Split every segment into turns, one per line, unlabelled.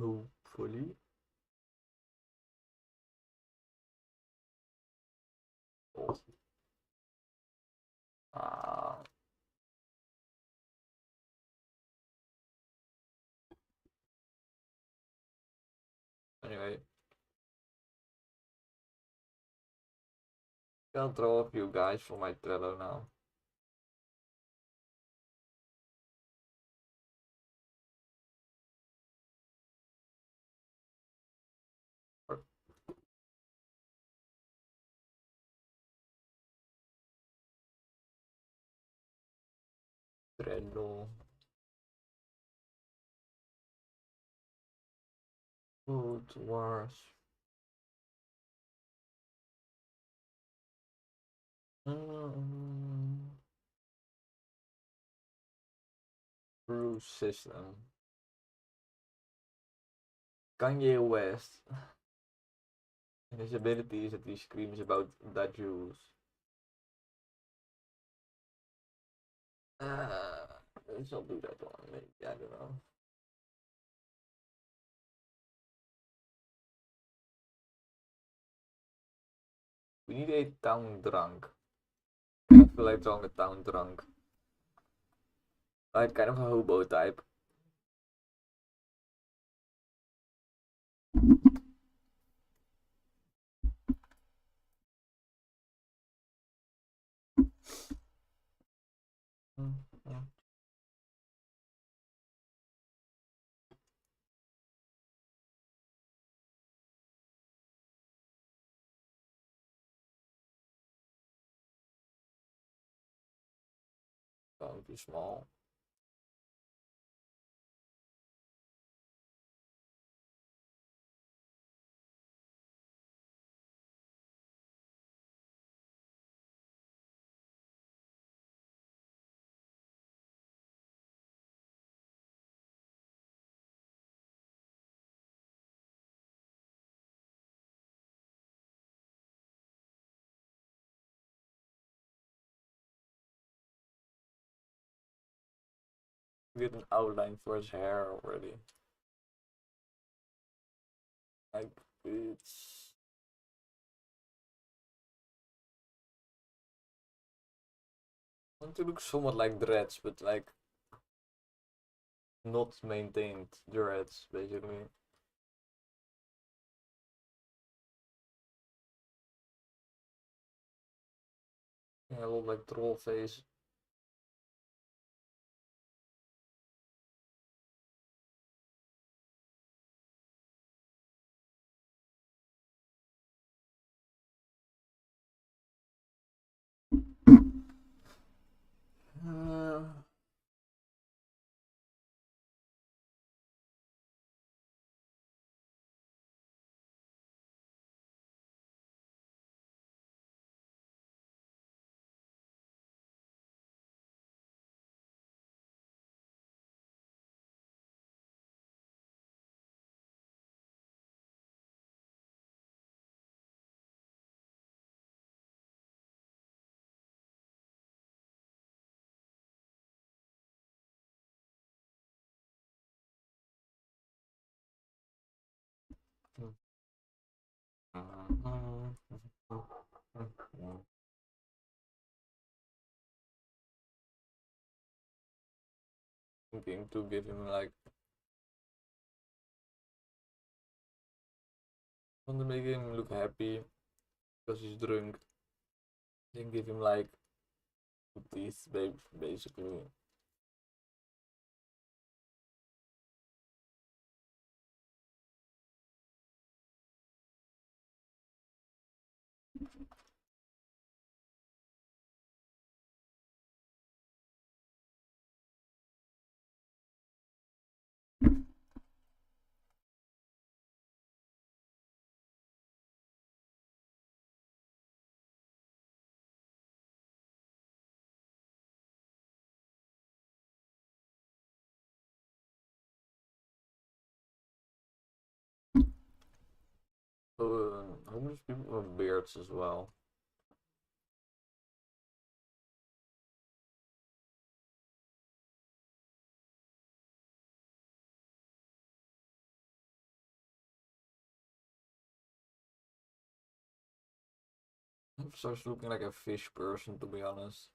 Hopefully. Oh. Ah. Anyway, I'll draw a few guys for my Trello now. Trello. Food Wars. Bruce System. Kanye West. And his ability is that he screams about the Jews. I shall do that one, maybe, I don't know. We need a town drunk. I feel like drawing a town drunk. Like kind of a hobo type. Too small. Get an outline for his hair already. Like it's I want to look somewhat like dreads, but like not maintained dreads, basically. Yeah, look like troll face. Uh, Thinking to give him like want to make him look happy because he's drunk. Then give him like teeth, basically. So homeless people have beards as well. He starts looking like a fish person, to be honest.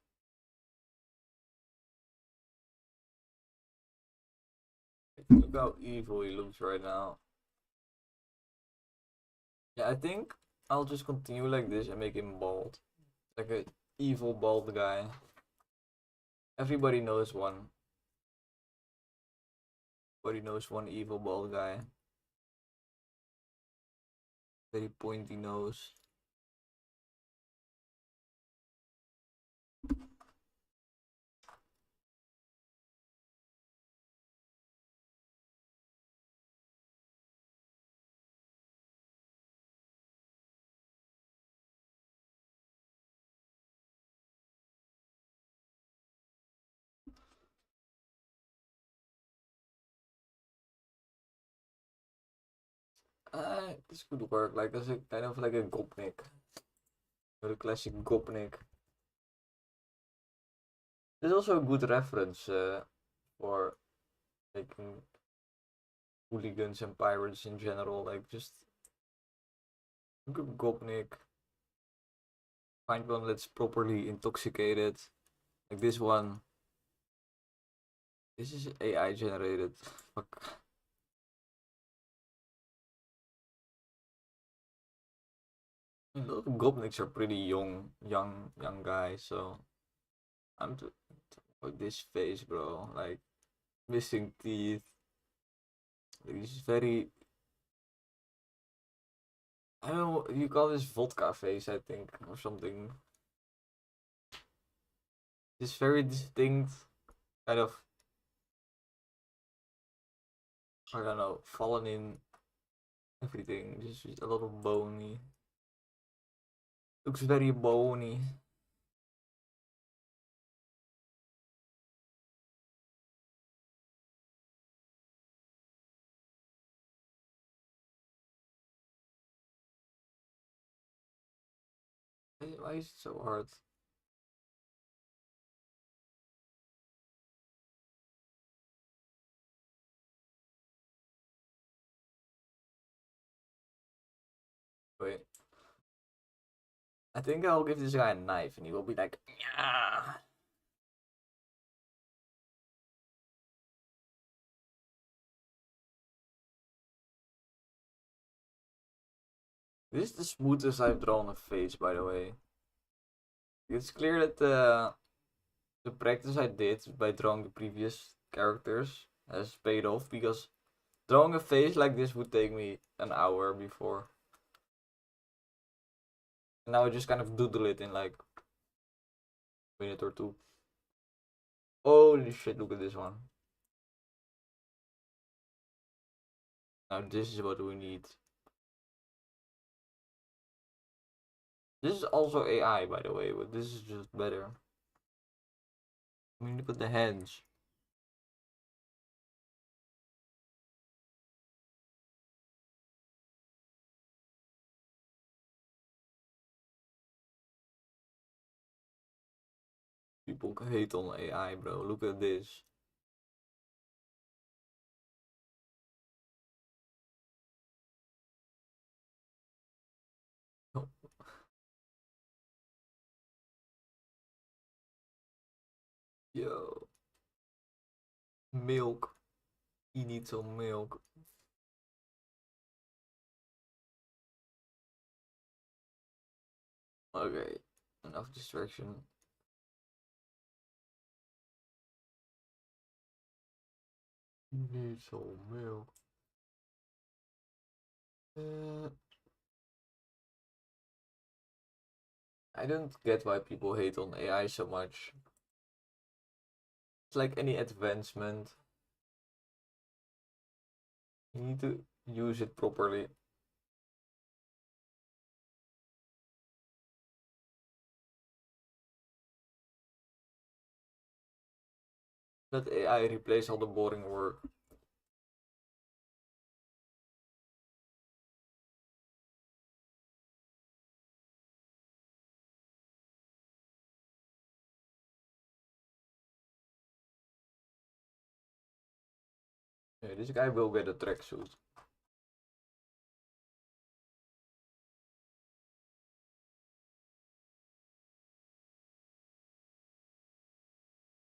Look how evil he looks right now. Yeah, I think I'll just continue like this and make him bald. Like a evil bald guy. Everybody knows one. Everybody knows one evil bald guy. Very pointy nose. This could work. Like as a kind of like a Gopnik. Or a classic Gopnik. There's also a good reference for making hooligans and pirates in general. Like just look at Gopnik. Find one that's properly intoxicated. Like this one. This is AI generated. Fuck. A lot of Gopniks are pretty young guys, so I'm like this face, bro. Like missing teeth. Like, this is very. I don't know. You call this vodka face, I think, or something. This very distinct, kind of. I don't know, fallen in everything. Just a lot of bony. Looks very bony. Why is it so hard? Wait. I think I'll give this guy a knife and he will be like, yeah. This is the smoothest I've drawn a face, by the way. It's clear that the practice I did by drawing the previous characters has paid off, because drawing a face like this would take me an hour before. And now I just kind of doodle it in like a minute or two. Holy shit, look at this one. Now this is what we need. This is also AI, by the way, but this is just better. I mean, look at the hands. People hate on AI, bro. Look at this. Yo. Milk. He needs some milk. Okay. Enough distraction. He needs some milk. I don't get why people hate on AI so much. It's like any advancement. You need to use it properly. Let AI replace all the boring work. Yeah, this guy will get a tracksuit.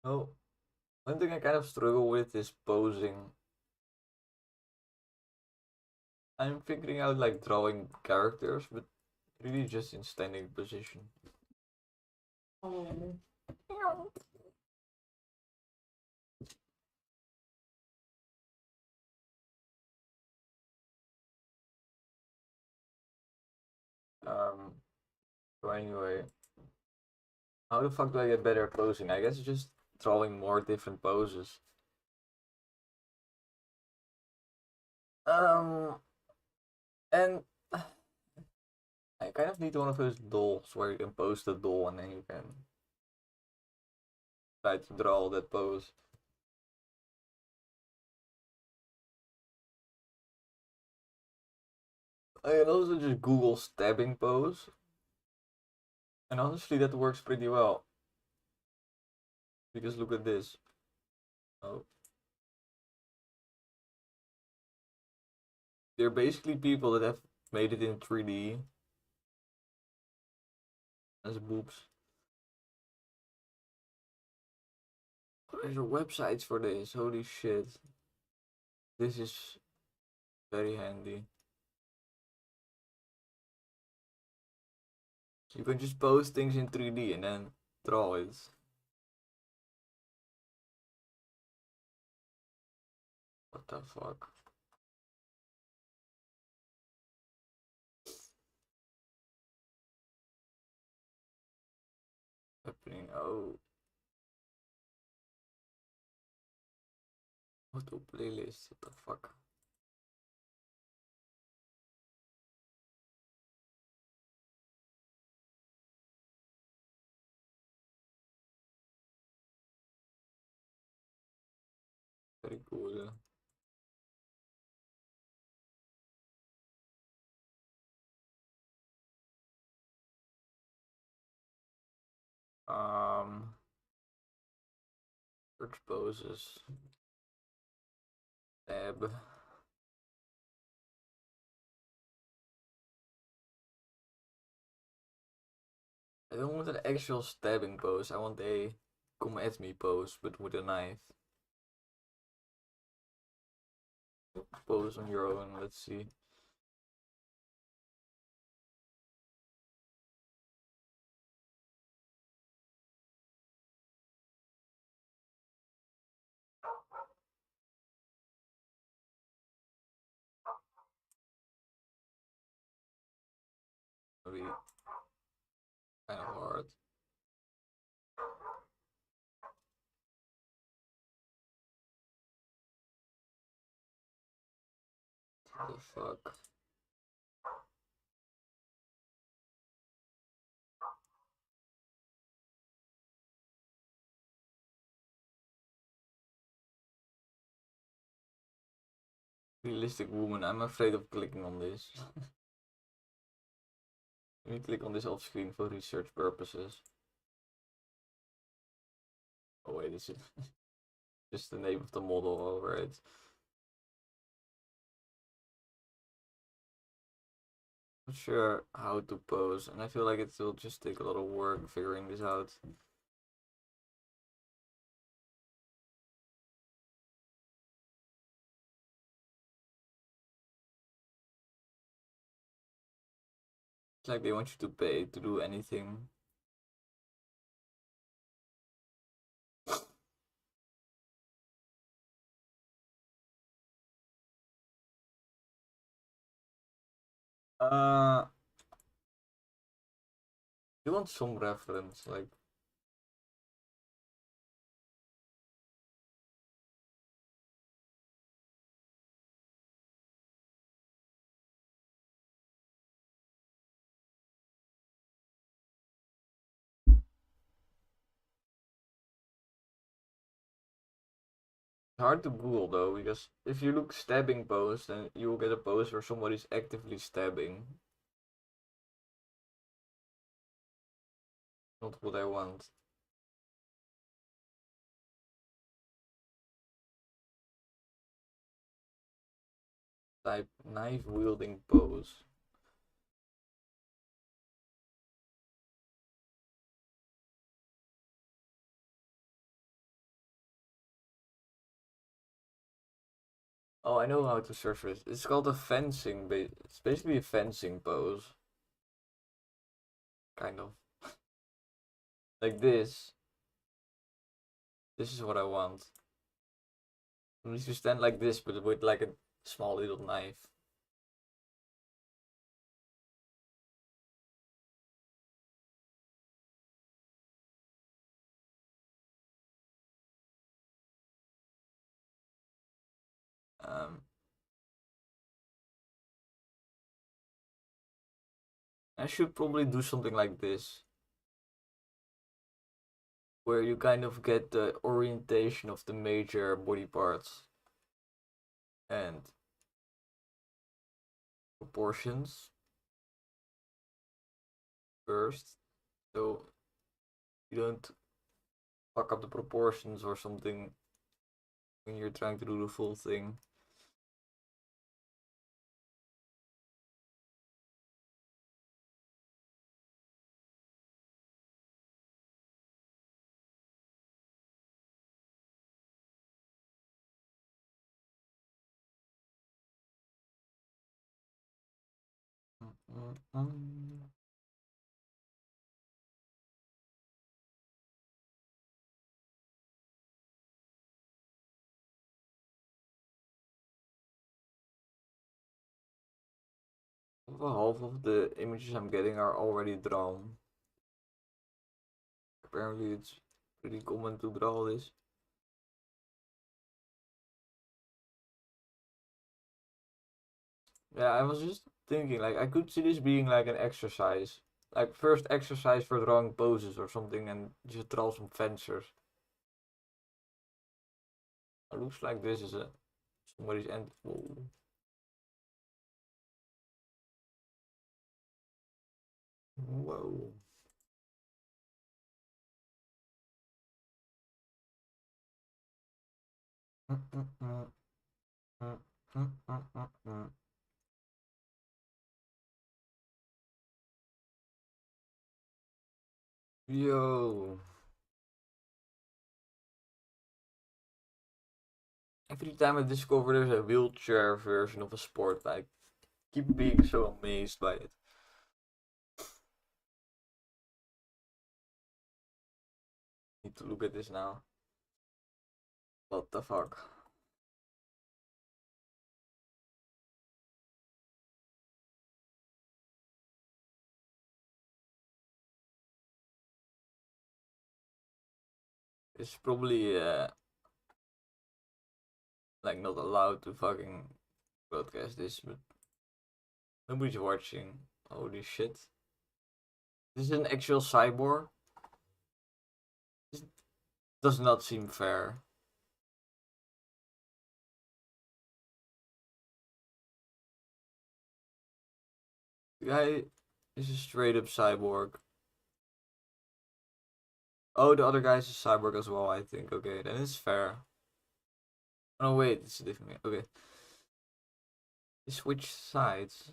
Oh, one thing I kind of struggle with is posing. I'm figuring out like drawing characters, but really just in standing position. Oh. Um, so anyway, how the fuck do I get better at posing? I guess just drawing more different poses. Um, and I kind of need one of those dolls where you can pose the doll and then you can try to draw that pose. I can also just Google stabbing pose, and honestly, that works pretty well. Because look at this. Oh, they're basically people that have made it in 3D as boobs. There's websites for this. Holy shit. This is very handy. You can just post things in 3D and then draw it. What the fuck? Happening? Oh. What the playlist? What the fuck? Very cool. Um, search poses. Tab. I don't want an actual stabbing pose. I want a come at me pose, but with a knife. Pose on your own. Let's see. Maybe kind of hard. What the fuck? Realistic woman. I'm afraid of clicking on this. Let me click on this off screen for research purposes. Oh wait, this is just the name of the model. Alright. Not sure how to pose, and I feel like it will just take a lot of work figuring this out. It's like they want you to pay to do anything. Uh, you want some reference, like it's hard to Google though, because if you look stabbing pose, then you will get a pose where somebody's actively stabbing. Not what I want. Type knife wielding pose. Oh, I know how to search for this. It's called a fencing. It's basically a fencing pose, kind of like this. This is what I want. You need to stand like this, but with like a small little knife. Um, I should probably do something like this, where you kind of get the orientation of the major body parts and proportions first, so you don't fuck up the proportions or something when you're trying to do the full thing. Half of the images I'm getting are already drawn. Apparently, it's pretty common to draw this. Yeah, I was just thinking, like, I could see this being like an exercise. Like, first exercise for drawing poses or something, and just draw some fencers. It looks like this is somebody's end. Whoa. Whoa. Yo. Every time I discover there's a wheelchair version of a sport, I keep being so amazed by it. Need to look at this now. What the fuck? It's probably like not allowed to fucking broadcast this, but nobody's watching. Holy shit. This is an actual cyborg? This does not seem fair. The guy is a straight up cyborg. Oh, the other guy's a cyborg as well, I think. Okay, then it's fair. Oh, wait, it's a different. Okay. They switch sides.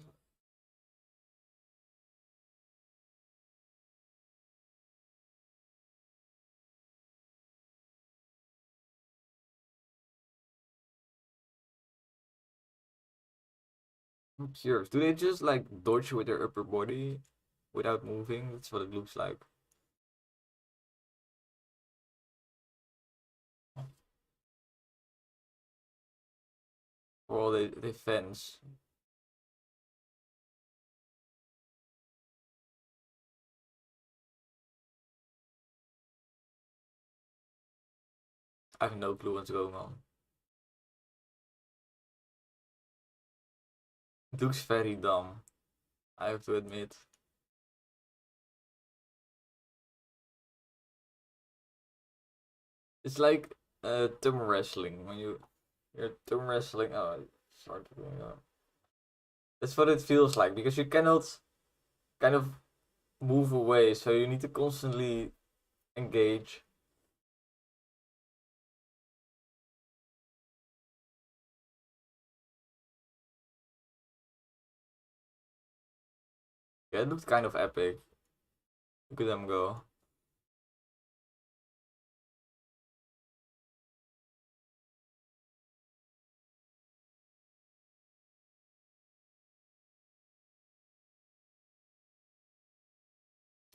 I'm curious. Do they just like dodge with their upper body without moving? That's what it looks like. Or they fence. I have no clue what's going on. It looks very dumb, I have to admit. It's like thumb wrestling. When you're thumb wrestling, oh, I started doing that. That's what it feels like because you cannot kind of move away, so you need to constantly engage. Yeah, it looked kind of epic. Look at them go.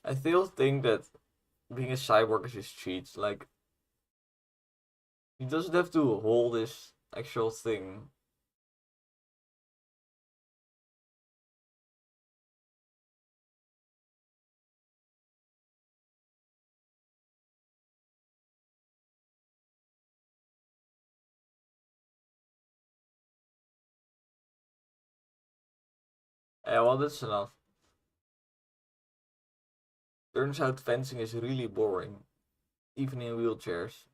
I still think that being a cyborg is just cheats. Like, he doesn't have to hold this actual thing. Yeah, well, that's enough. Turns out fencing is really boring, even in wheelchairs.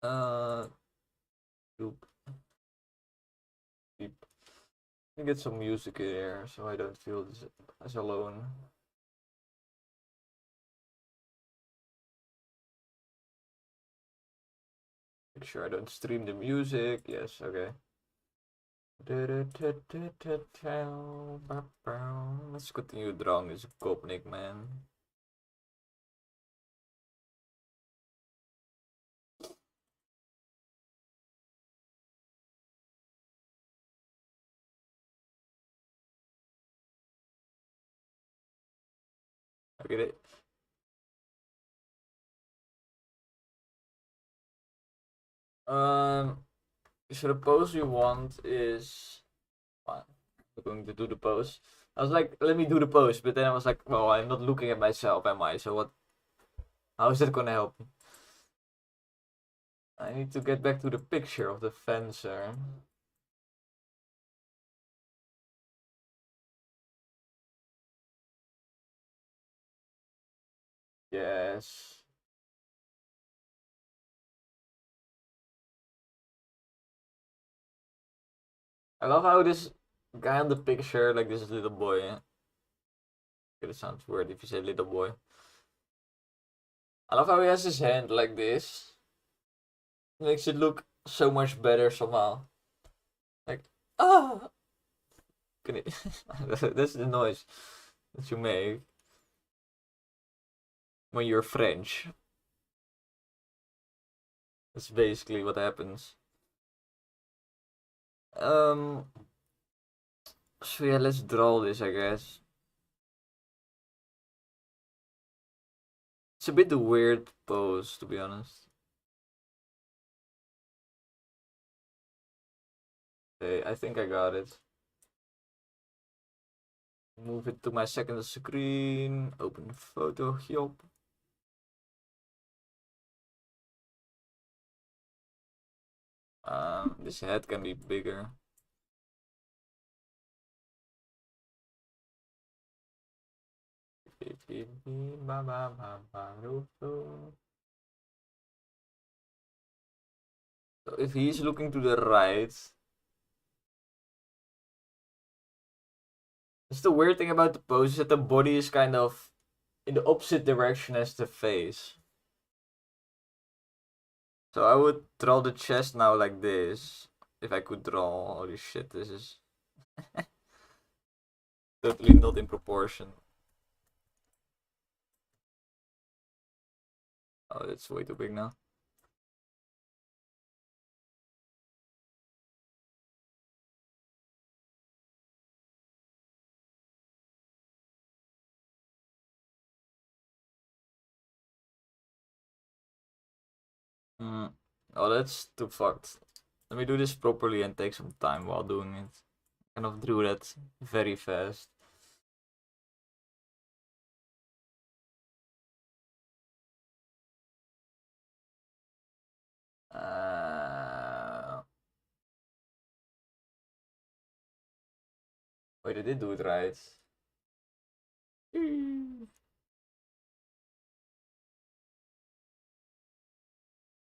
Uh, Oop. Beep. Let me get some music in here so I don't feel as alone. Make sure I don't stream the music. Yes, okay. Let's continue drawing this Gopnik, man. I get it. Um, so the pose we want is fine. We're going to do the pose. I was like, let me do the pose, but then I was like, well, I'm not looking at myself, am I? So what? How is that gonna help me? I need to get back to the picture of the fencer. Yes. I love how this guy on the picture, like this little boy. Okay, it sounds weird if you say little boy. I love how he has his hand like this. Makes it look so much better somehow. Like, ah! Can it... That's the noise that you make when you're French. That's basically what happens. Um, so yeah, let's draw this, I guess. It's a bit a weird pose, to be honest. Okay, I think I got it. Move it to my second screen. Open Photoshop. This head can be bigger. So if he's looking to the right, it's the weird thing about the pose is that the body is kind of in the opposite direction as the face. So I would draw the chest now like this. If I could draw, holy shit, this is totally not in proportion. Oh, it's way too big now. Oh, that's too fucked. Let me do this properly and take some time while doing it. Kind of drew that very fast. Uh, Wait, I did do it right.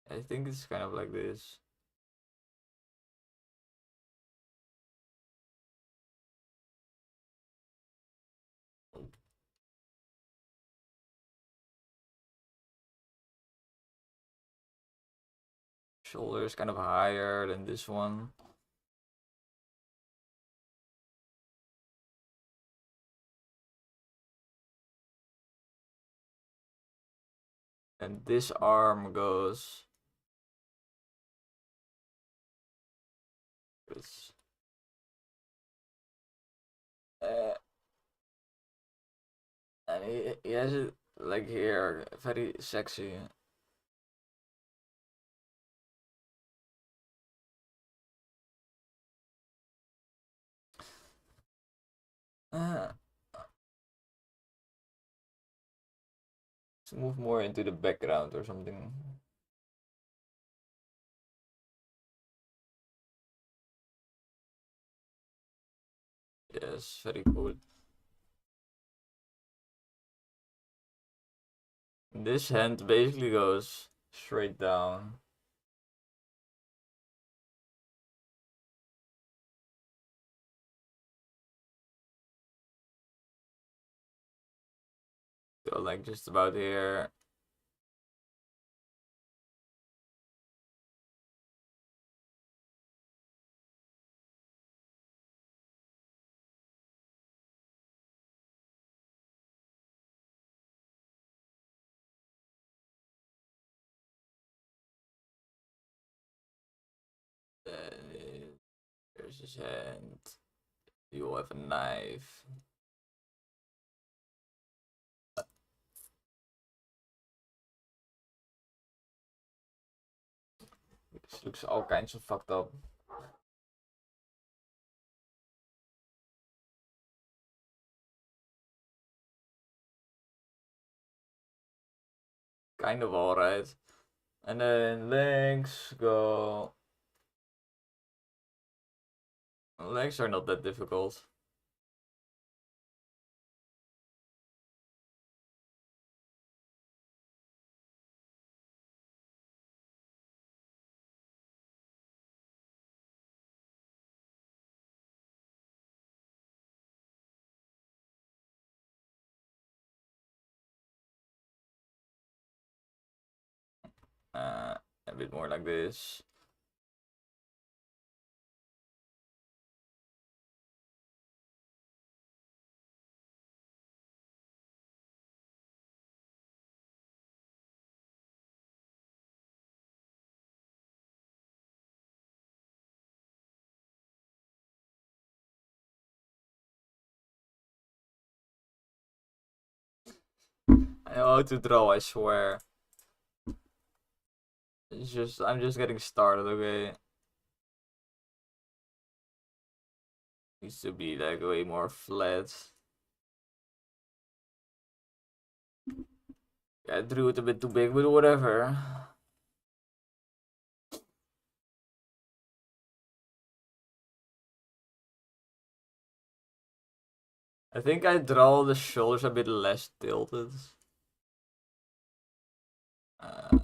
I think it's kind of like this. Shoulder is kind of higher than this one. And this arm goes this. And he has it like here, very sexy. Uh, let's move more into the background or something. Yes, very cool. This hand basically goes straight down. Go like just about here. Then there's his hand. You have a knife. This looks all kinds of fucked up. Kind of alright. And then legs go. Legs are not that difficult. A bit more like this. I know how to draw, I swear. I'm just getting started, okay? Needs to be like way more flat. Yeah, I drew it a bit too big, but whatever. I think I draw the shoulders a bit less tilted. Uh,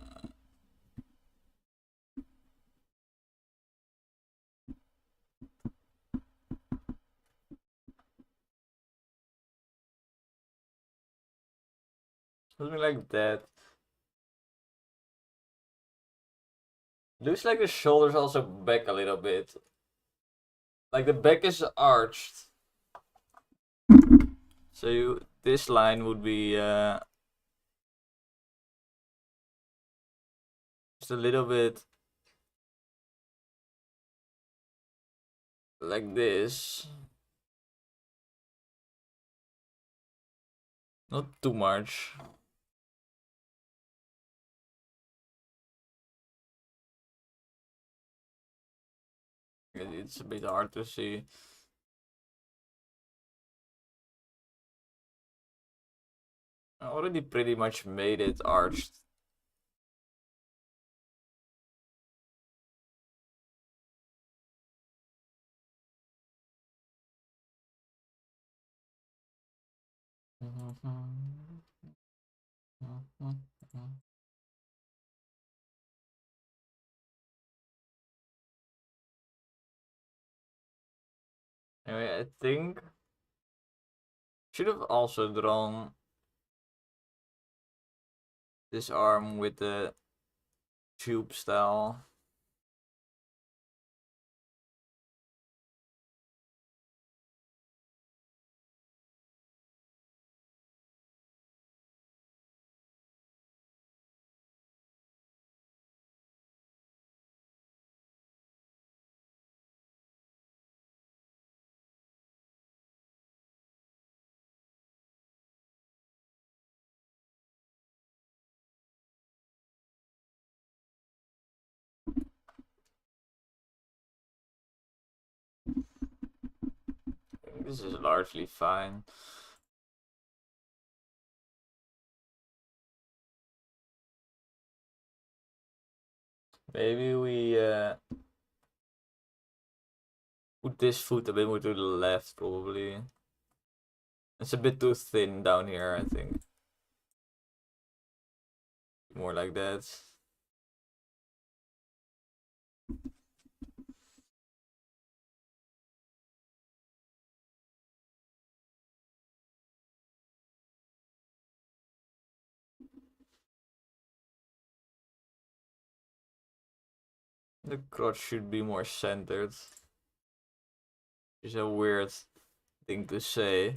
Something like that. Looks like the shoulders also back a little bit. Like the back is arched. So this line would be just a little bit like this. Not too much. It's a bit hard to see. I already pretty much made it arched. Anyway, I think should have also drawn this arm with the tube style. This is largely fine. Maybe we put this foot a bit more to the left, probably. It's a bit too thin down here, I think. More like that. The crotch should be more centered. It's a weird thing to say.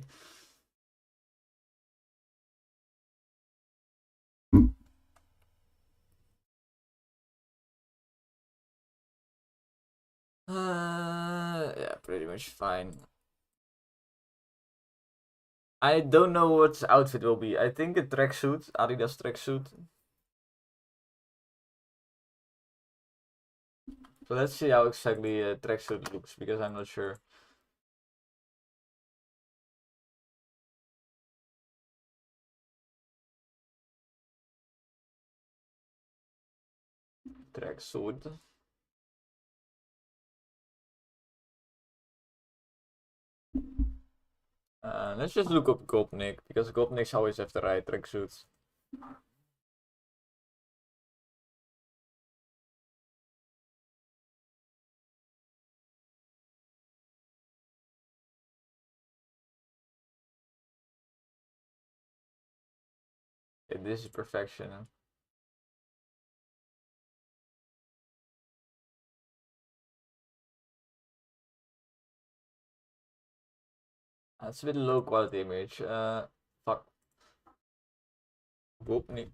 Yeah, pretty much fine. I don't know what outfit will be. I think a tracksuit, Adidas tracksuit. So let's see how exactly a tracksuit looks, because I'm not sure. Tracksuit. Let's just look up Gopnik, because Gopniks always have the right tracksuits. Okay, this is perfection. It's a bit low quality image. Fuck. Gopnik.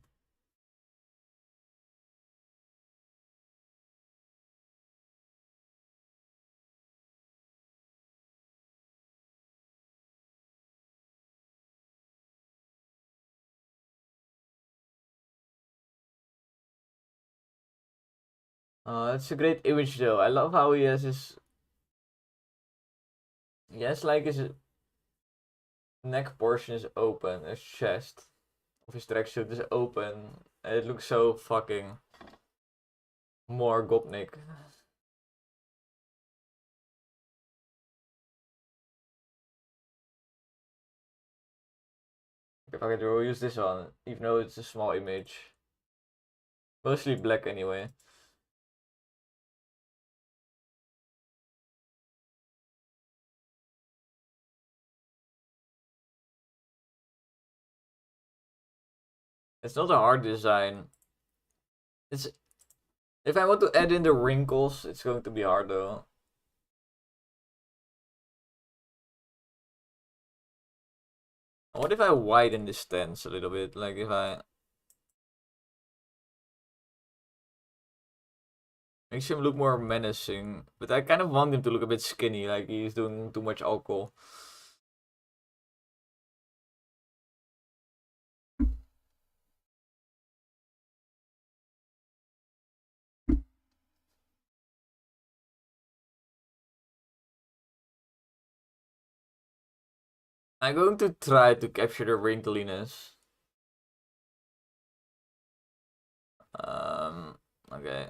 It's a great image though. I love how he has his. He has like his neck portion is open, his chest of his tracksuit is open. It looks so fucking more Gopnik. If I could we'll use this one, even though it's a small image. Mostly black anyway. It's not a hard design. It's if I want to add in the wrinkles, it's going to be hard though. What if I widen the stance a little bit? Like if I makes him look more menacing, but I kind of want him to look a bit skinny, like he's doing too much alcohol. I'm going to try to capture the wrinkliness. Okay.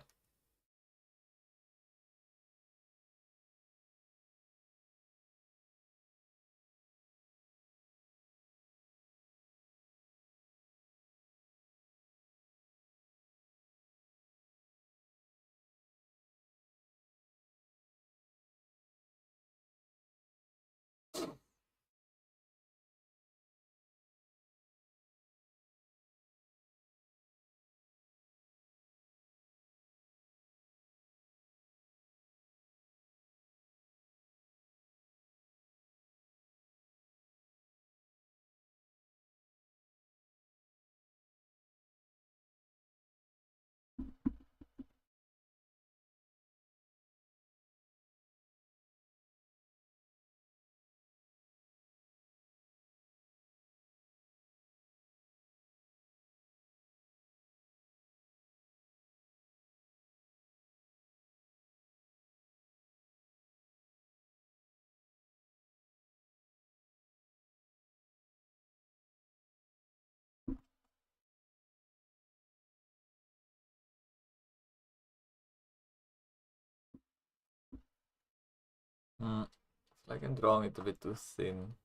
Hmm. It's like I'm drawing it a bit too thin.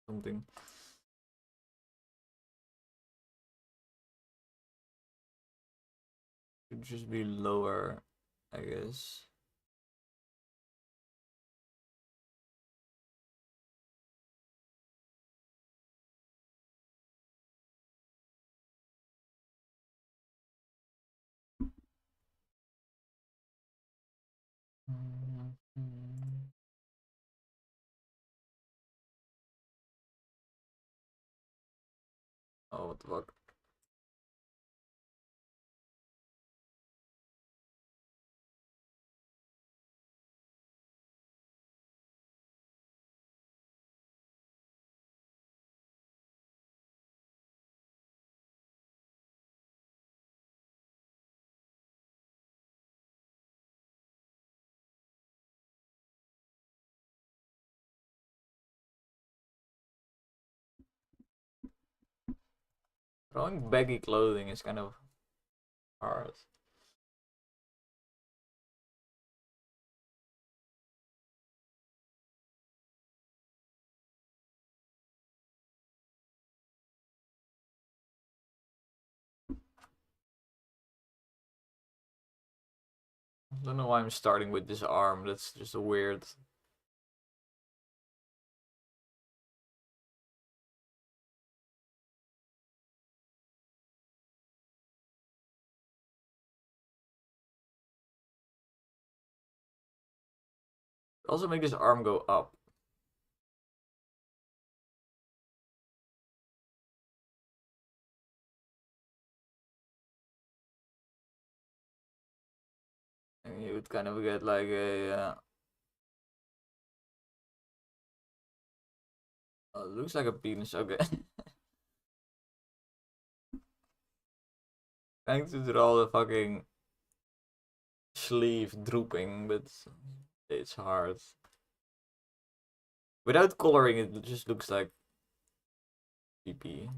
Something. Should just be lower, I guess. Oh, what the fuck? Drawing baggy clothing is kind of hard. I don't know why I'm starting with this arm. That's just a weird. Also make this arm go up. And you would kind of get like a. Oh, it looks like a penis. Okay. Trying to draw the fucking sleeve drooping, but it's hard. Without coloring, it just looks like PP.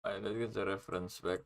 Alright, let's get the reference back.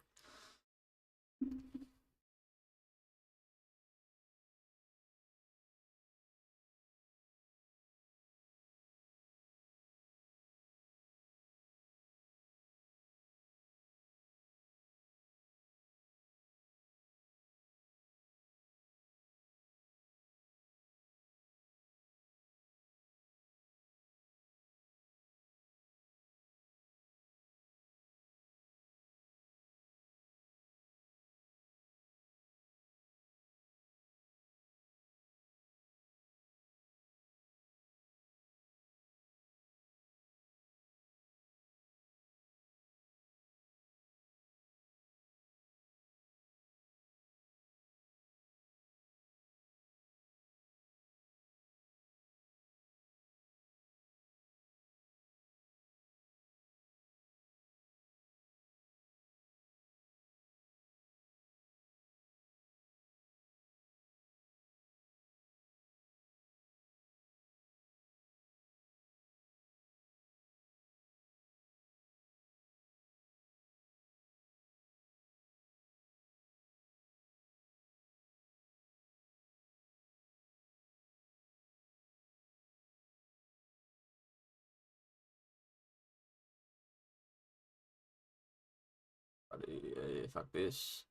fuck this.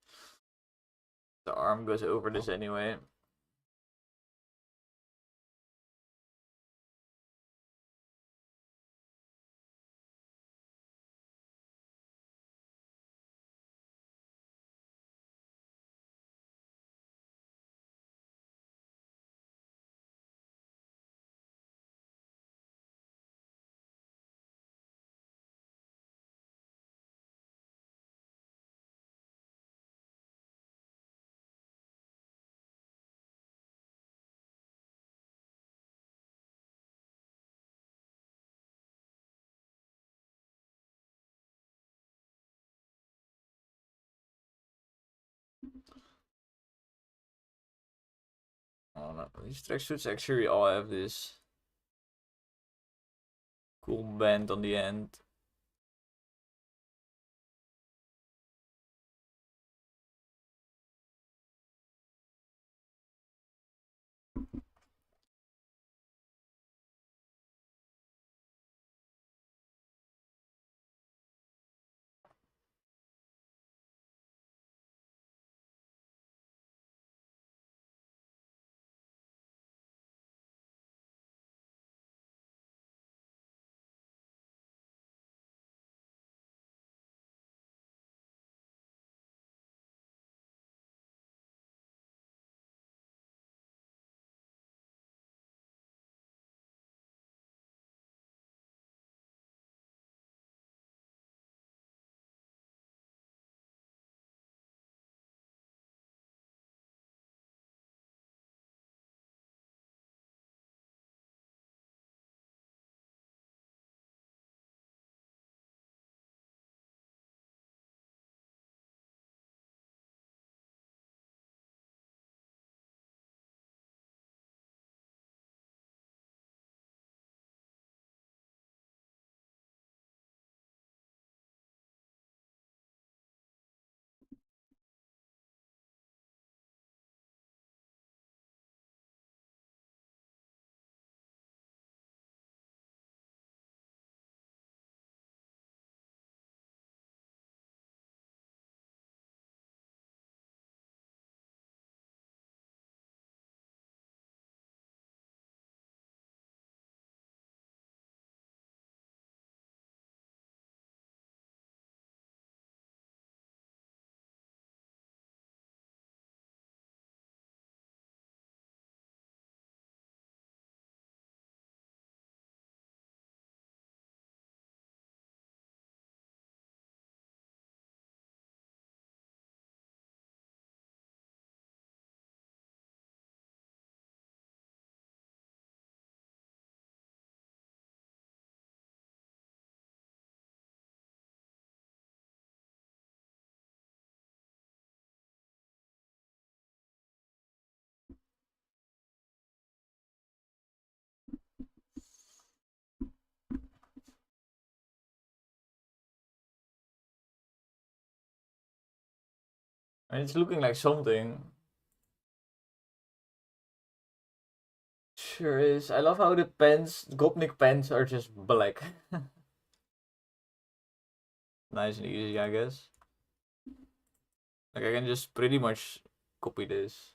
The arm goes over this anyway. Oh no, these tracksuits actually all have this cool band on the end. And it's looking like something. Sure is. I love how the pants, Gopnik pants are just black. Nice and easy, I guess. Like I can just pretty much copy this.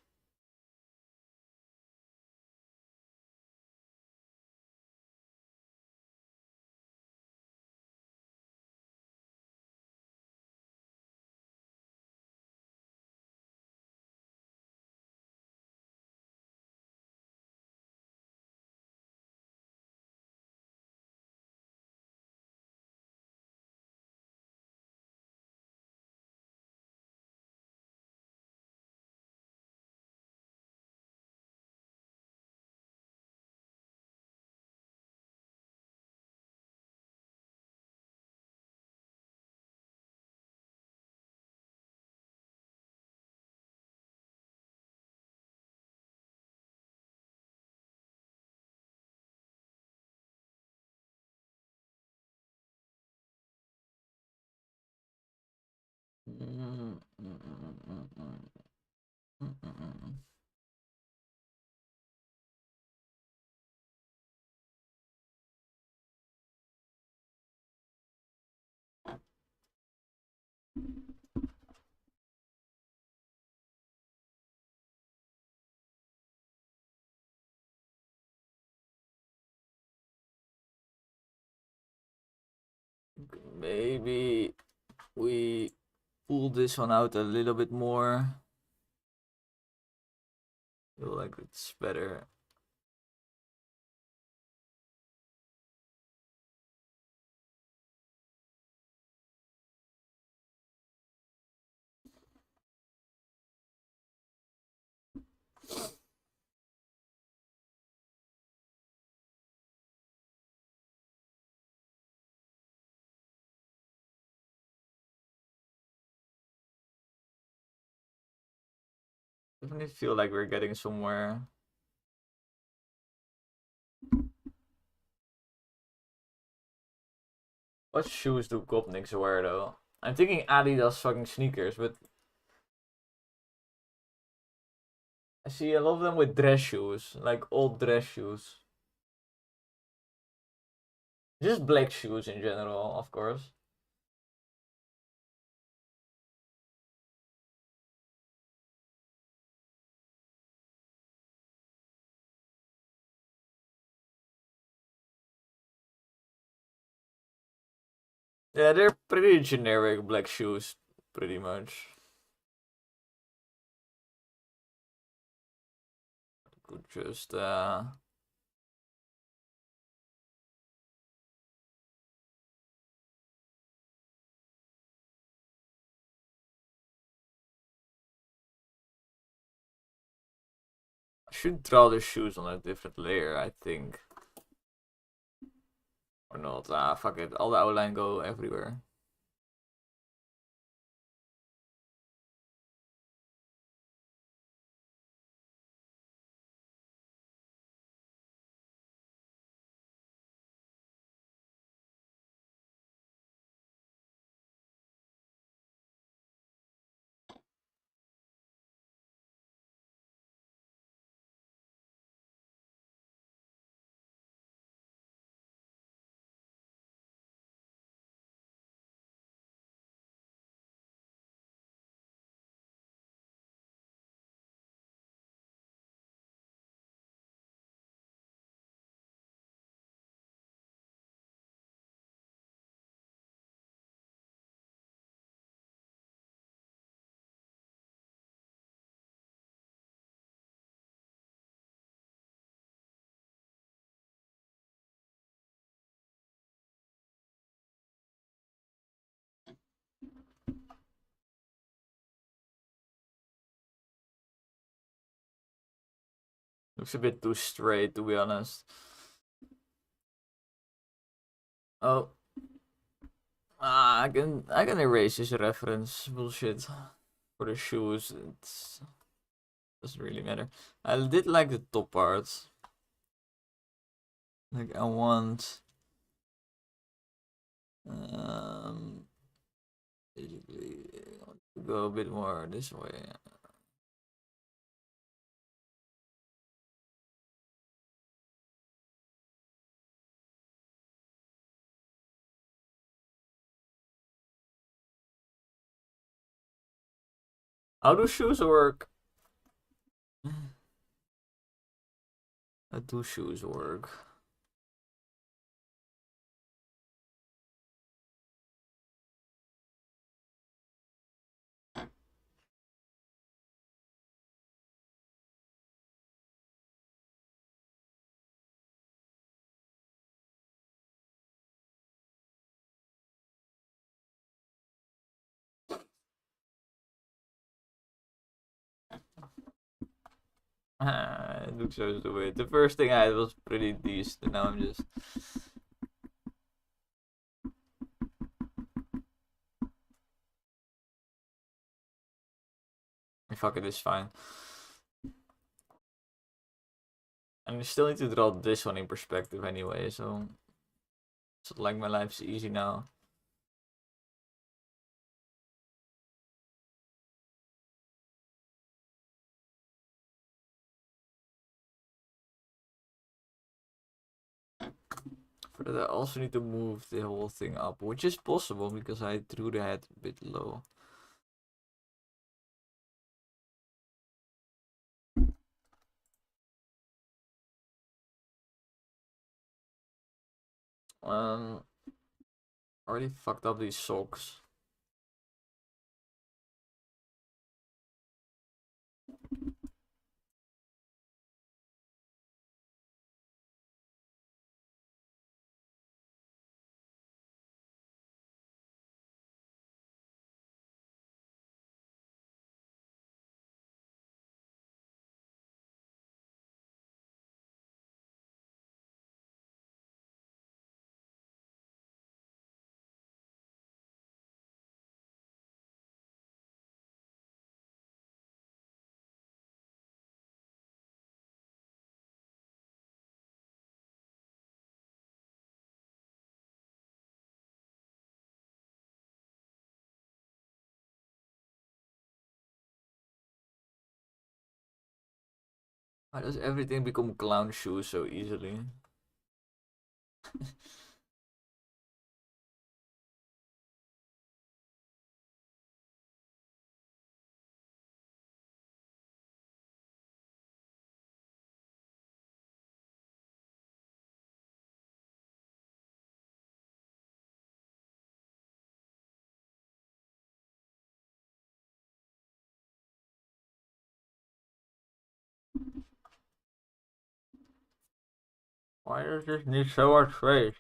Maybe we pull this one out a little bit more. Feel like it's better. Definitely feel like we're getting somewhere. What shoes do Gopniks wear though? I'm thinking Adidas fucking sneakers, but I see a lot of them with dress shoes, like old dress shoes. Just black shoes in general, of course. Yeah, they're pretty generic black shoes, pretty much. Could just I should draw the shoes on a different layer, I think. Or not. Fuck it. All the outline go everywhere. Looks a bit too straight, to be honest. Oh. I can erase this reference bullshit for the shoes. It doesn't really matter. I did like the top part. Like I want basically I want to go a bit more this way. How do shoes work? How do shoes work? It looks so stupid. The first thing I had was pretty decent, and now I'm just. Fuck it, it's fine. And I still need to draw this one in perspective anyway, so it's not like my life's easy now. For that, I also need to move the whole thing up, which is possible because I drew the head a bit low. Um, Already fucked up these socks. Why does everything become clown shoes so easily? Why does this need so much space?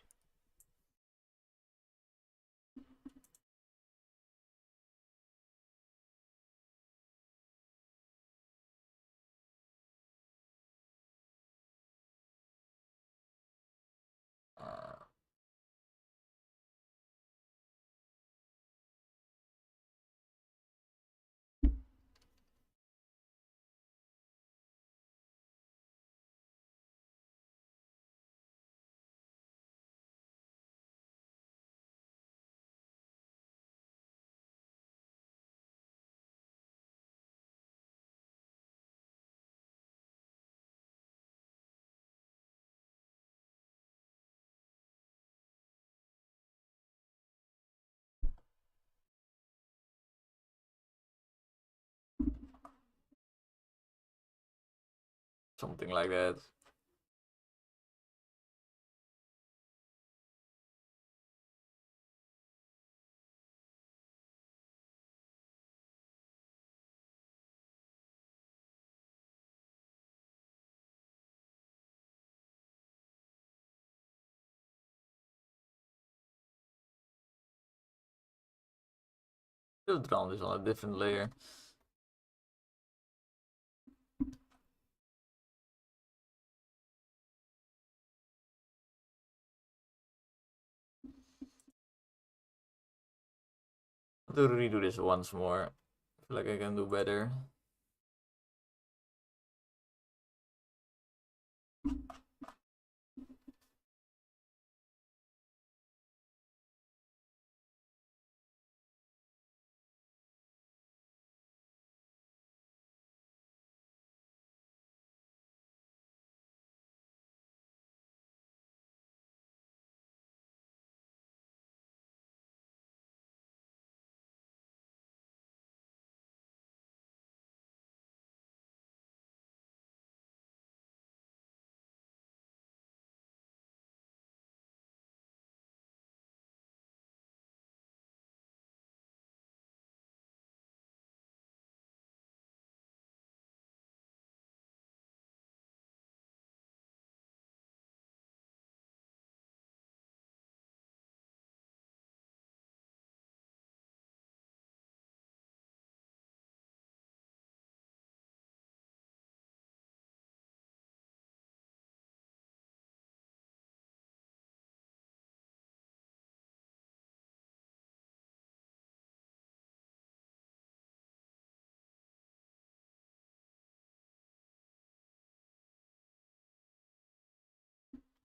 Something like that. The drown is on a different layer. I have to redo this once more. I feel like I can do better.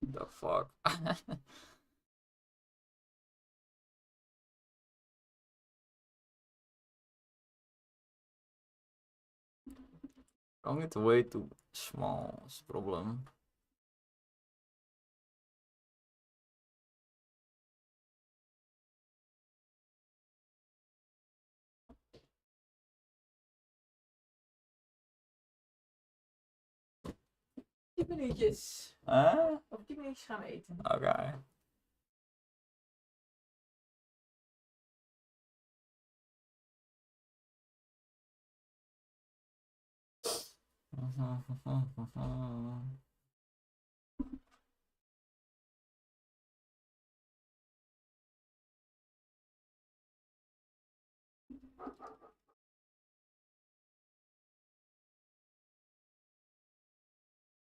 The fuck? Drawing it way too small is the problem.
Minuutjes.
Huh?
Op 10 minuutjes gaan we eten.
Okay.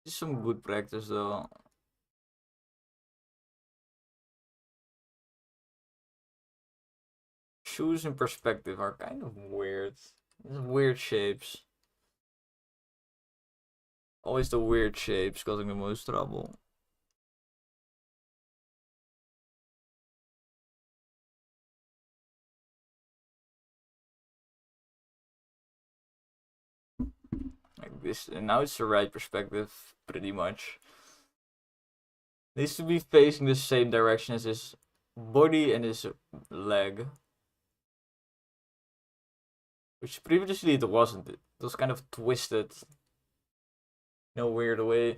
It's some good practice though. Shoes in perspective are kind of weird. Weird shapes. Always the weird shapes causing the most trouble. Like this, and now it's the right perspective, pretty much. Needs to be facing the same direction as his body and his leg. Which previously it wasn't. It was kind of twisted in a weird way.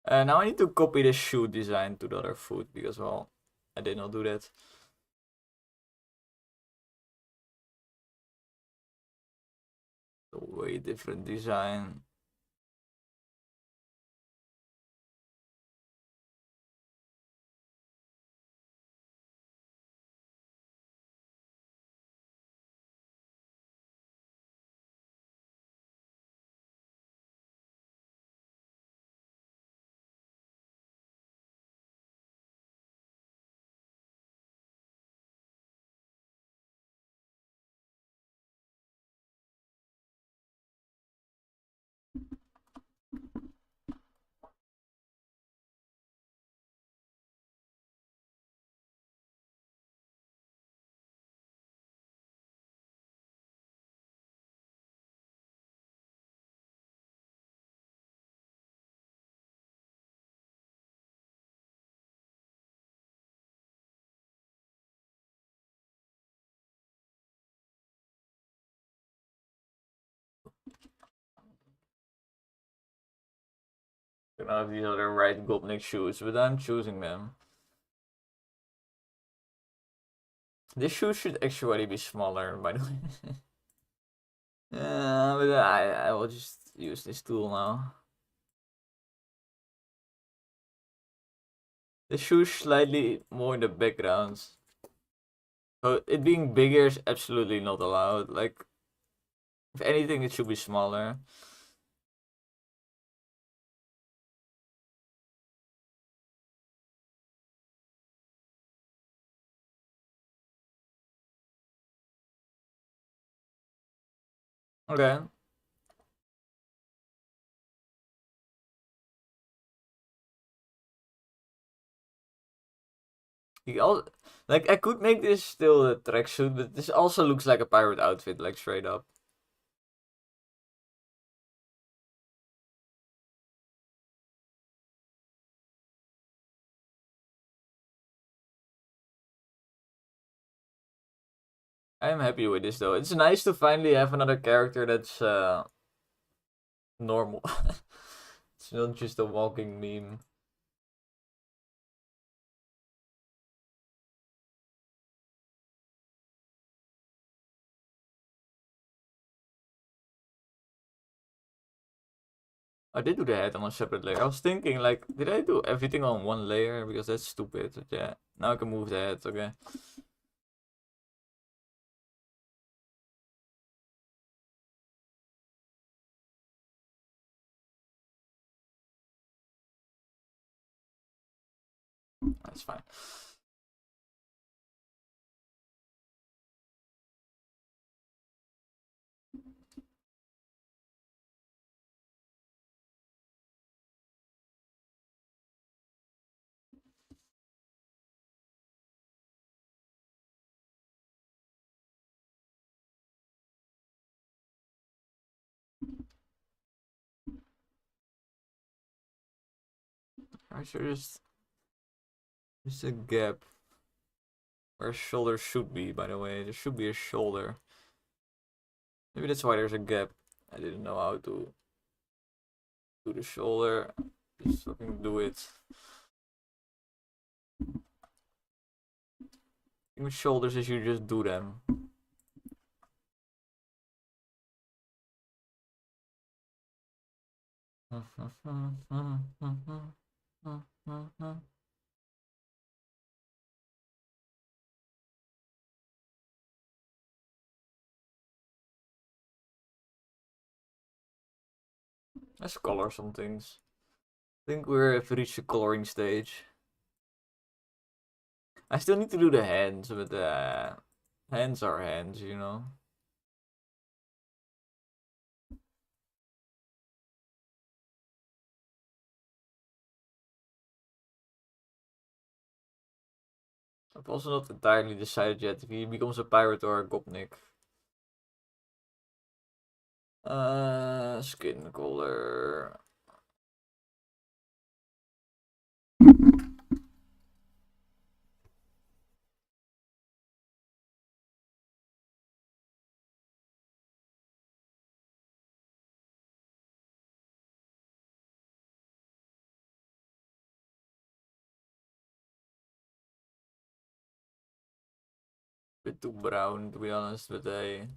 Now I need to copy the shoe design to the other foot because, well, I did not do that. A way different design. I don't know if these are the right Gopnik shoes, but I'm choosing them. This shoe should actually be smaller, by the way. But I will just use this tool now. The shoe slightly more in the background. So it being bigger is absolutely not allowed. Like, if anything, it should be smaller. Okay. Like, I could make this still a tracksuit, but this also looks like a pirate outfit, like straight up. I am happy with this though. It's nice to finally have another character that's normal. It's not just a walking meme. I did do the head on a separate layer. I was thinking, like, did I do everything on one layer? Because that's stupid. But yeah, now I can move the head, okay. That's fine. Alright, so just a gap. Where a shoulder should be, by the way. There should be a shoulder. Maybe that's why there's a gap. I didn't know how to do the shoulder. Just fucking do it. With shoulders is you just do them. Let's color some things. I think we've reached the coloring stage. I still need to do the hands, but the hands are hands, you know. I've also not entirely decided yet if he becomes a pirate or a Gopnik. Skin color. Bit too brown to be honest, but bit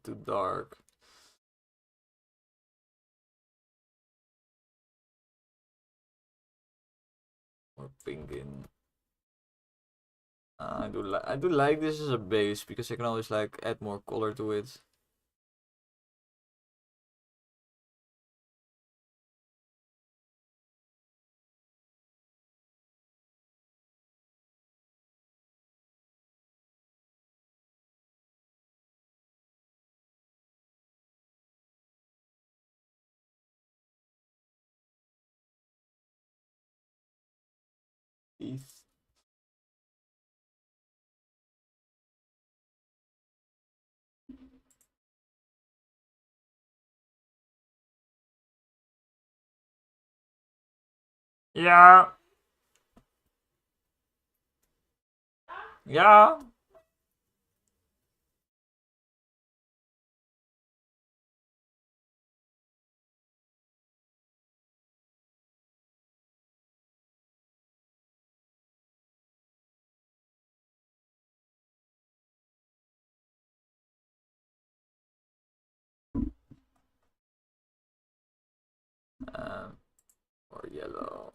too dark. Or pink in. I do like this as a base because I can always like add more color to it. Teeth. Ja. Ja. Or yellow.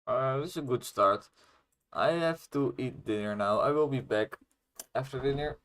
This is a good start. I have to eat dinner now. I will be back after dinner.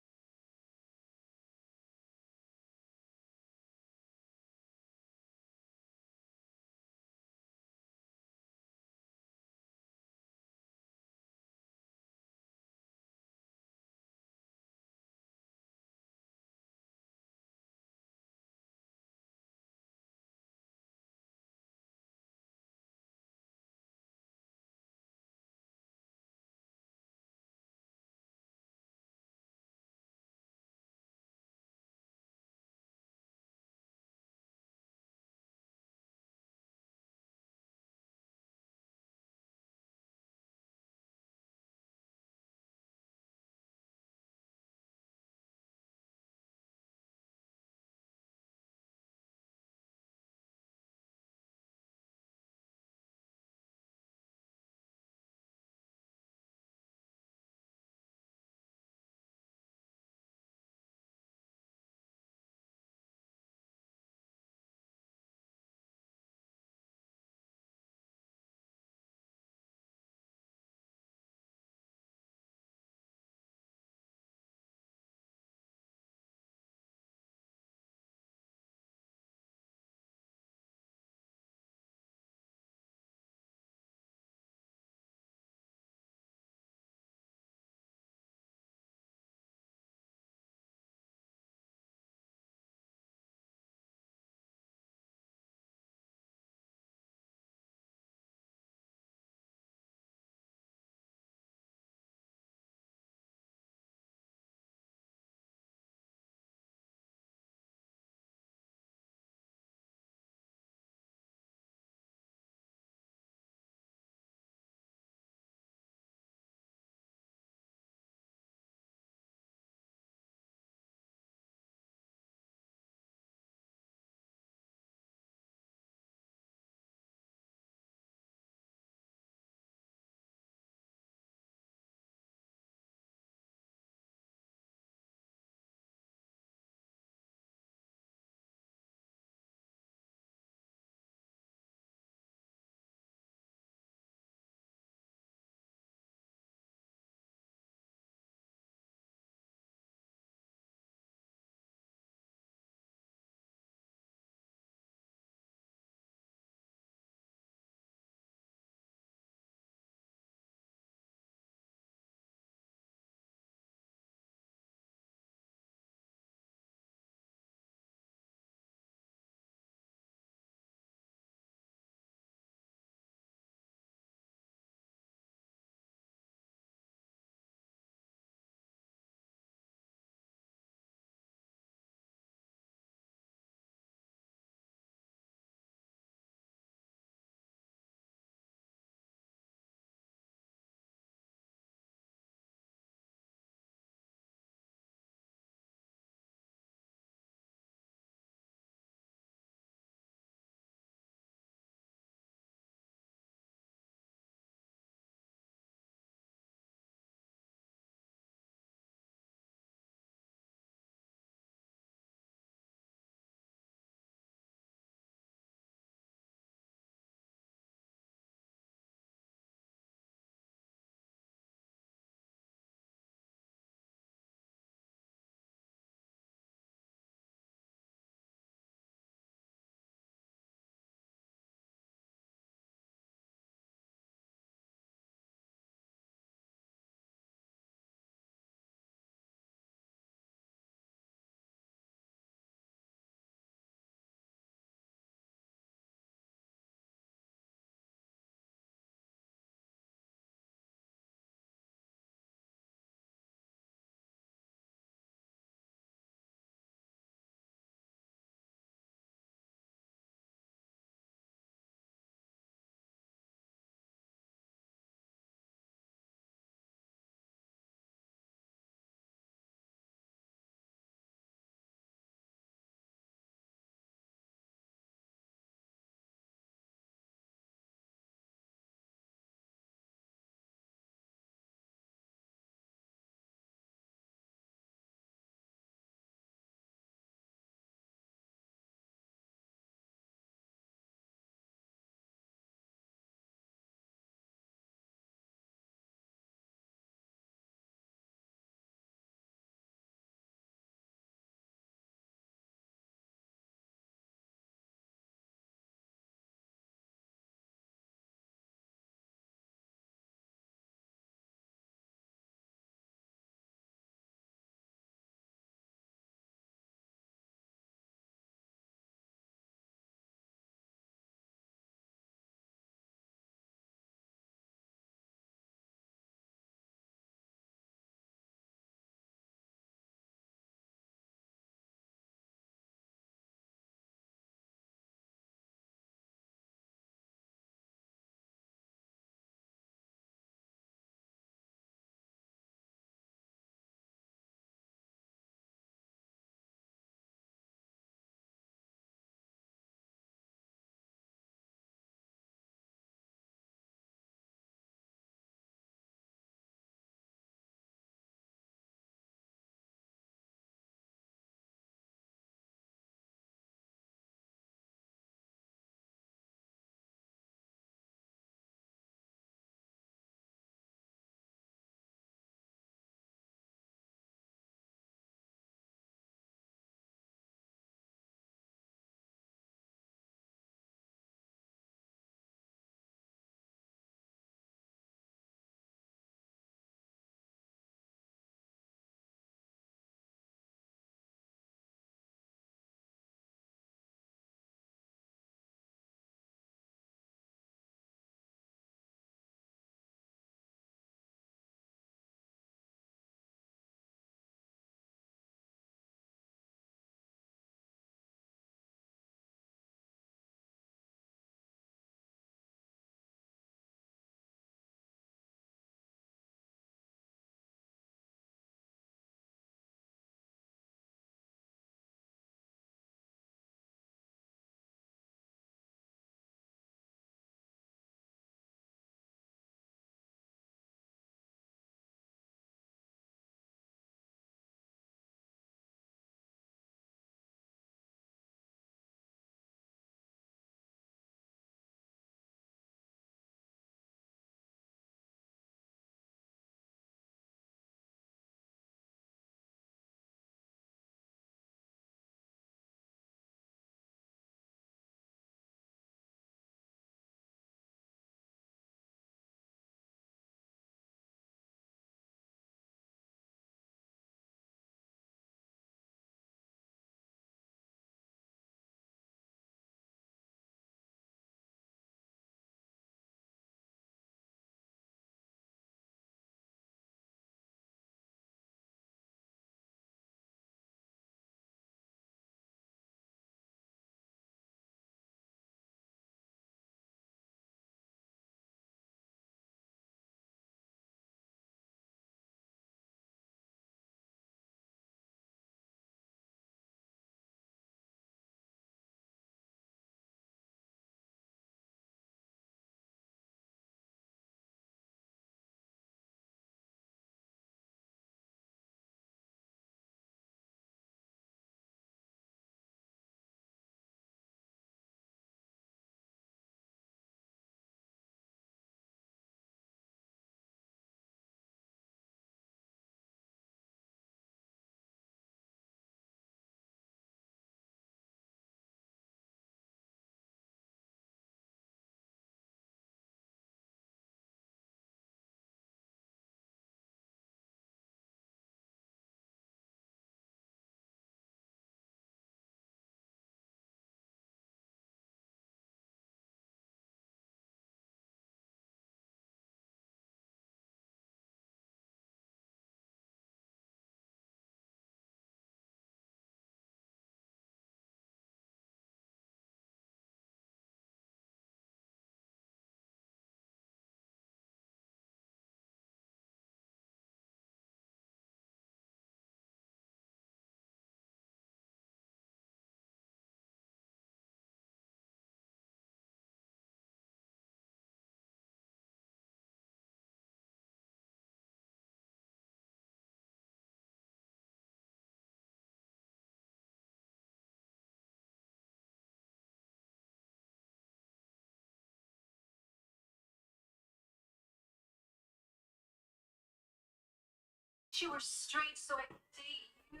you were straight so I could date you.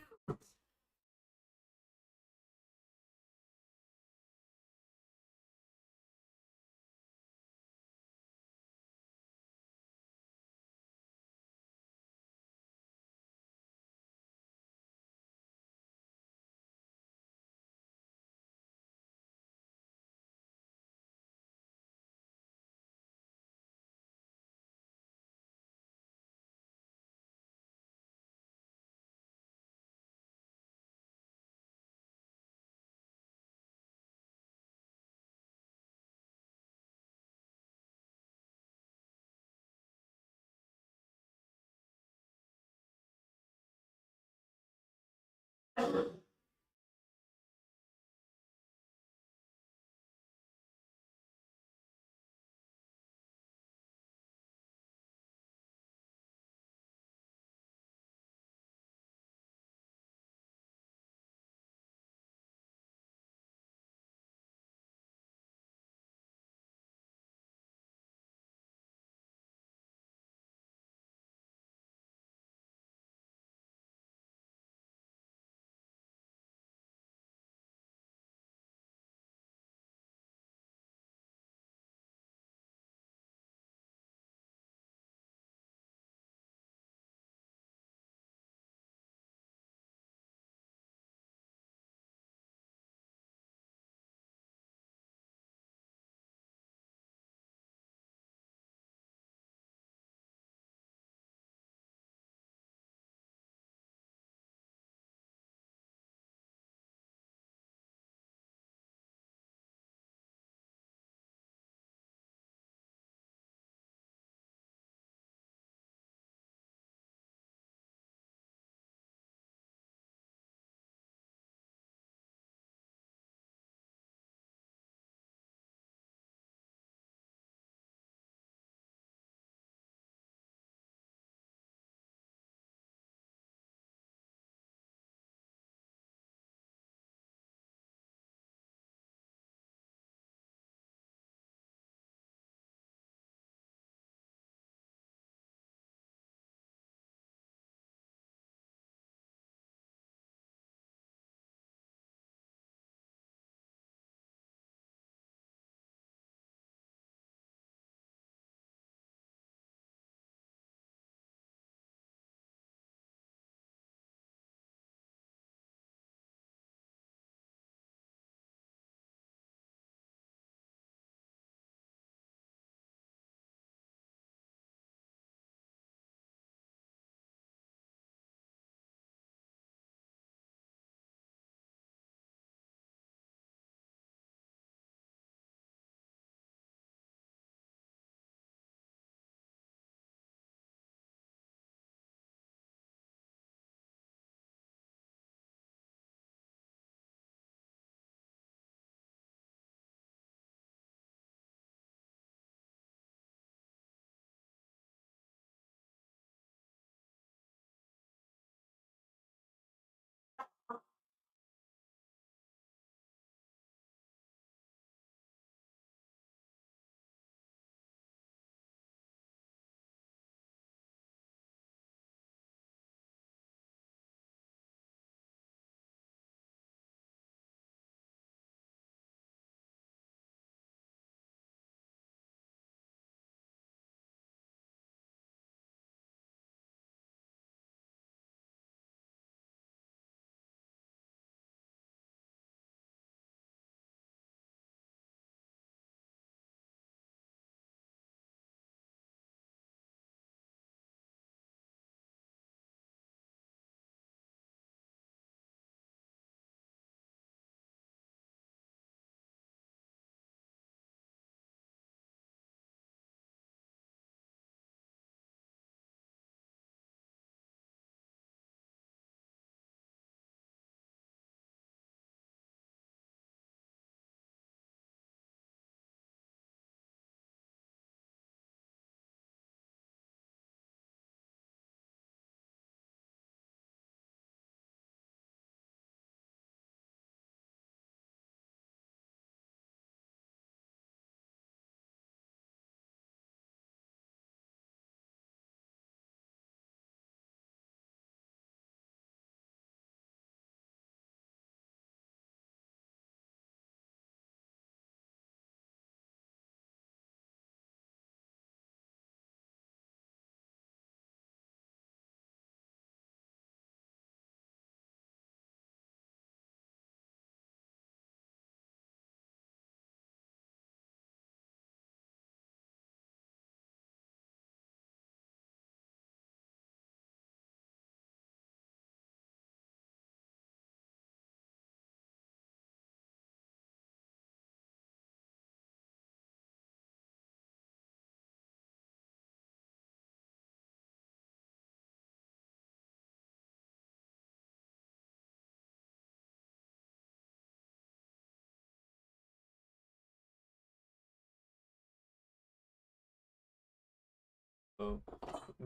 So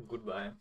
goodbye.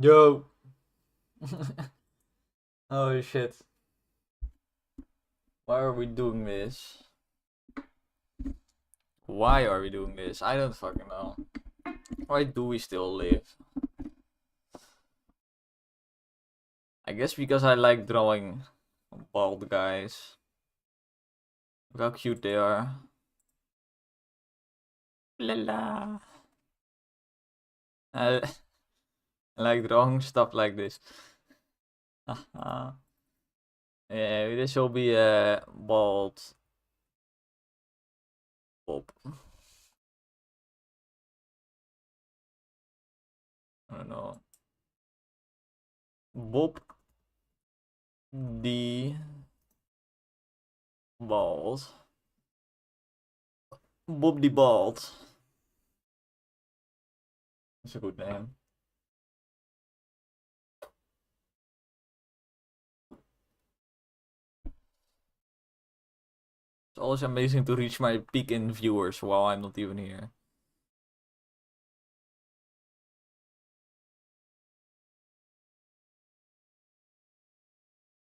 Yo! Oh shit. Why are we doing this? Why are we doing this? I don't fucking know. Why do we still live? I guess because I like drawing bald guys. Look how cute they are. Lala. I like drawing stuff like this. Yeah, this will be a bald Bob. I don't know. Bob the Bald. Bob the Bald. That's a good name. It's always amazing to reach my peak in viewers while I'm not even here.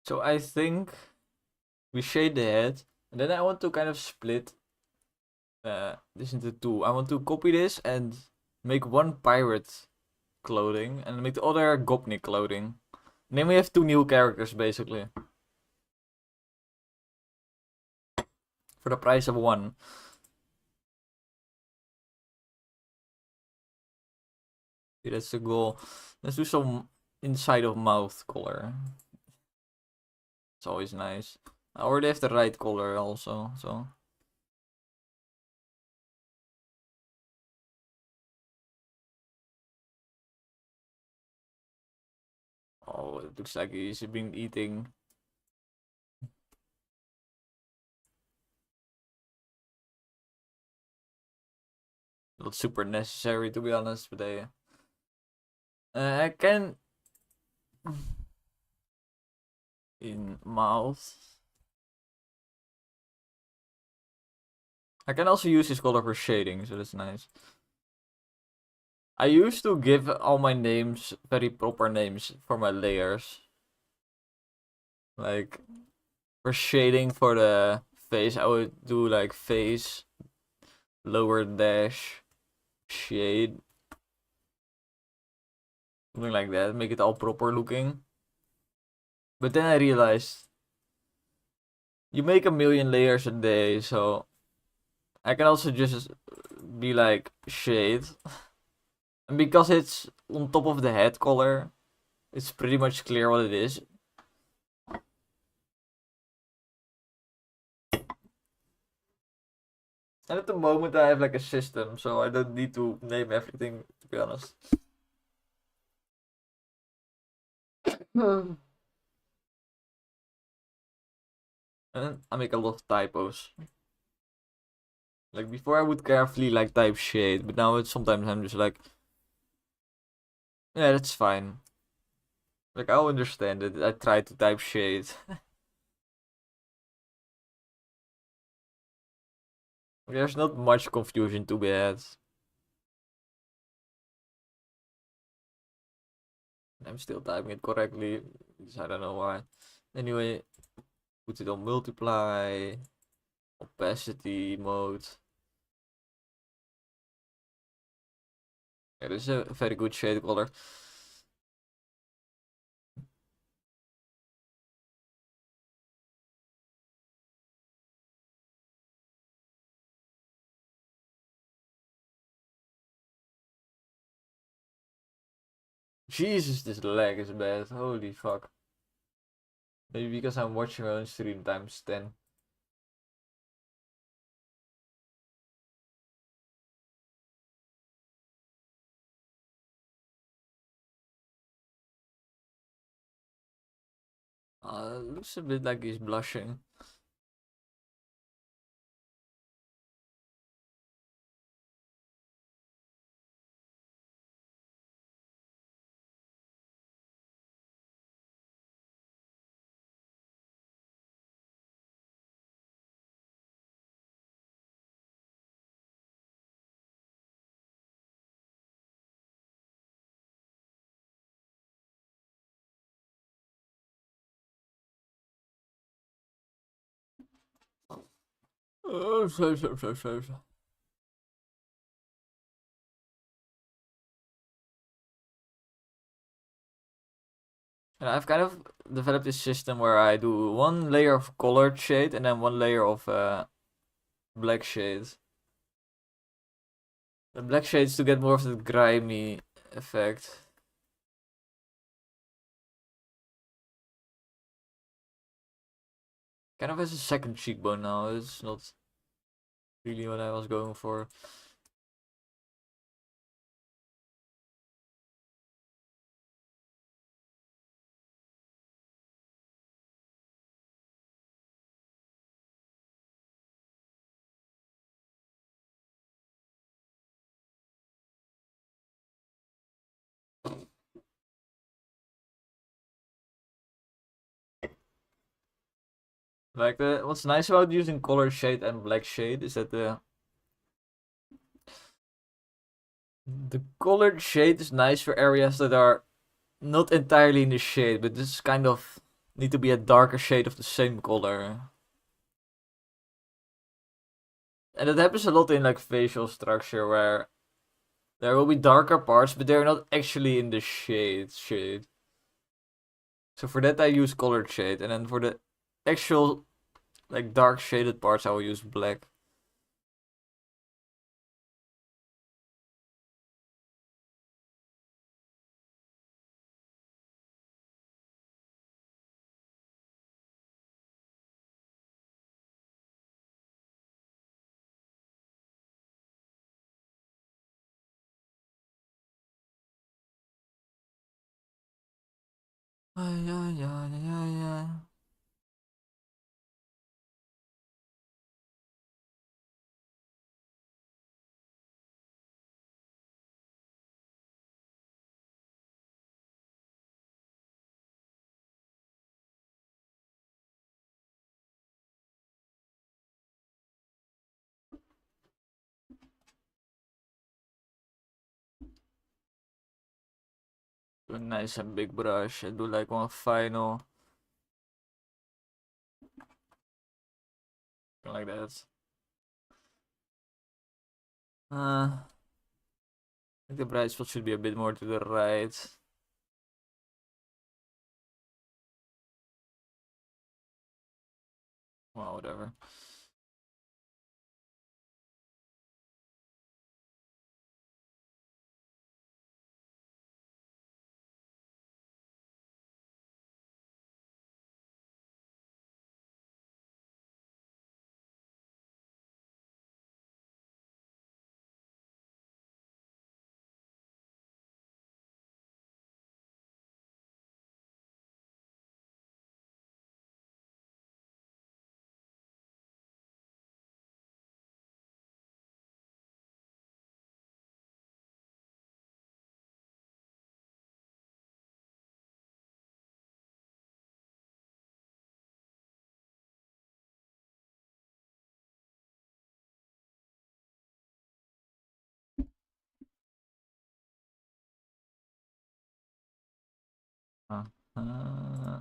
So I think we shade the head, and then I want to kind of split this into two. I want to copy this and make one pirate clothing and make the other Gopnik clothing. And then we have two new characters basically. For the price of one. Okay, that's the goal. Let's do some inside of mouth color. It's always nice. I already have the right color also, so. Oh, it looks like he's been eating. Not super necessary to be honest, but I can in mouth. I can also use this color for shading, so that's nice. I used to give all my names very proper names for my layers. Like for shading for the face, I would do like face, lower dash, shade. Something like that, make it all proper looking. But then I realized you make a million layers a day, so I can also just be like shade. And because it's on top of the head color, it's pretty much clear what it is. And at the moment I have like a system, so I don't need to name everything, to be honest. And I make a lot of typos. Like before I would carefully like type shade, but now it's sometimes I'm just like, yeah, that's fine. Like I'll understand it. I try to type shade. There's not much confusion to be had. I'm still typing it correctly, because I don't know why. Anyway, put it on multiply, opacity mode. Yeah, this is a very good shade color. Jesus, this lag is bad. Holy fuck. Maybe because I'm watching my own stream times 10. Looks a bit like he's blushing. And I've kind of developed this system where I do one layer of colored shade and then one layer of black shade. The black shades to get more of the grimy effect. Kind of has a second cheekbone now. It's not really what I was going for. Like what's nice about using color shade and black shade is that the colored shade is nice for areas that are not entirely in the shade, but this kind of need to be a darker shade of the same color. And that happens a lot in like facial structure where there will be darker parts, but they're not actually in the shade. So for that I use colored shade, and then for the actual like dark shaded parts I will use black. Ay, ay, ay, ay, ay, ay. Do a nice and big brush and do like one final. Like that. I think the bright spot should be a bit more to the right. Well, whatever.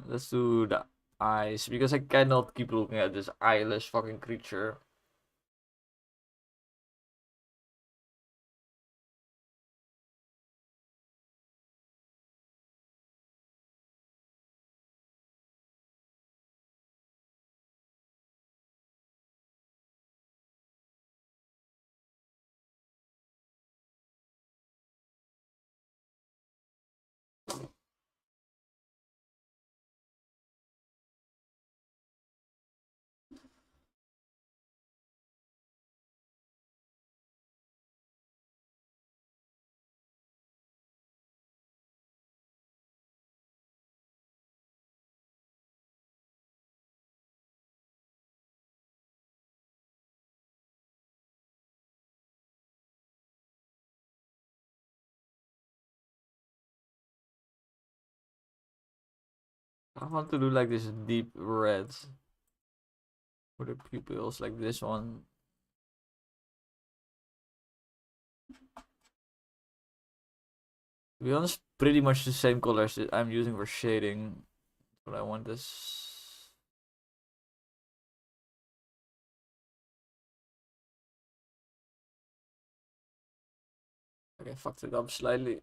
Let's do the eyes because I cannot keep looking at this eyeless fucking creature. I want to do like this deep red for the pupils, like this one. To be honest, pretty much the same colors that I'm using for shading. But I want this. Okay, fucked it up slightly.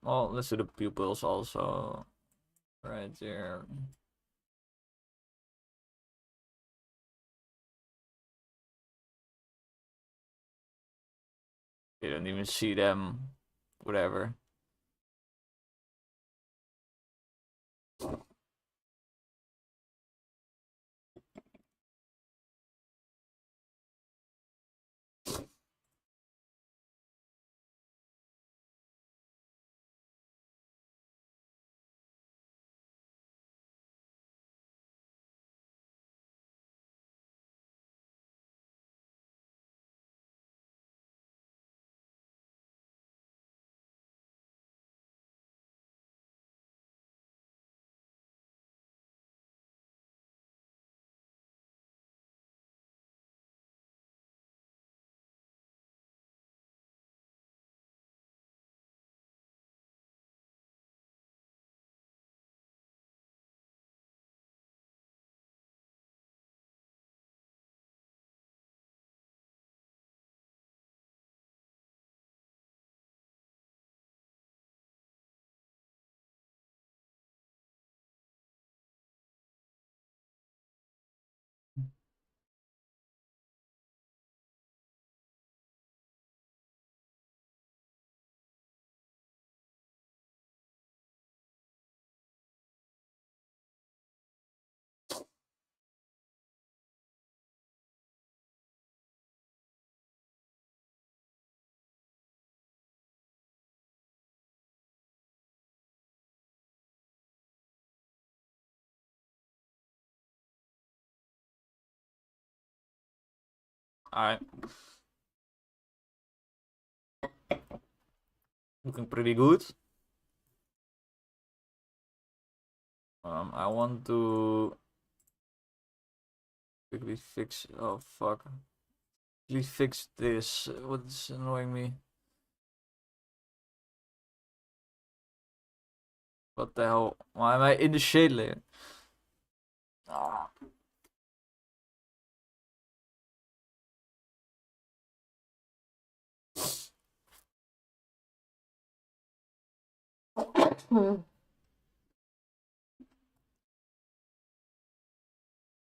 Well, let's do the pupils also. Right there. You don't even see them. Whatever. Alright. Looking pretty good. I want to quickly fix. Oh fuck! Quickly fix this. What's annoying me? What the hell? Why am I in the shade layer? Ah.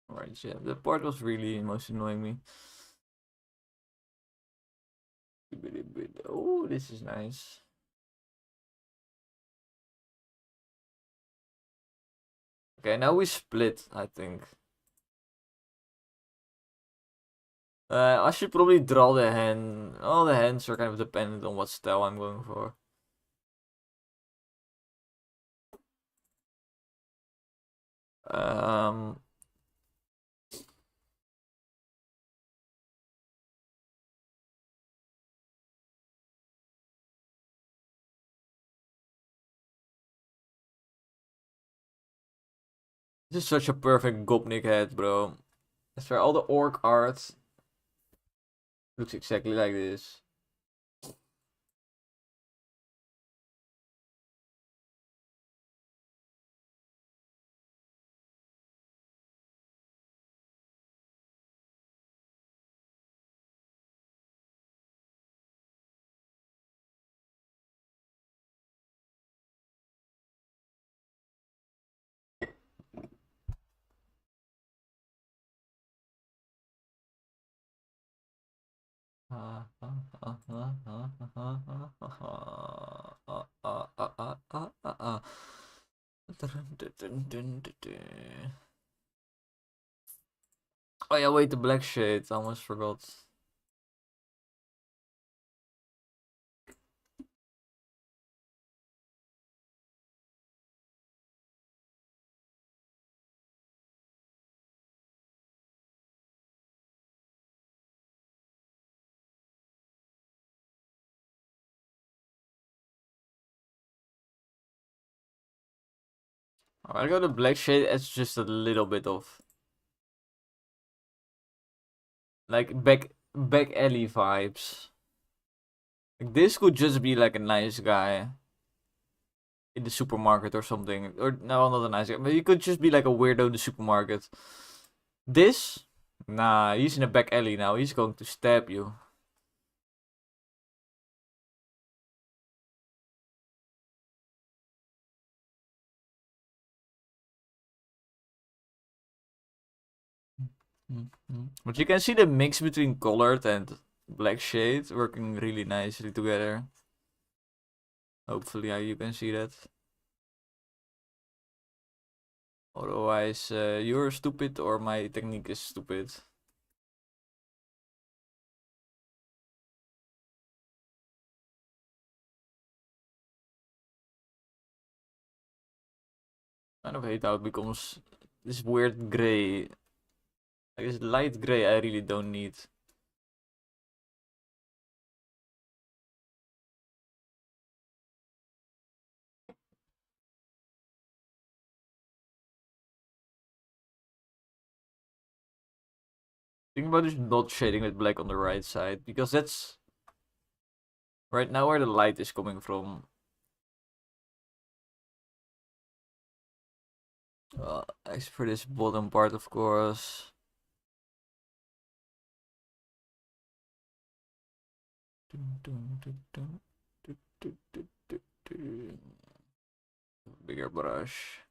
Right, yeah. The part was really most annoying me. Oh, this is nice. Okay, now we split, I think. I should probably draw the hand. All the hands are kind of dependent on what style I'm going for. Um, this is such a perfect Gopnik head, bro. I swear, all the orc art looks exactly like this. Oh yeah, wait, the black shade. I almost forgot. I got the black shade as just a little bit of like back alley vibes. Like, this could just be like a nice guy in the supermarket or something. Or no, not a nice guy, but he could just be like a weirdo in the supermarket. This? Nah, he's in a back alley now. He's going to stab you. But you can see the mix between colored and black shade working really nicely together. Hopefully you can see that. Otherwise, you're stupid or my technique is stupid. Kind of hate how it becomes this weird gray. Like this light gray I really don't need. Think about just not shading with black on the right side, because that's right now where the light is coming from. Except for this bottom part, of course. Bigger brush.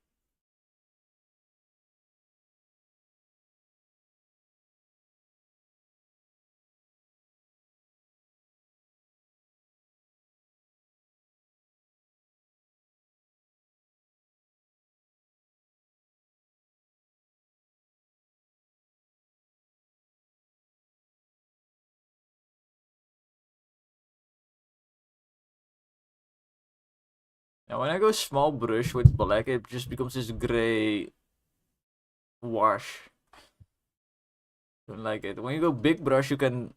Now when I go small brush with black, it just becomes this gray wash. Don't like it. When you go big brush, you can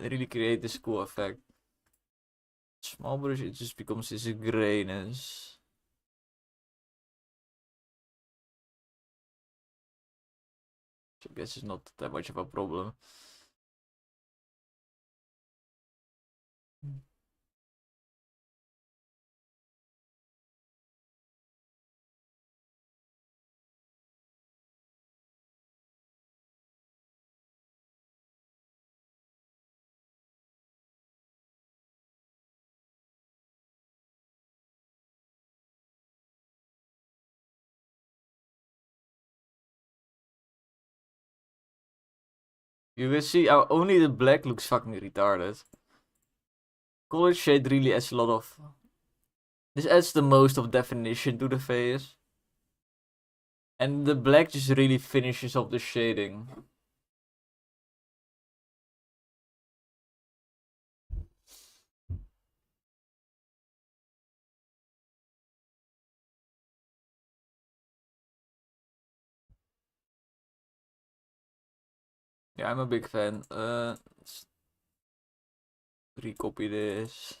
really create this cool effect. Small brush, it just becomes this grayness. Which I guess is not that much of a problem. You can see how only the black looks fucking retarded. Color shade really adds a lot of... This adds the most of definition to the face. And the black just really finishes off the shading. Yeah, I'm a big fan. Let's recopy this.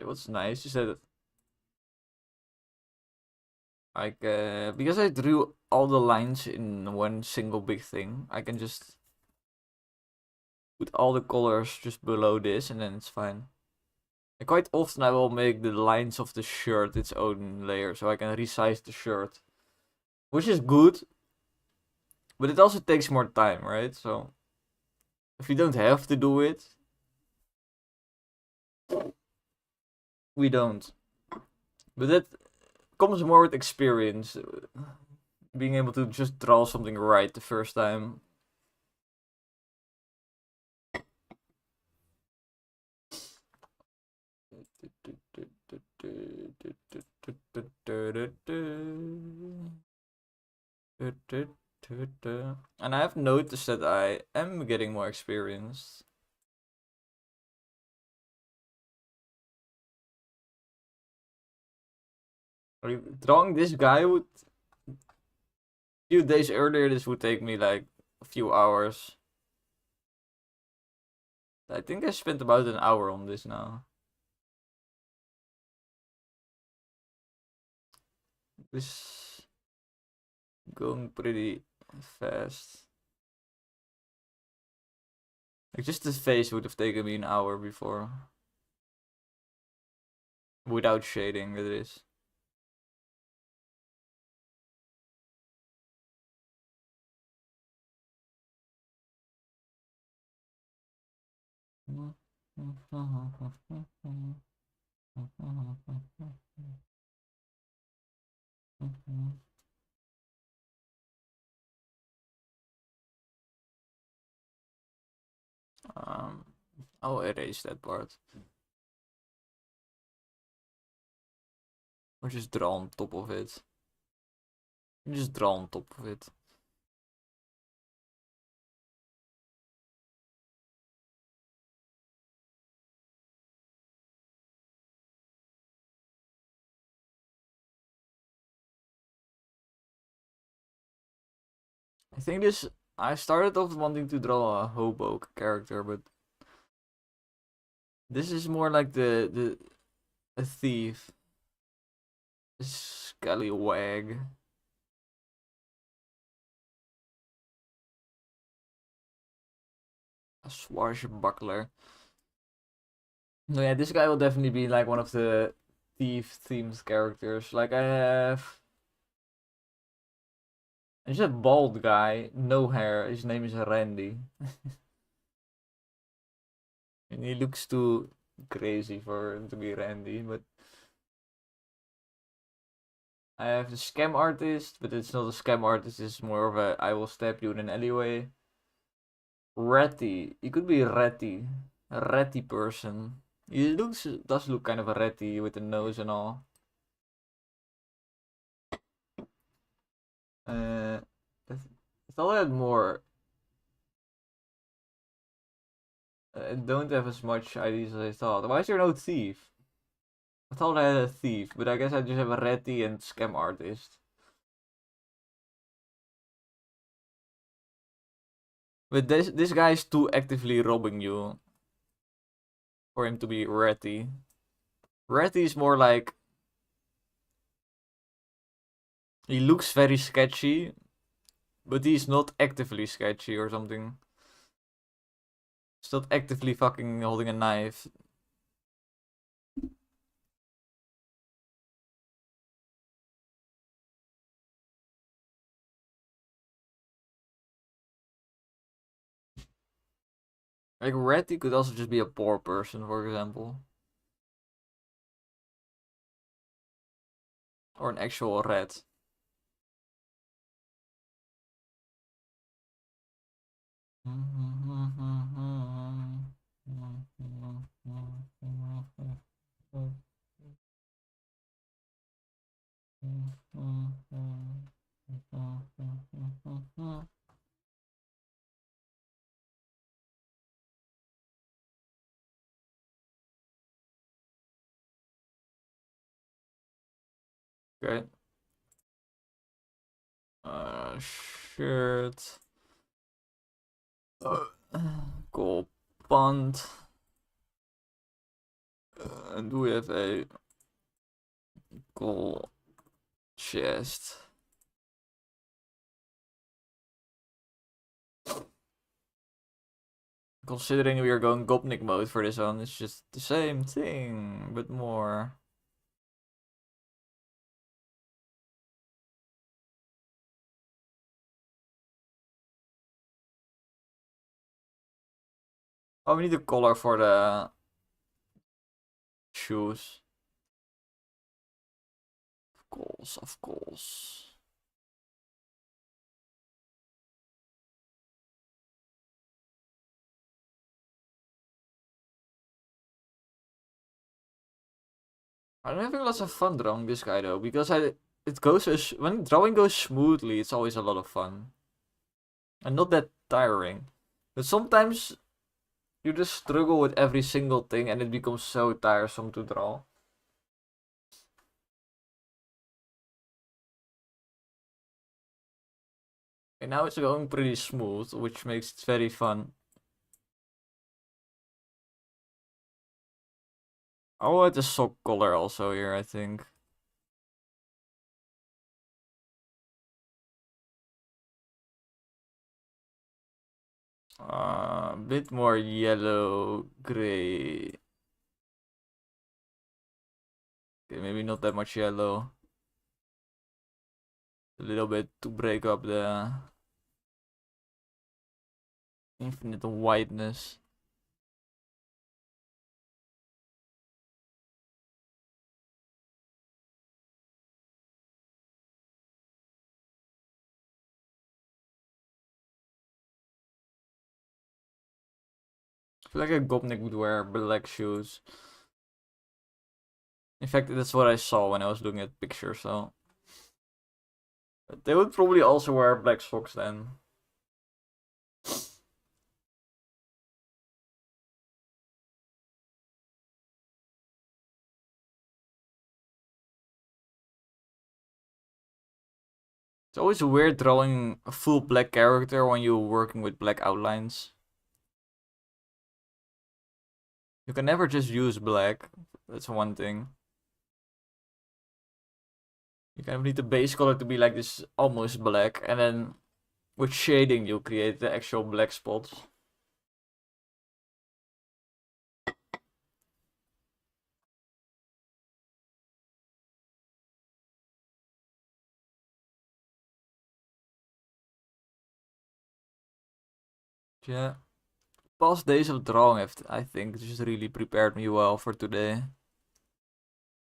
What's nice is that like because I drew all the lines in one single big thing, I can just put all the colors just below this and then it's fine. And quite often I will make the lines of the shirt its own layer so I can resize the shirt. Which is good, but it also takes more time, right? So if you don't have to do it, we don't. But that comes more with experience. Being able to just draw something right the first time. And I have noticed that I am getting more experienced. Like, drawing this guy would... A few days earlier, this would take me like a few hours. I think I spent about an hour on this now. This going pretty fast. Like, just the face would have taken me an hour before. Without shading, that is. I'll erase that part. Or just draw on top of it. Just draw on top of it. I think this... I started off wanting to draw a hobo character, but... This is more like a thief. A scallywag. A swashbuckler. No, yeah, this guy will definitely be like one of the thief-themed characters. Like, I have... There's a bald guy, no hair. His name is Randy. And he looks too crazy for him to be Randy, but... I have the scam artist, but it's not a scam artist, it's more of a I will stab you in an alleyway. Ratty. He could be ratty. A ratty person. He does look kind of a ratty with the nose and all. I thought I had more. I don't have as much ideas as I thought. Why is there no thief? I thought I had a thief, but I guess I just have a ratty and scam artist. But this guy is too actively robbing you for him to be ratty. Ratty is more like... He looks very sketchy, but he's not actively sketchy or something. He's not actively fucking holding a knife. Like, Ratty could also just be a poor person, for example. Or an actual rat. Okay. Shirt. Goal punt. And we have a goal chest. Considering we are going Gopnik mode for this one, it's just the same thing, but more. Oh, we need a color for the shoes. Of course, of course. I'm having lots of fun drawing this guy though, because when drawing goes smoothly, it's always a lot of fun. And not that tiring. But sometimes you just struggle with every single thing and it becomes so tiresome to draw. And now it's going pretty smooth, which makes it very fun. I'll add the sock color also here, I think. A bit more yellow, gray. Okay, maybe not that much yellow. A little bit to break up the infinite whiteness. I feel like a Gopnik would wear black shoes. In fact, that's what I saw when I was looking at pictures, so. But they would probably also wear black socks then. It's always weird drawing a full black character when you're working with black outlines. You can never just use black. That's one thing. You kind of need the base color to be like this almost black, and then with shading you create the actual black spots. Yeah. Past days of drawing have, I think, just really prepared me well for today.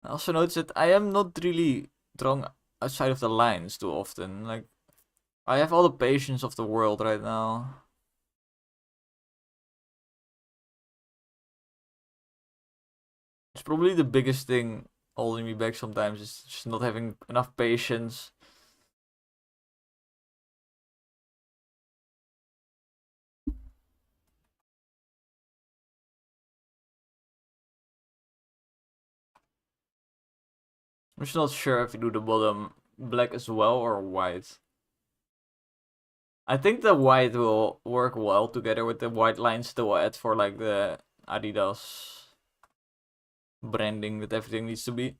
I also noticed that I am not really drawing outside of the lines too often. Like, I have all the patience of the world right now. It's probably the biggest thing holding me back sometimes is just not having enough patience. I'm just not sure if you do the bottom black as well or white. I think the white will work well together with the white lines still add for like the Adidas branding that everything needs to be.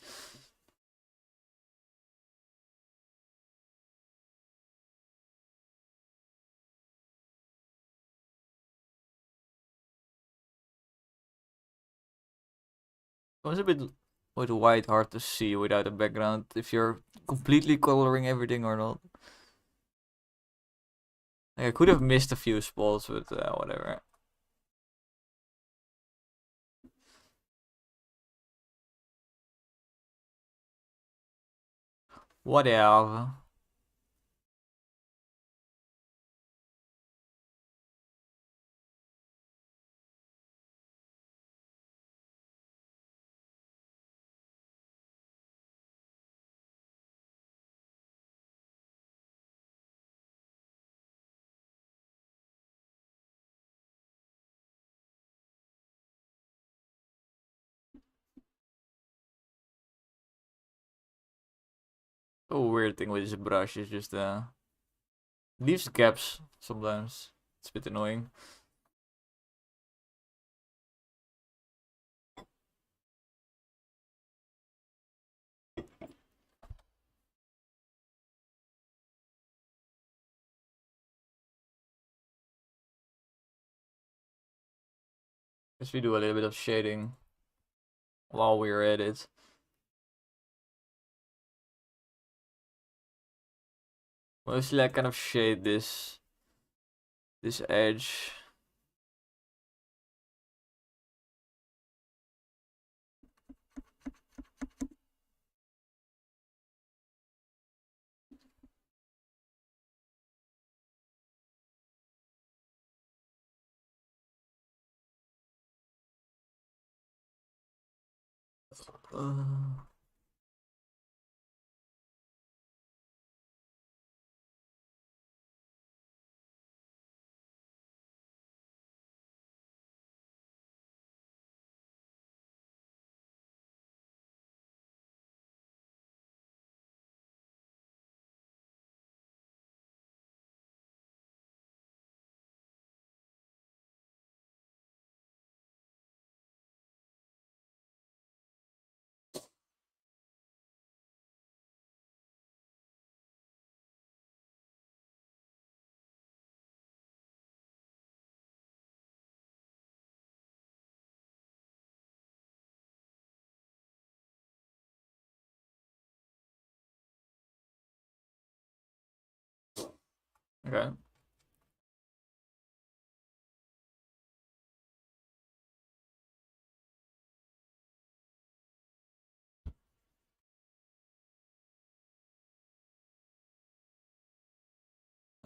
It was a bit with white hard to see without a background if you're completely coloring everything or not. Like, I could have missed a few spots, but whatever. Whatever. A weird thing with this brush is just leaves gaps sometimes. It's a bit annoying. Guess we do a little bit of shading while we're at it. Mostly I kind of shade this edge. Uh, Okay.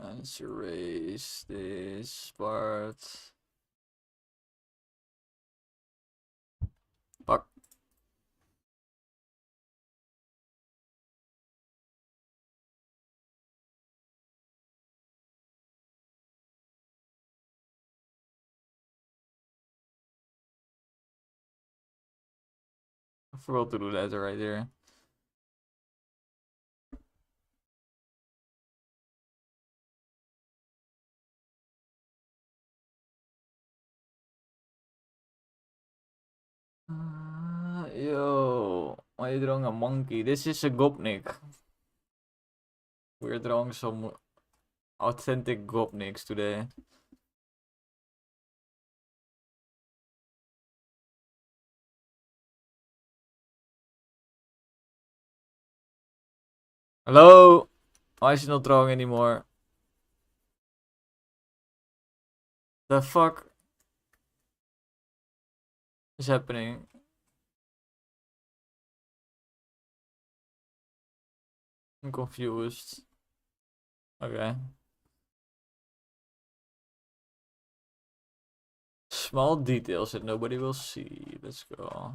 Let's erase this part. Fuck. I forgot to do that right there. Yo, why are you drawing a monkey? This is a Gopnik. We're drawing some authentic Gopniks today. Hello? Why is he not drawing anymore? The fuck is happening? I'm confused. Okay. Small details that nobody will see. Let's go.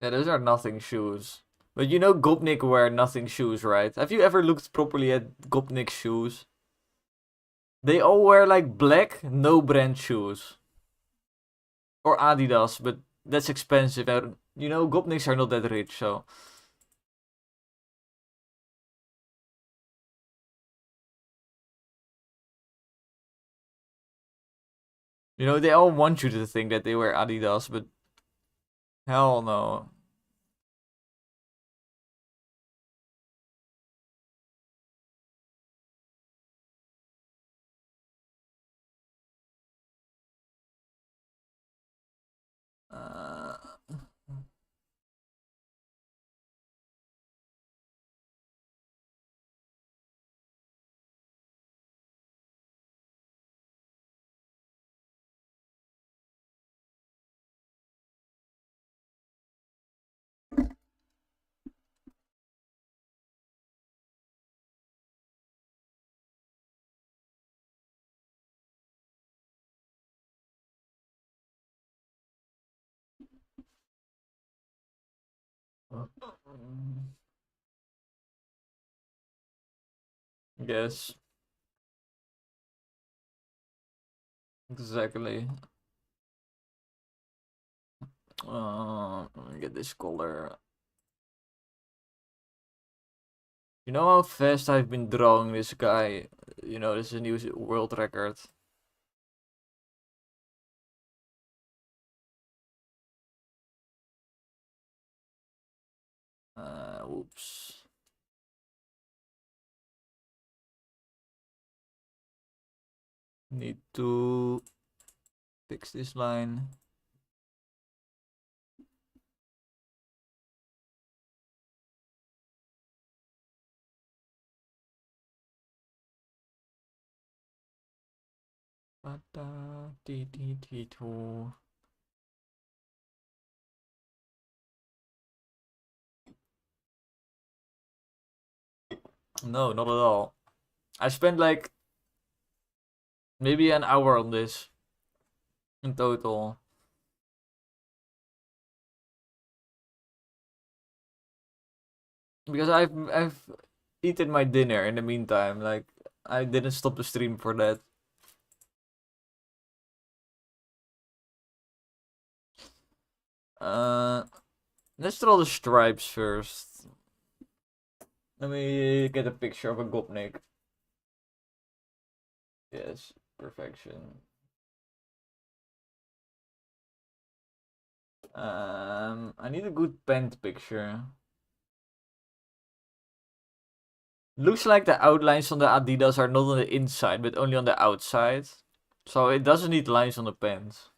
Yeah, those are nothing shoes. But you know Gopnik wear nothing shoes, right? Have you ever looked properly at Gopnik shoes? They all wear like black, no brand shoes. Or Adidas, but that's expensive. And you know, Gopniks are not that rich, so. You know, they all want you to think that they wear Adidas, but hell no. Uh, yes, exactly. Let me get this color. You know how fast I've been drawing this guy? You know, this is a new world record. Oops. Need to fix this line. No, not at all. I spent like maybe an hour on this in total. Because I've eaten my dinner in the meantime. Like I didn't stop the stream for that. Uh, let's draw the stripes first. Let me get a picture of a Gopnik. Yes, perfection. I need a good pent picture. Looks like the outlines on the Adidas are not on the inside, but only on the outside. So it doesn't need lines on the pants.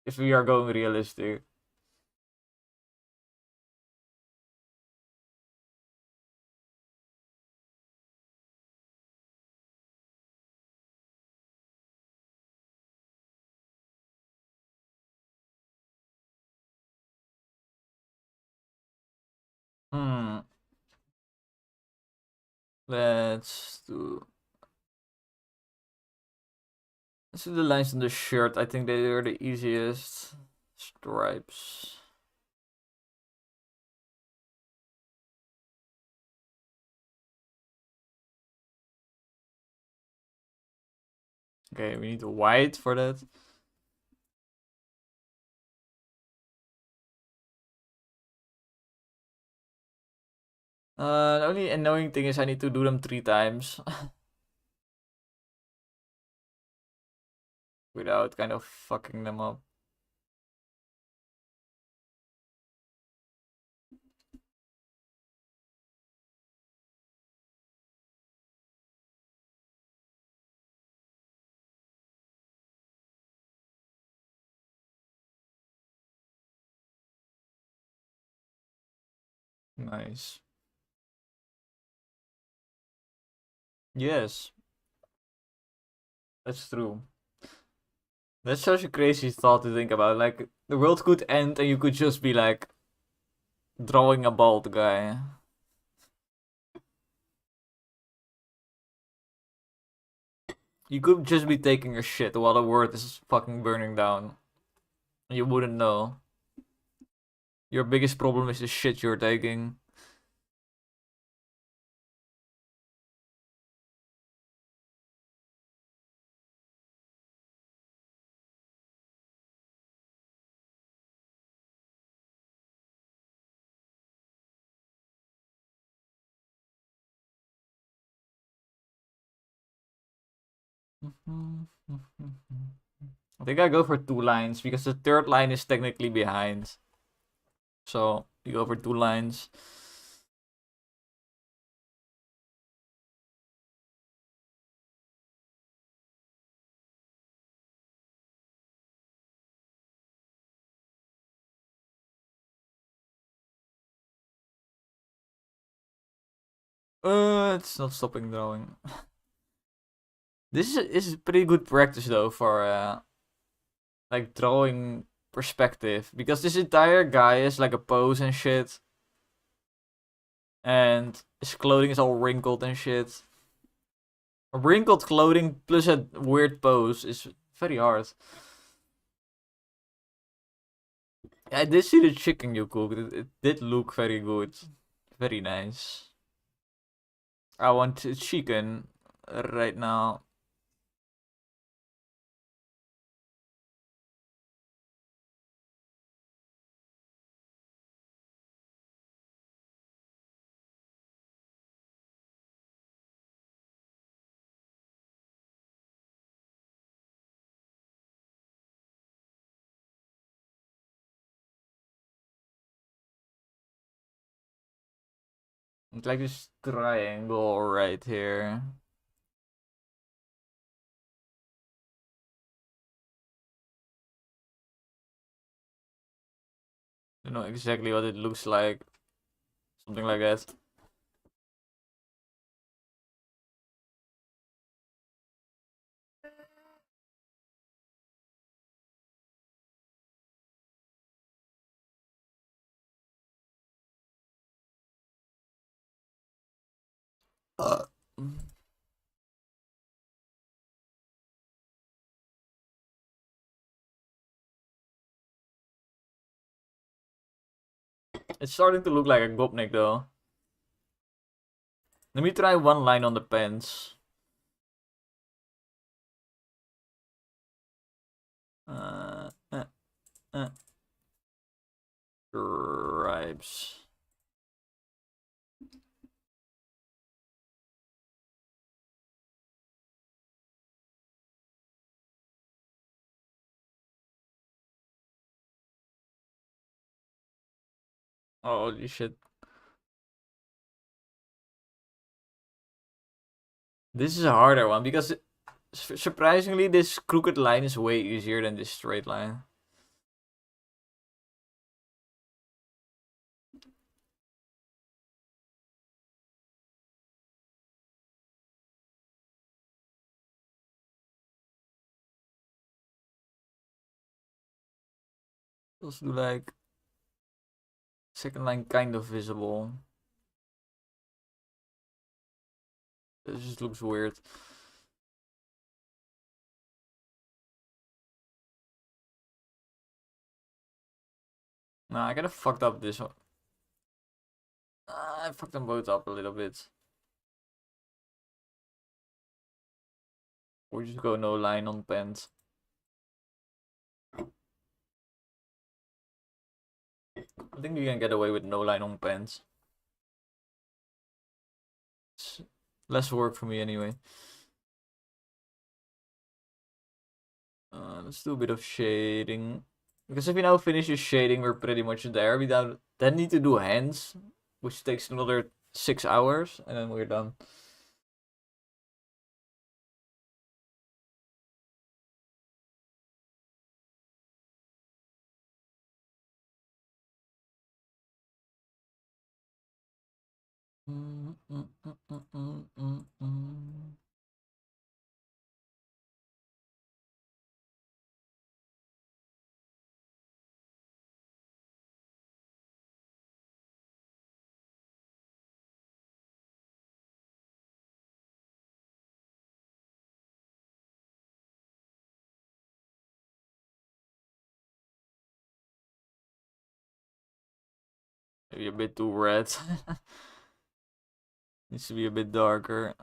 If we are going realistic. Hmm. Let's do... Let's do the lines on the shirt. I think they are the easiest. Stripes. Okay, we need white for that. The only annoying thing is I need to do them 3 times. Without kind of fucking them up. Nice. Yes, that's true. That's such a crazy thought to think about. Like, the world could end and you could just be like drawing a bald guy. You could just be taking a shit while the world is fucking burning down. You wouldn't know. Your biggest problem is the shit you're taking. I think I go for 2 lines because the third line is technically behind. So you go for 2 lines. It's not stopping drawing. This is pretty good practice though for like drawing perspective, because this entire guy is like a pose and shit, and his clothing is all wrinkled and shit. Wrinkled clothing plus a weird pose is very hard. I did see the chicken you cooked. It did look very good, very nice. I want chicken right now. It's like this triangle right here. I don't know exactly what it looks like. Something like that. Uh. It's starting to look like a Gopnik though. Let me try one line on the pants. Uh, uh, uh. Stripes. Holy shit. This is a harder one because surprisingly, this crooked line is way easier than this straight line. Let's do like second line kind of visible. This just looks weird. Nah, I kinda fucked up this one. I fucked them both up a little bit. Or just go no line on pens. I think you can get away with no line on pens. It's less work for me anyway. Let's do a bit of shading. Because if we now finish the shading, we're pretty much there. We then need to do hands, which takes another 6 hours, and then we're done. Maybe a bit too red. Needs to be a bit darker.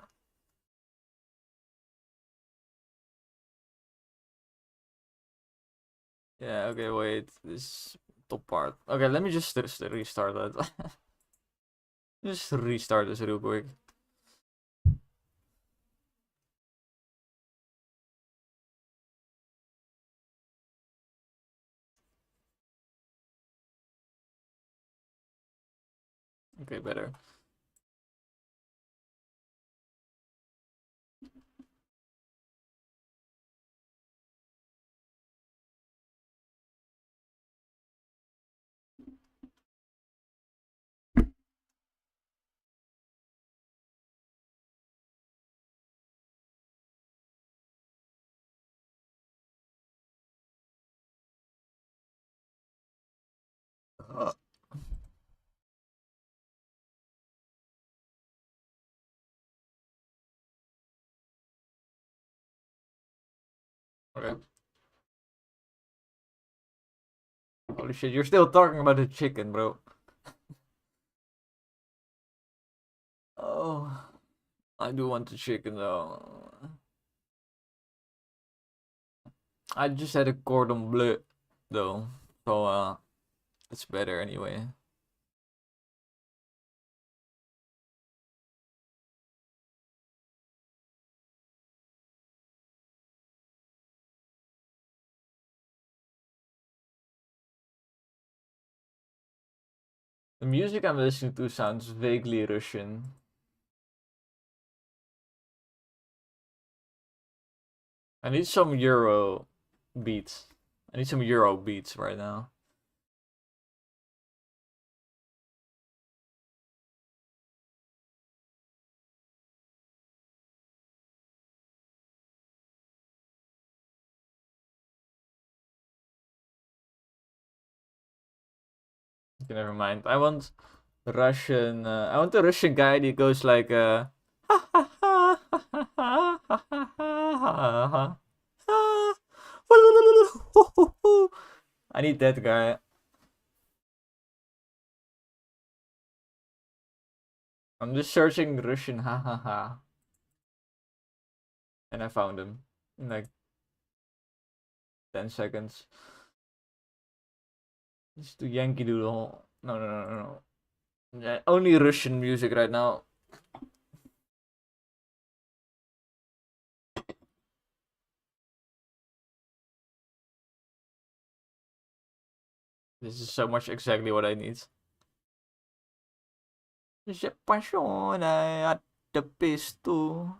Yeah, okay, wait. This top part. Okay, let me just restart that. Just restart this real quick. Okay, better. Okay. Holy shit, you're still talking about the chicken, bro. Oh, I do want the chicken though. I just had a cordon bleu though, so it's better anyway. The music I'm listening to sounds vaguely Russian. I need some Euro beats. I need some Euro beats right now. Okay, never mind. I want Russian. I want the Russian guy that goes like I need that guy. I'm just searching Russian ha ha ha. And I found him in like 10 seconds. Let's do Yankee Doodle. No, no, no, no, no. Yeah, only Russian music right now. This is so much exactly what I need. Je passione at the pesto.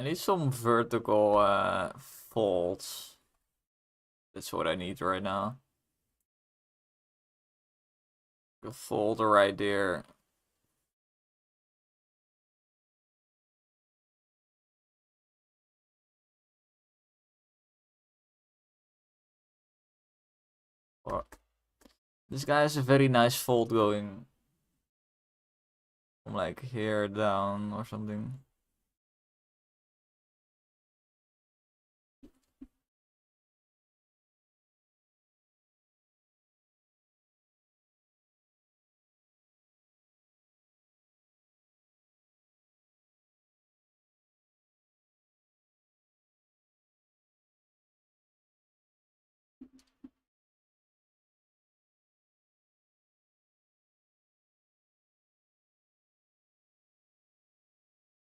I need some vertical folds. That's what I need right now. A folder right there. Or this guy has a very nice fold going from like here down or something.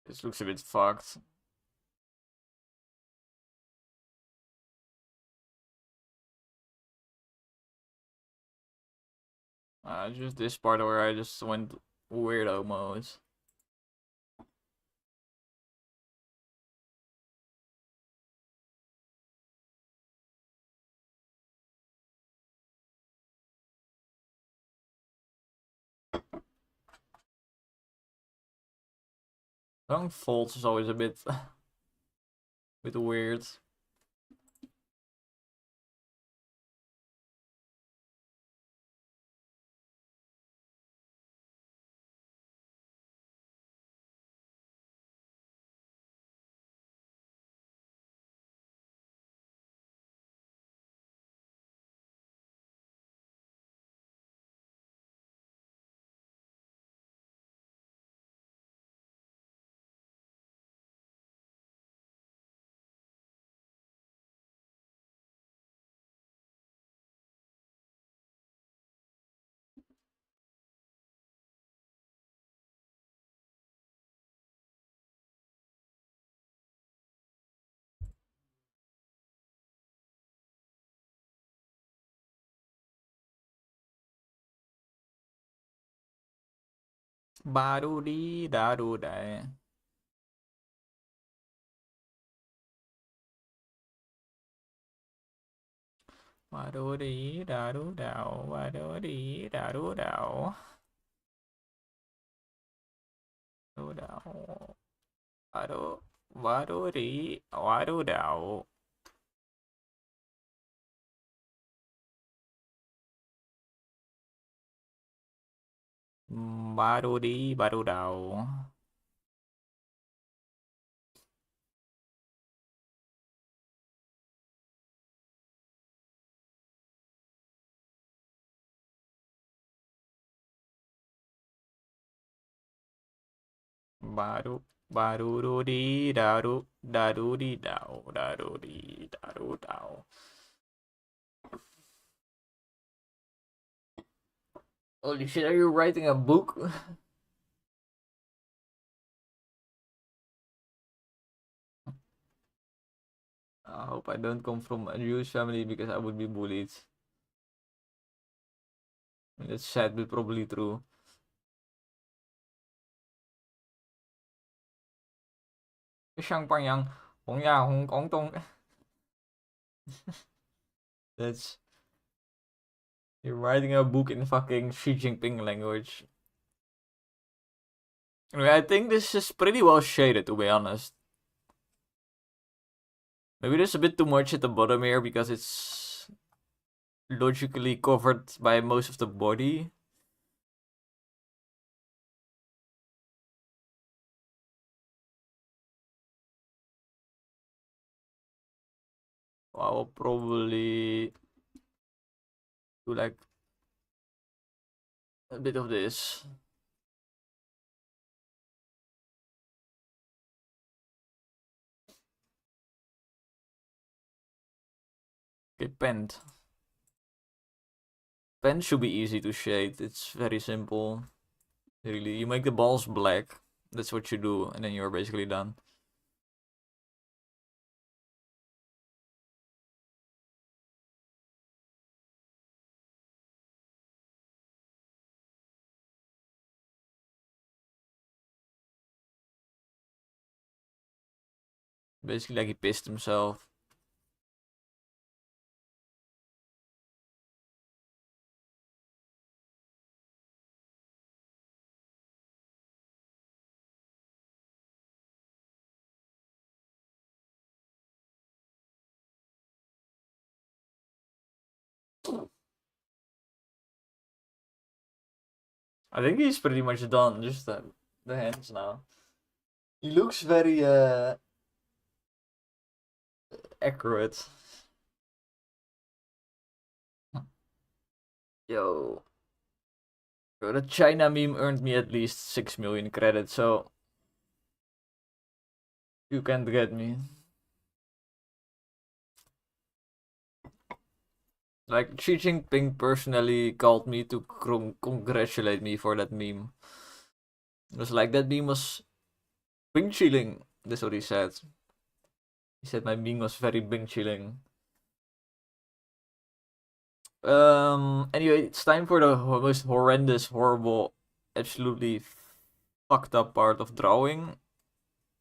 This looks a bit fucked. Just this part where I just went weirdo mode. Long folds is always a bit, bit weird. Baru di daru dai. Baru di daru dao. Baru di daru dao. Daru dao. Baru di waru dao. Baru di baru dao. Baru di daru di daru dao. Holy shit, are you writing a book? I hope I don't come from a Jewish family because I would be bullied. That's sad, but probably true. 上半洋红呀红广东 That's you're writing a book in fucking Xi Jinping language. Anyway, I think this is pretty well shaded, to be honest. Maybe there's a bit too much at the bottom here because it's logically covered by most of the body. I will probably do like a bit of this. Okay, pent. Pent should be easy to shade. It's very simple. Really, you make the balls black. That's what you do, and then you're basically done. Basically, like he pissed himself. I think he's pretty much done. Just the hands now. He looks very accurate. Yo. Bro, the China meme earned me at least 6 million credits, so you can't get me. Like, Xi Jinping personally called me to congratulate me for that meme. It was like, that meme was Bing chilling. That's what he said. He said my meme was very Bing chilling. Anyway, it's time for the most horrendous, horrible, absolutely fucked up part of drawing,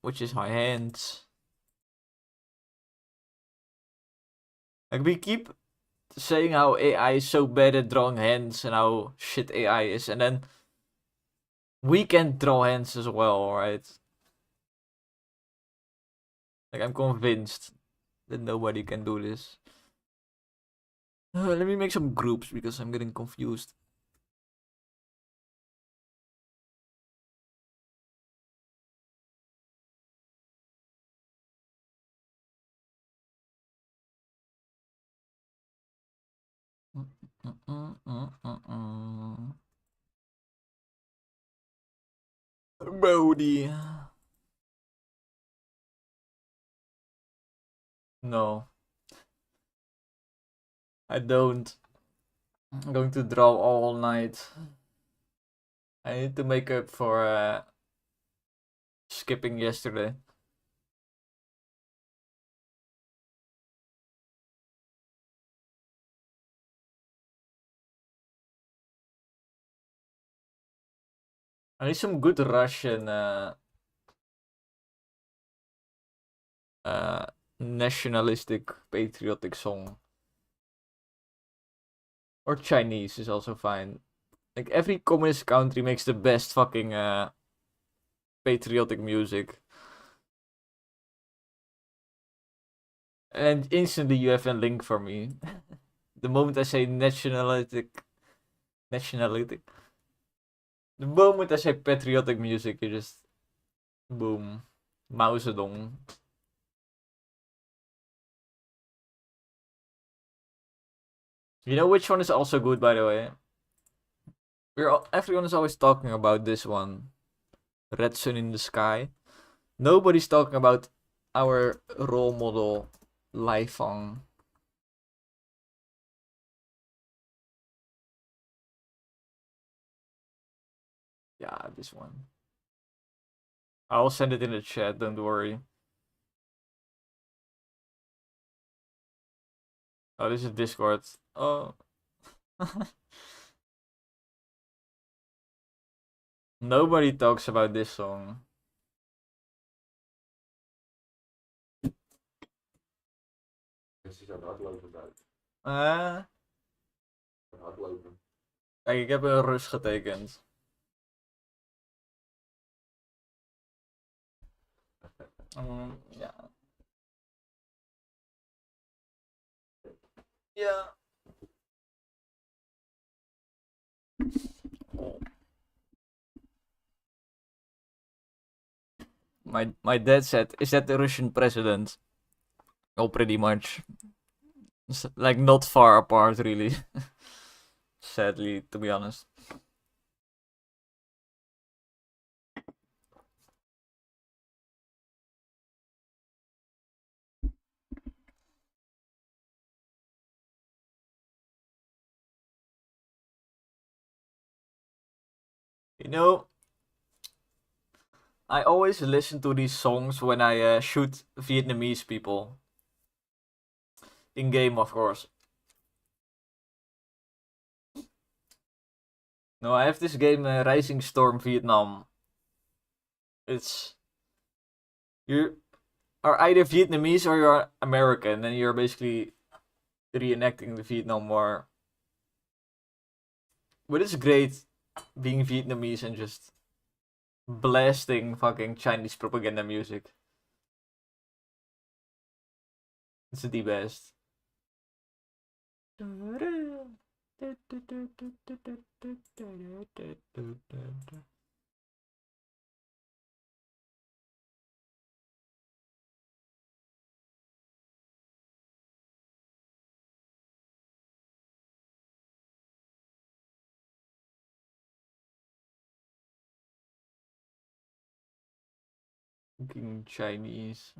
which is my hands. Like, we keep saying how AI is so bad at drawing hands and how shit AI is, and then we can draw hands as well, right? Like, I'm convinced that nobody can do this. Let me make some groups because I'm getting confused. Brody. No, I don't. I'm going to draw all night. I need to make up for skipping yesterday. I need some good Russian nationalistic patriotic song. Or Chinese is also fine. Like, every communist country makes the best fucking patriotic music. And instantly you have a link for me. The moment I say nationalistic. The moment I say patriotic music, you just boom. Mao Zedong. You know which one is also good, by the way? Everyone is always talking about this one. Red Sun in the Sky. Nobody's talking about our role model, Lai Fang. Yeah, this one. I'll send it in the chat, don't worry. Oh, this is Discord. Oh. Nobody talks about this song. Kijk, ik heb een rust getekend. Ja. Ja. Oh. My dad said, "Is that the Russian president?" Oh, pretty much. It's like not far apart, really. Sadly, to be honest. You know, I always listen to these songs when I shoot Vietnamese people. In game, of course. No, I have this game, Rising Storm Vietnam. It's... You are either Vietnamese or you're American, and you're basically reenacting the Vietnam War. But it's great being Vietnamese and just blasting fucking Chinese propaganda music. It's the best. Fucking Chinese.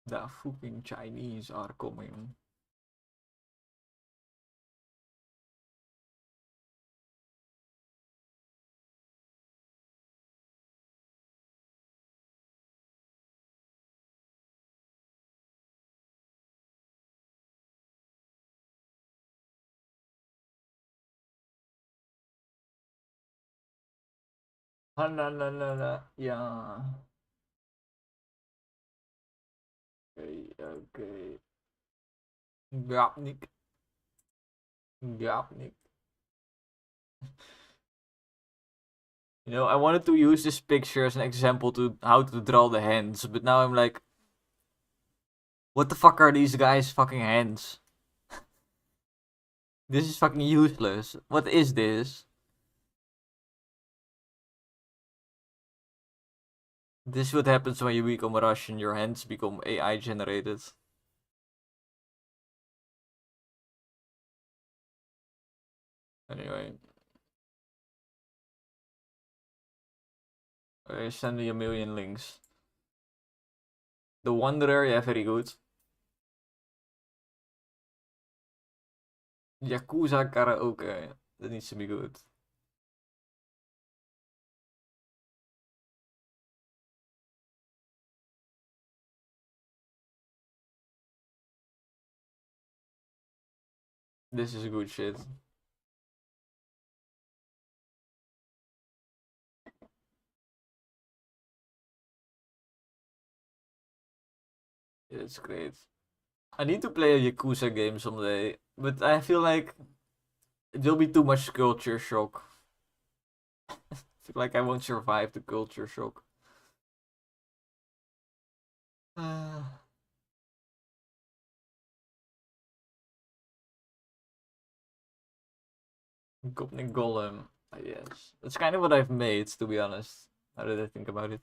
The fucking Chinese are coming. Yeah. Okay. Gopnik. Gopnik. You know, I wanted to use this picture as an example to how to draw the hands, but now I'm like, what the fuck are these guys' fucking hands? This is fucking useless. What is this? This is what happens when you become Russian. Your hands become AI generated. Anyway. I send me a million links. The Wanderer, yeah, very good. Yakuza Karaoke. That needs to be good. This is good shit. It's great. I need to play a Yakuza game someday, but I feel like it will be too much culture shock. I feel like I won't survive the culture shock. Gopnik Golem. Yes. That's kind of what I've made, to be honest. Now that I think about it.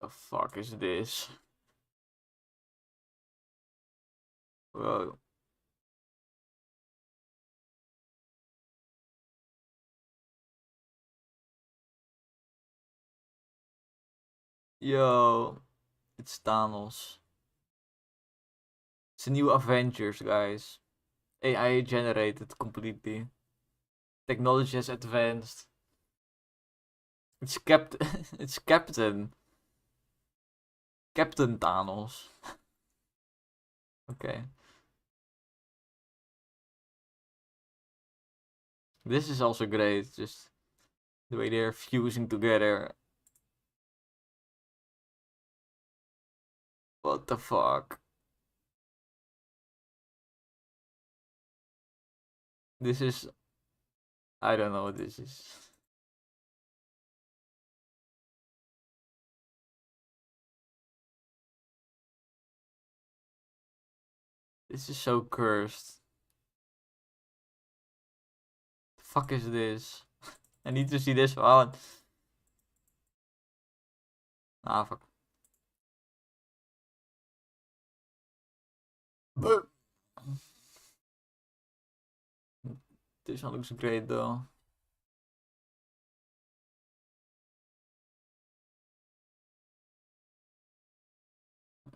The fuck is this? Whoa. Yo. It's Thanos. It's a new Avengers, guys. AI generated completely. Technology has advanced. It's it's Captain. Captain Thanos. Okay. This is also great. Just the way they're fusing together. What the fuck? This is. I don't know what this is. This is so cursed. The fuck is this? I need to see this one. Ah, fuck. This one looks great though.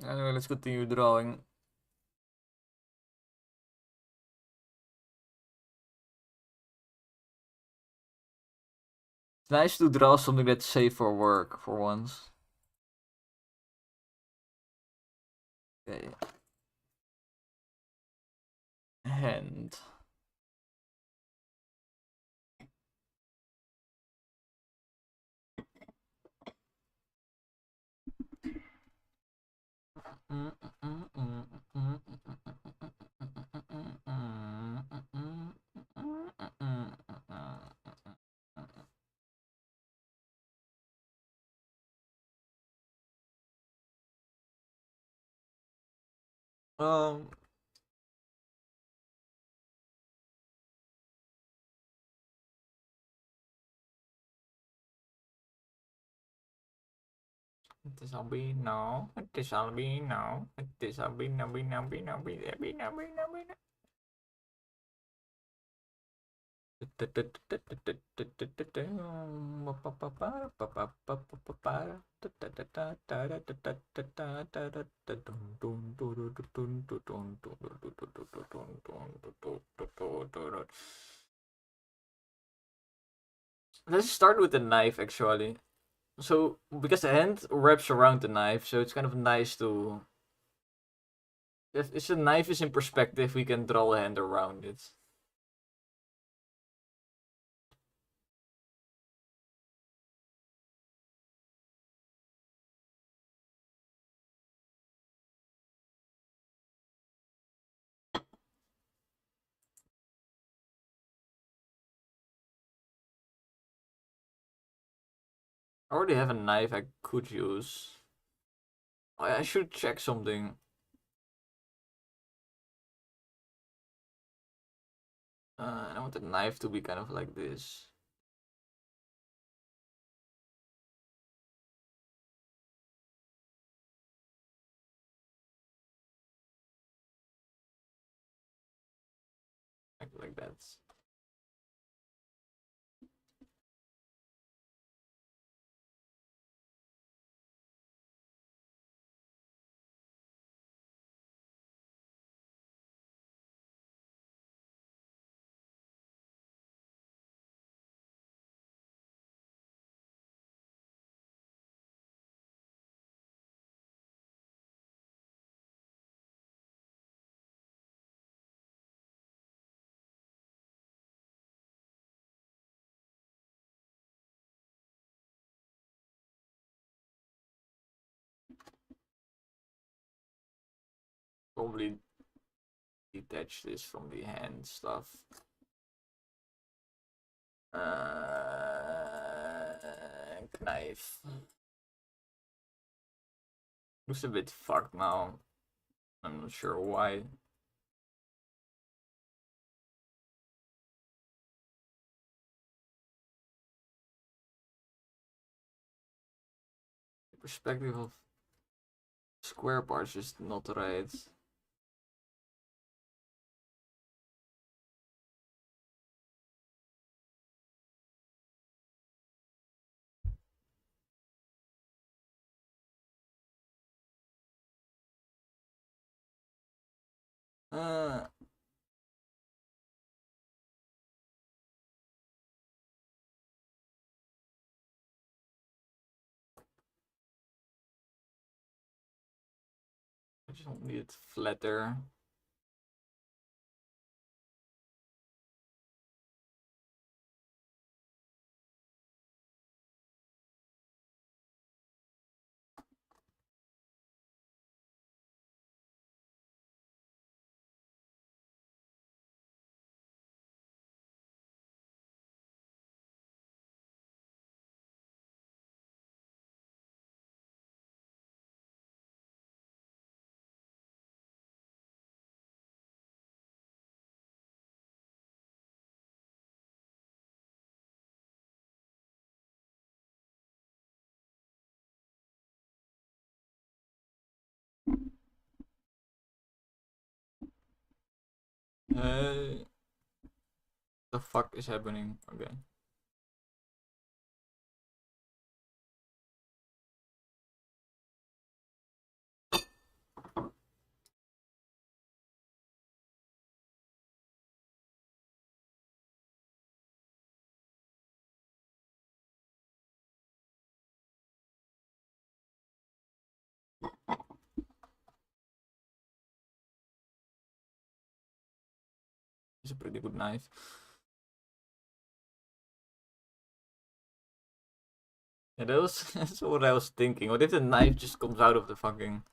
Anyway, let's continue drawing. nice to draw something that's safe for work for once. Okay. Hand. Um, it is albino. It is albino. It is albino. Bino, bino, bino, bino, bino, bino. Let's start with the knife actually. So because the hand wraps around the knife, so it's kind of nice to if the knife is in perspective, we can draw the hand around it. I already have a knife I could use. I should check something. I want the knife to be kind of like this. Like that. Probably detach this from the hand stuff. Knife. Looks a bit fucked now. I'm not sure why. The perspective of square parts is not right. Uh, I just need it flatter. Uh, the fuck is happening? Okay. It's a pretty good knife. Yeah, that's what I was thinking. What if the knife just comes out of the fucking...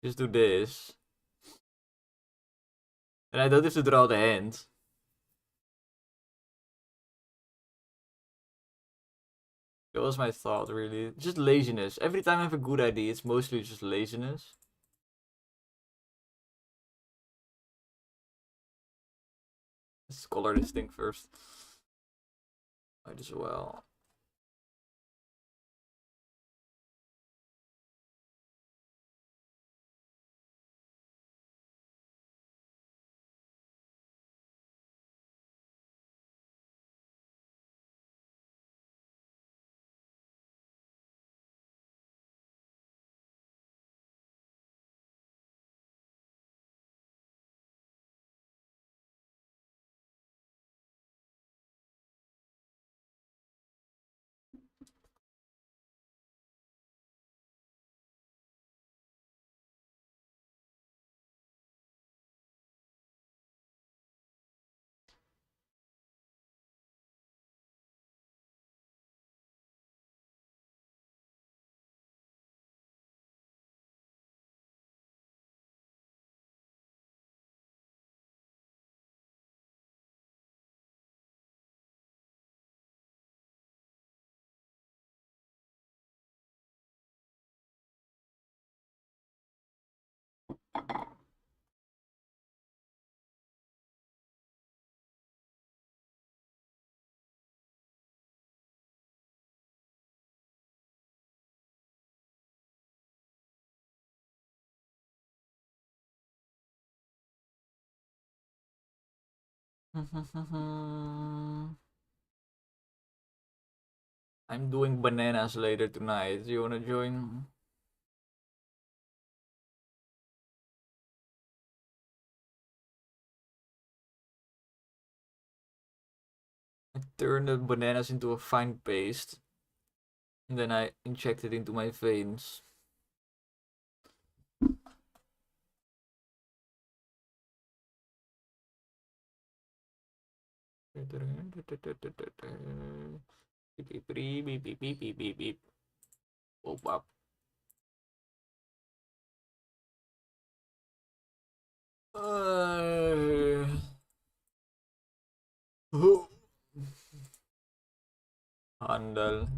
Just do this. And I don't have to draw the hand. That was my thought, really. Just laziness. Every time I have a good idea, it's mostly just laziness. Let's color this thing first. Might as well. I'm doing bananas later tonight. Do you wanna join? I turn the bananas into a fine paste. And then I inject it into my veins. Beep, beep, beep, beep, beep, beep, beep, beep. Oh, wow. Handel.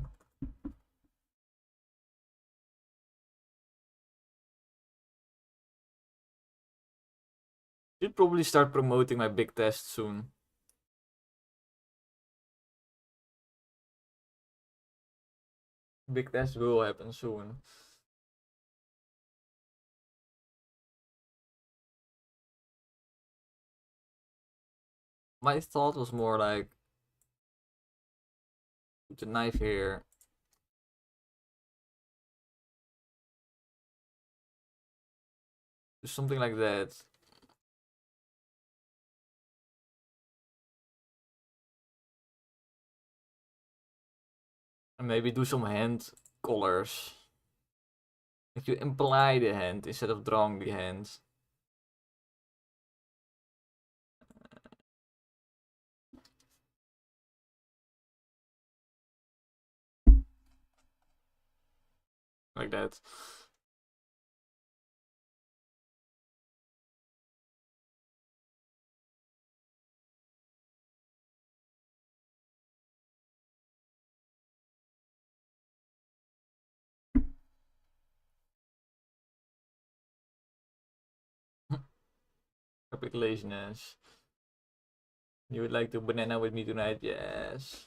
Should probably start promoting my big test soon. Big test will happen soon. My thought was more like put the knife here. Do something like that. And maybe do some hand colors. If you imply the hand instead of drawing the hand. Like that. Epic laziness. You would like to banana with me tonight? Yes.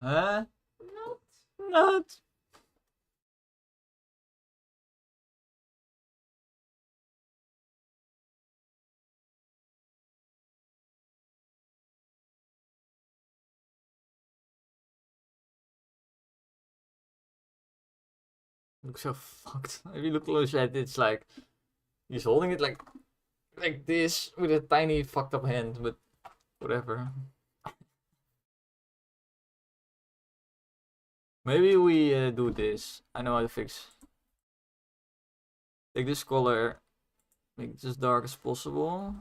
Huh? Not. Looks so fucked. If you look close at it, it's like he's holding it like this with a tiny fucked up hand, but whatever. Maybe we do this. I know how to fix. Take this color, make it as dark as possible.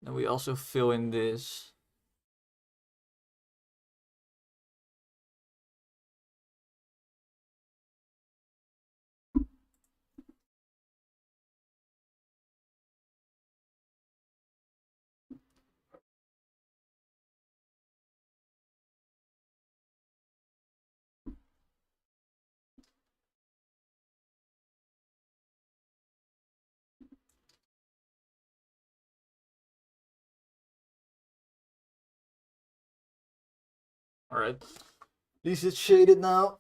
And we also fill in this. Alright. At least it's shaded now.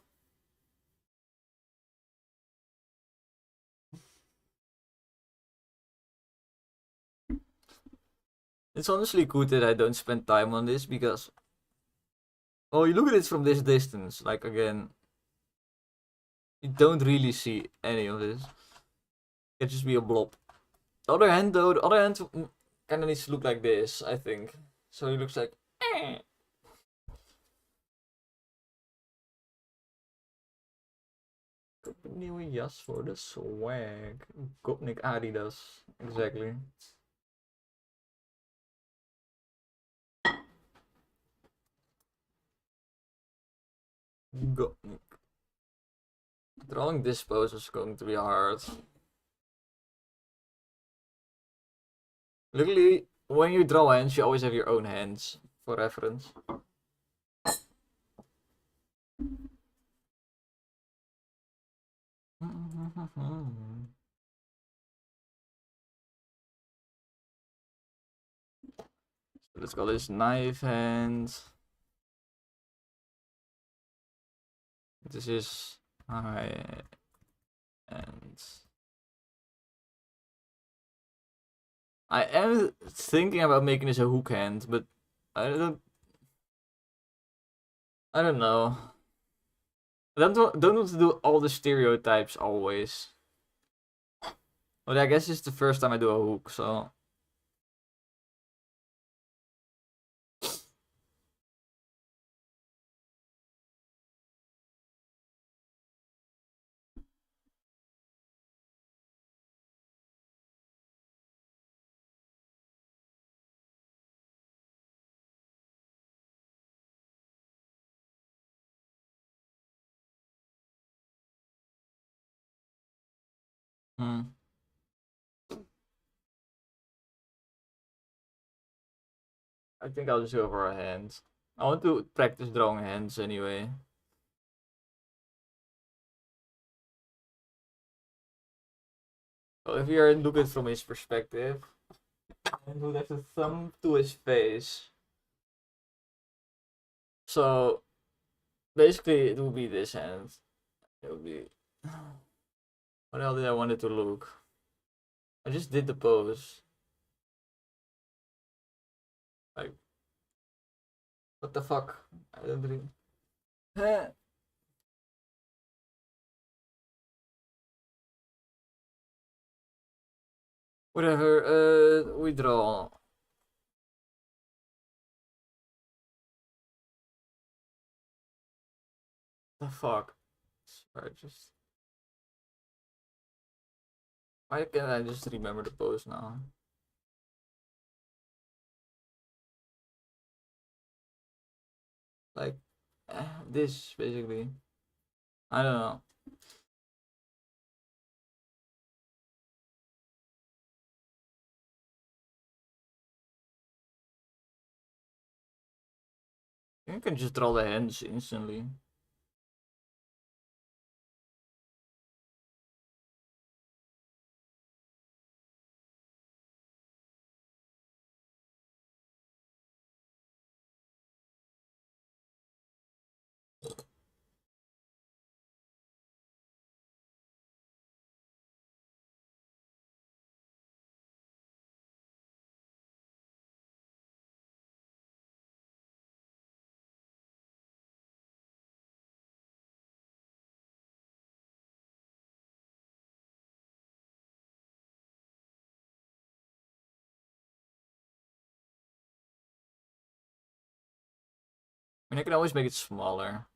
It's honestly good that I don't spend time on this because, oh, you look at it from this distance. Like, again, you don't really see any of this. It just be a blob. The other hand, though, the other hand kind of needs to look like this, I think. So he looks like. Koop een nieuwe jas voor de swag. Gopnik Adidas. Exactly. Gopnik. Drawing this pose is going to be hard. Luckily, when you draw hands, you always have your own hands for reference. So let's call this knife hand. This is high hand. I am thinking about making this a hook hand, but I don't know. I don't want to do all the stereotypes always. But I guess it's the first time I do a hook, so. I think I'll just go for a hand. I want to practice drawing hands anyway. So if you look at it from his perspective, and would have the thumb to his face. So basically it would be this hand. It would be. What hell did I want it to look? I just did the pose. Like, what the fuck? I don't really. Whatever, we draw. The fuck? Sorry, just. Why can't I just remember the pose now? Like, this basically. I don't know. You can just draw the hands instantly. mean, I can always make it smaller.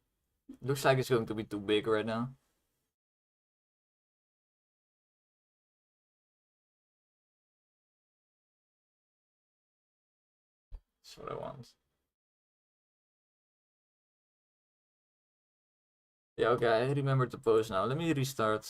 Looks like it's going to be too big right now. That's what I want. Yeah, okay, I remember to post now. Let me restart.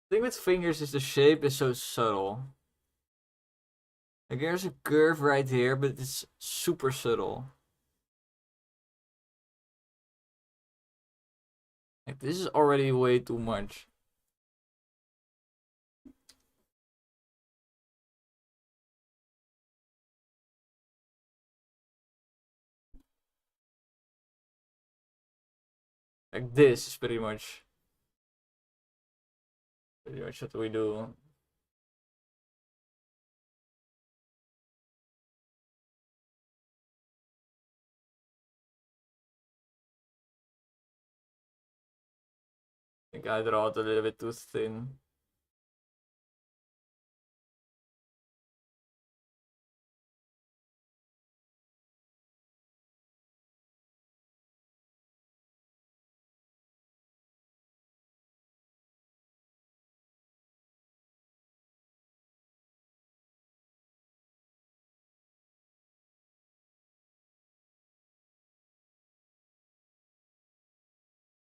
Thing with fingers is the shape is so subtle. Like there's a curve right here, but it's super subtle. Like this is already way too much. Like this is pretty much what we do. I think I draw it a little bit too thin.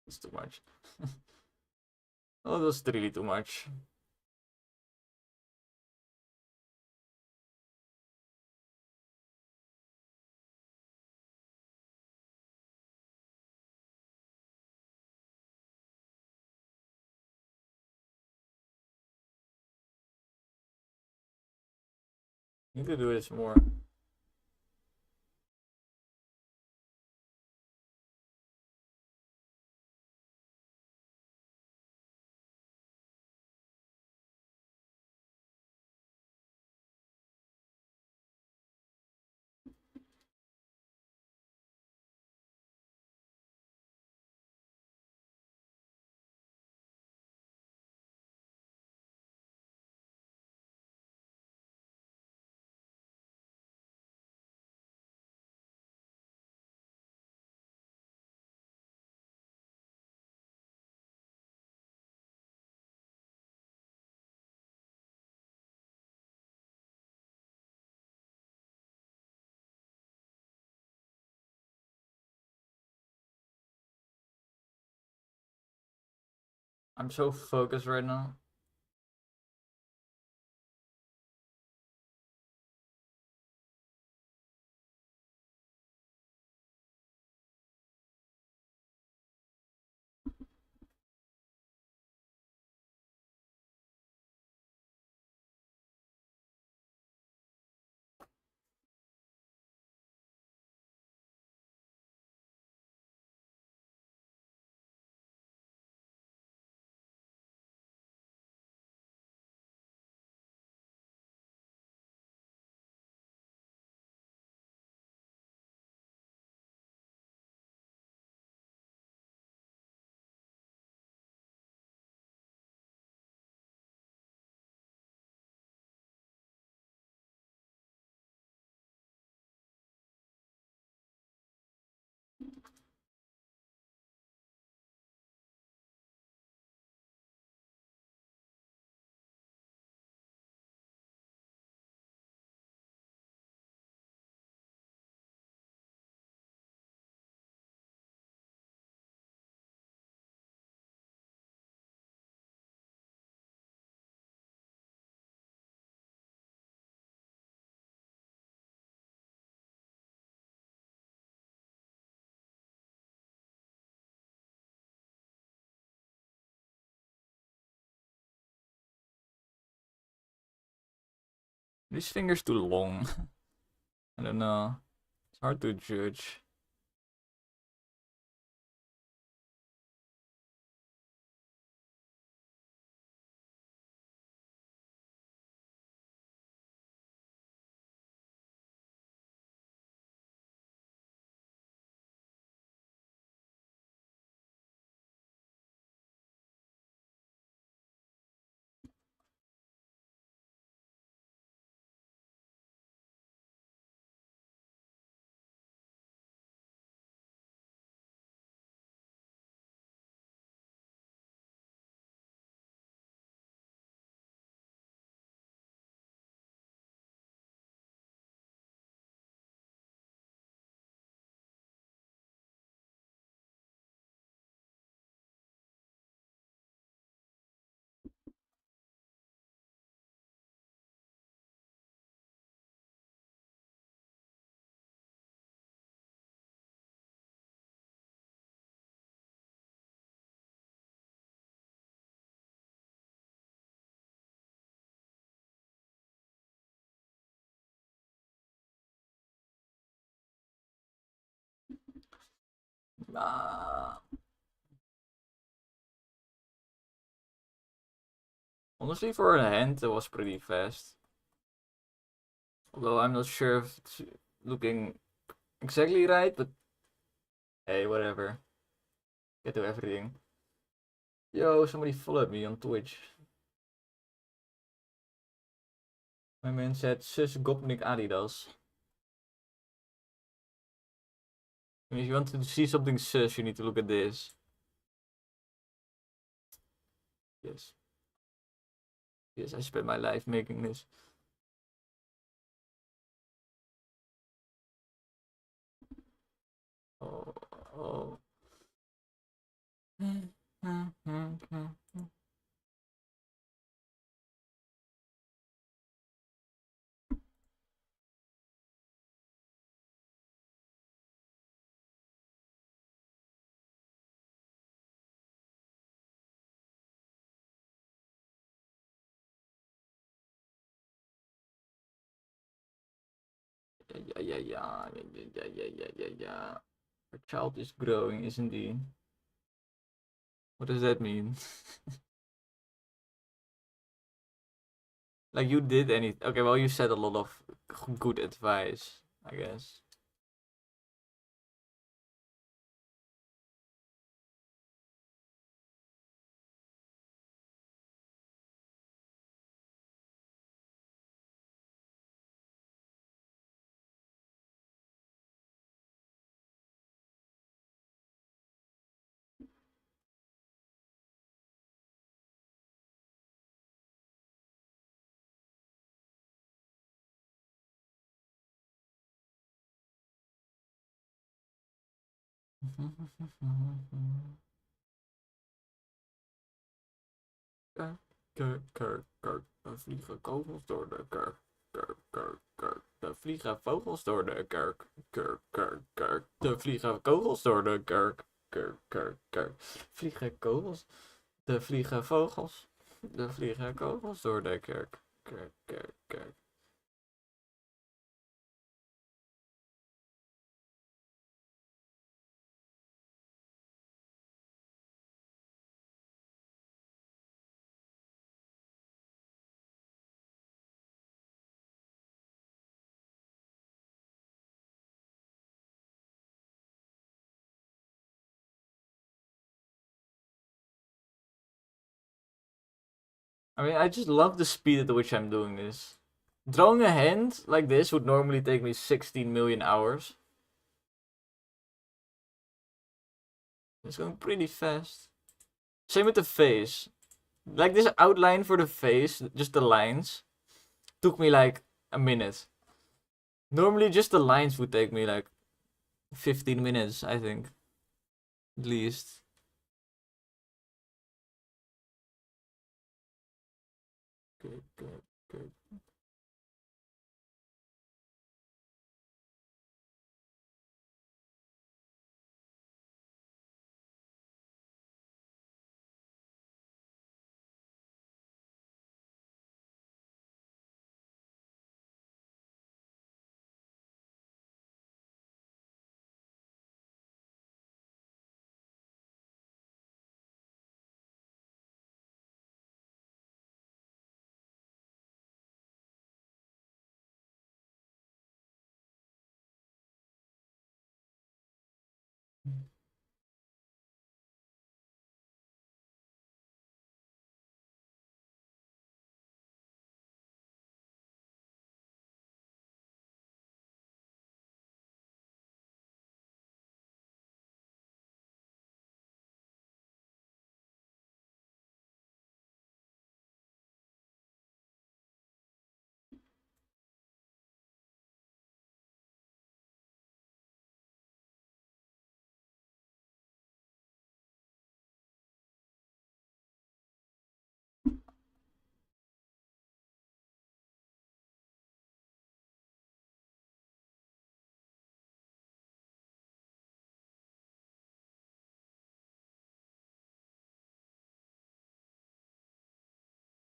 It's too much. Oh, that's really too much. Need to do this more. I'm so focused right now. This finger's too long. I don't know. It's hard to judge. Honestly, for a hand, it was pretty fast. Although I'm not sure if it's looking exactly right, but hey, whatever. Get to everything. Yo, somebody followed me on Twitch. My man said, sus Gopnik Adidas. And if you want to see something sus, you need to look at this. Yes. Yes, I spent my life making this. Oh, oh. Yeah. Our child is growing, isn't he? What does that mean? Like you did anything? Okay, well you said a lot of good advice, I guess. Kurk. Er vliegen kogels door de kurk. Kurk. Er vliegen vogels door de kurk. Kurk. Er vliegen kogels door de kurk. Kurk. Vliegen kogels. Er vliegen vogels. Er vliegen kogels door de kurk. Kurk. I mean, I just love the speed at which I'm doing this. Drawing a hand like this would normally take me 16 million hours. It's going pretty fast. Same with the face. Like this outline for the face, just the lines, took me like a minute. Normally just the lines would take me like 15 minutes, I think. At least. Good.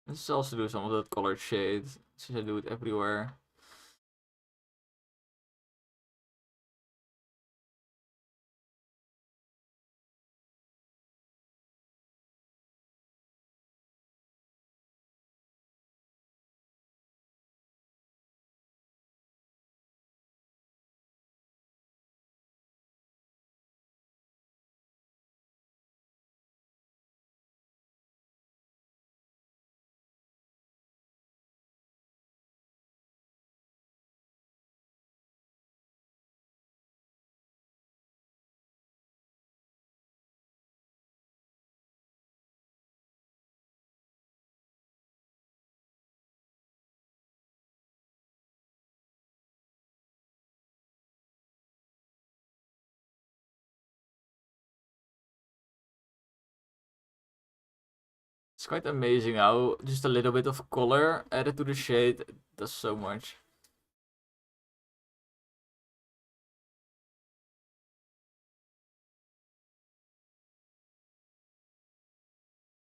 Let's also do some of that colored shade, since I do it everywhere. It's quite amazing how just a little bit of color added to the shade does so much.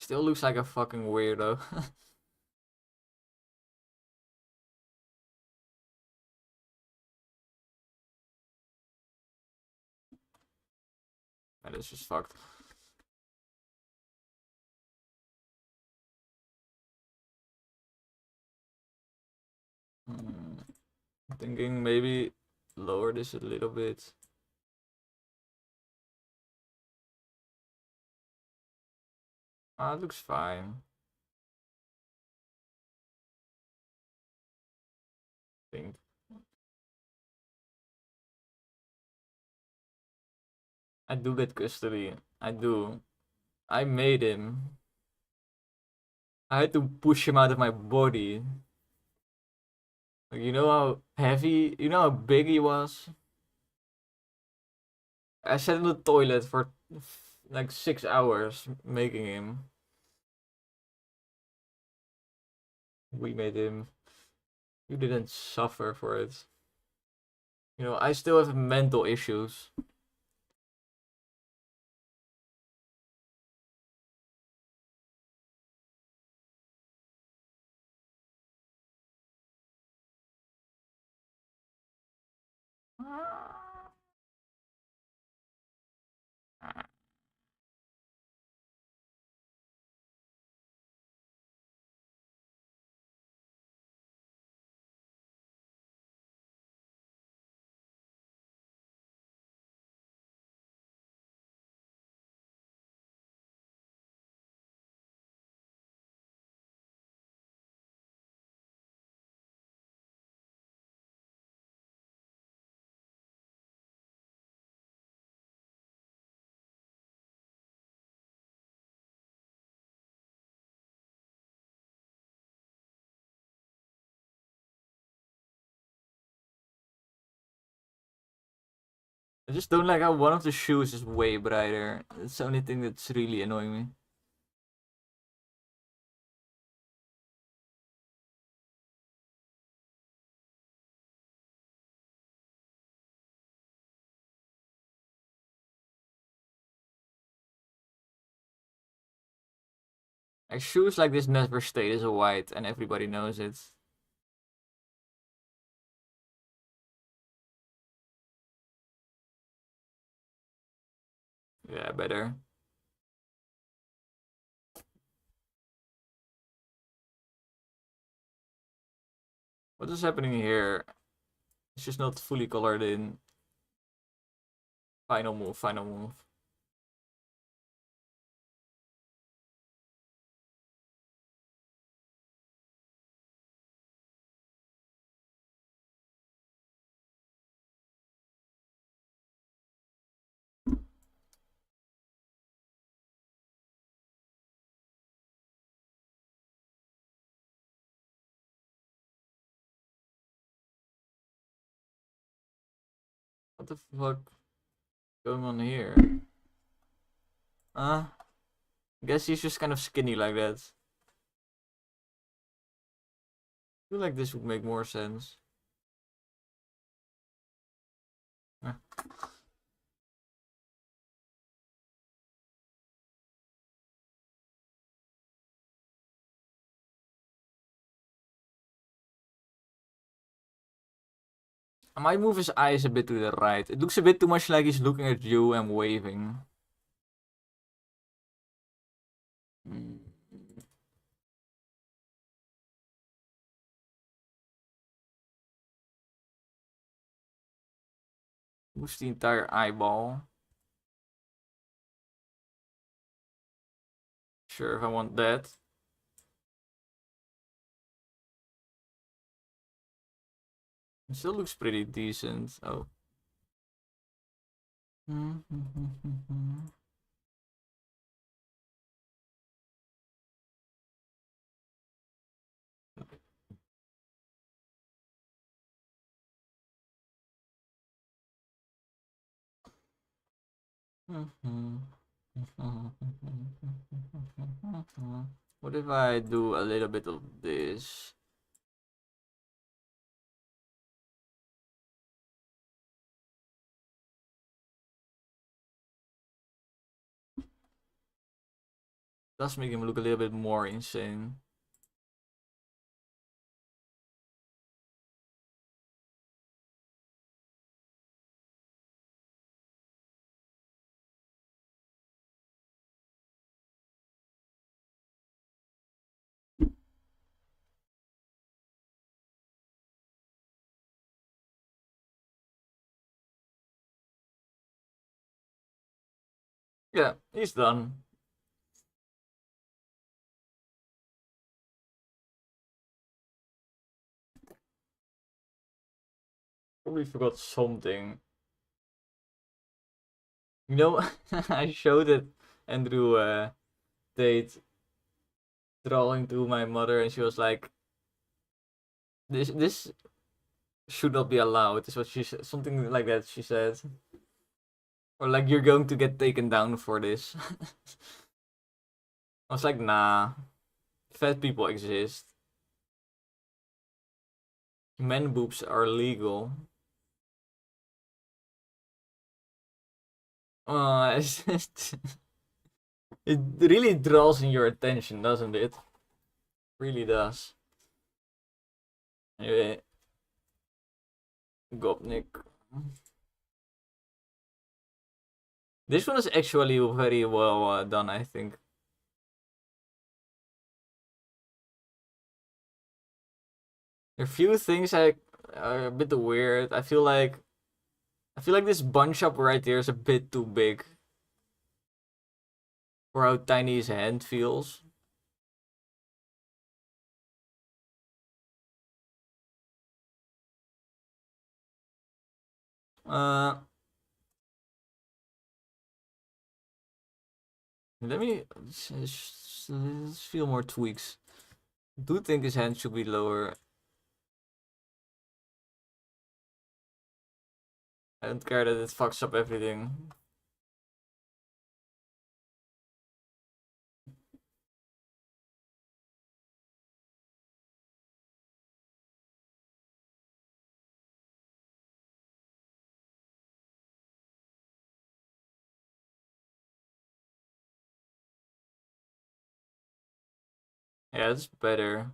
Still looks like a fucking weirdo. That is just fucked. Thinking maybe lower this a little bit. Ah, it looks fine. I think. I do get custody. I do. I made him. I had to push him out of my body. Like, you know how heavy, you know how big he was? I sat in the toilet for like 6 hours making him. We made him. You didn't suffer for it. You know, I still have mental issues. I just don't like how one of the shoes is way brighter. It's the only thing that's really annoying me. Like shoes like this never stay as a white and everybody knows it. Yeah, better. What is happening here? It's just not fully colored in. Final move, final move. What the fuck going on here? I guess he's just kind of skinny like that. I feel like this would make more sense. Eh. I might move his eyes a bit to the right. It looks a bit too much like he's looking at you and waving. Mm. Moves the entire eyeball. Sure, if I want that. It still looks pretty decent. Oh. What if I do a little bit of this? Does make him look a little bit more insane. Yeah, he's done. Probably forgot something. You know, I showed it Andrew Tate drawing to my mother, and she was like, "This should not be allowed." Is what she said, something like that. She said, or like you're going to get taken down for this. I was like, nah, fat people exist. Men boobs are legal. It really draws in your attention, doesn't it? Really does. Anyway, Gopnik. This one is actually very well done, I think. There are a few things that are a bit weird. I feel like this bunch up right here is a bit too big for how tiny his hand feels. Uh, let me let's feel more tweaks. I do think his hand should be lower. I don't care that it fucks up everything. Yeah, it's better.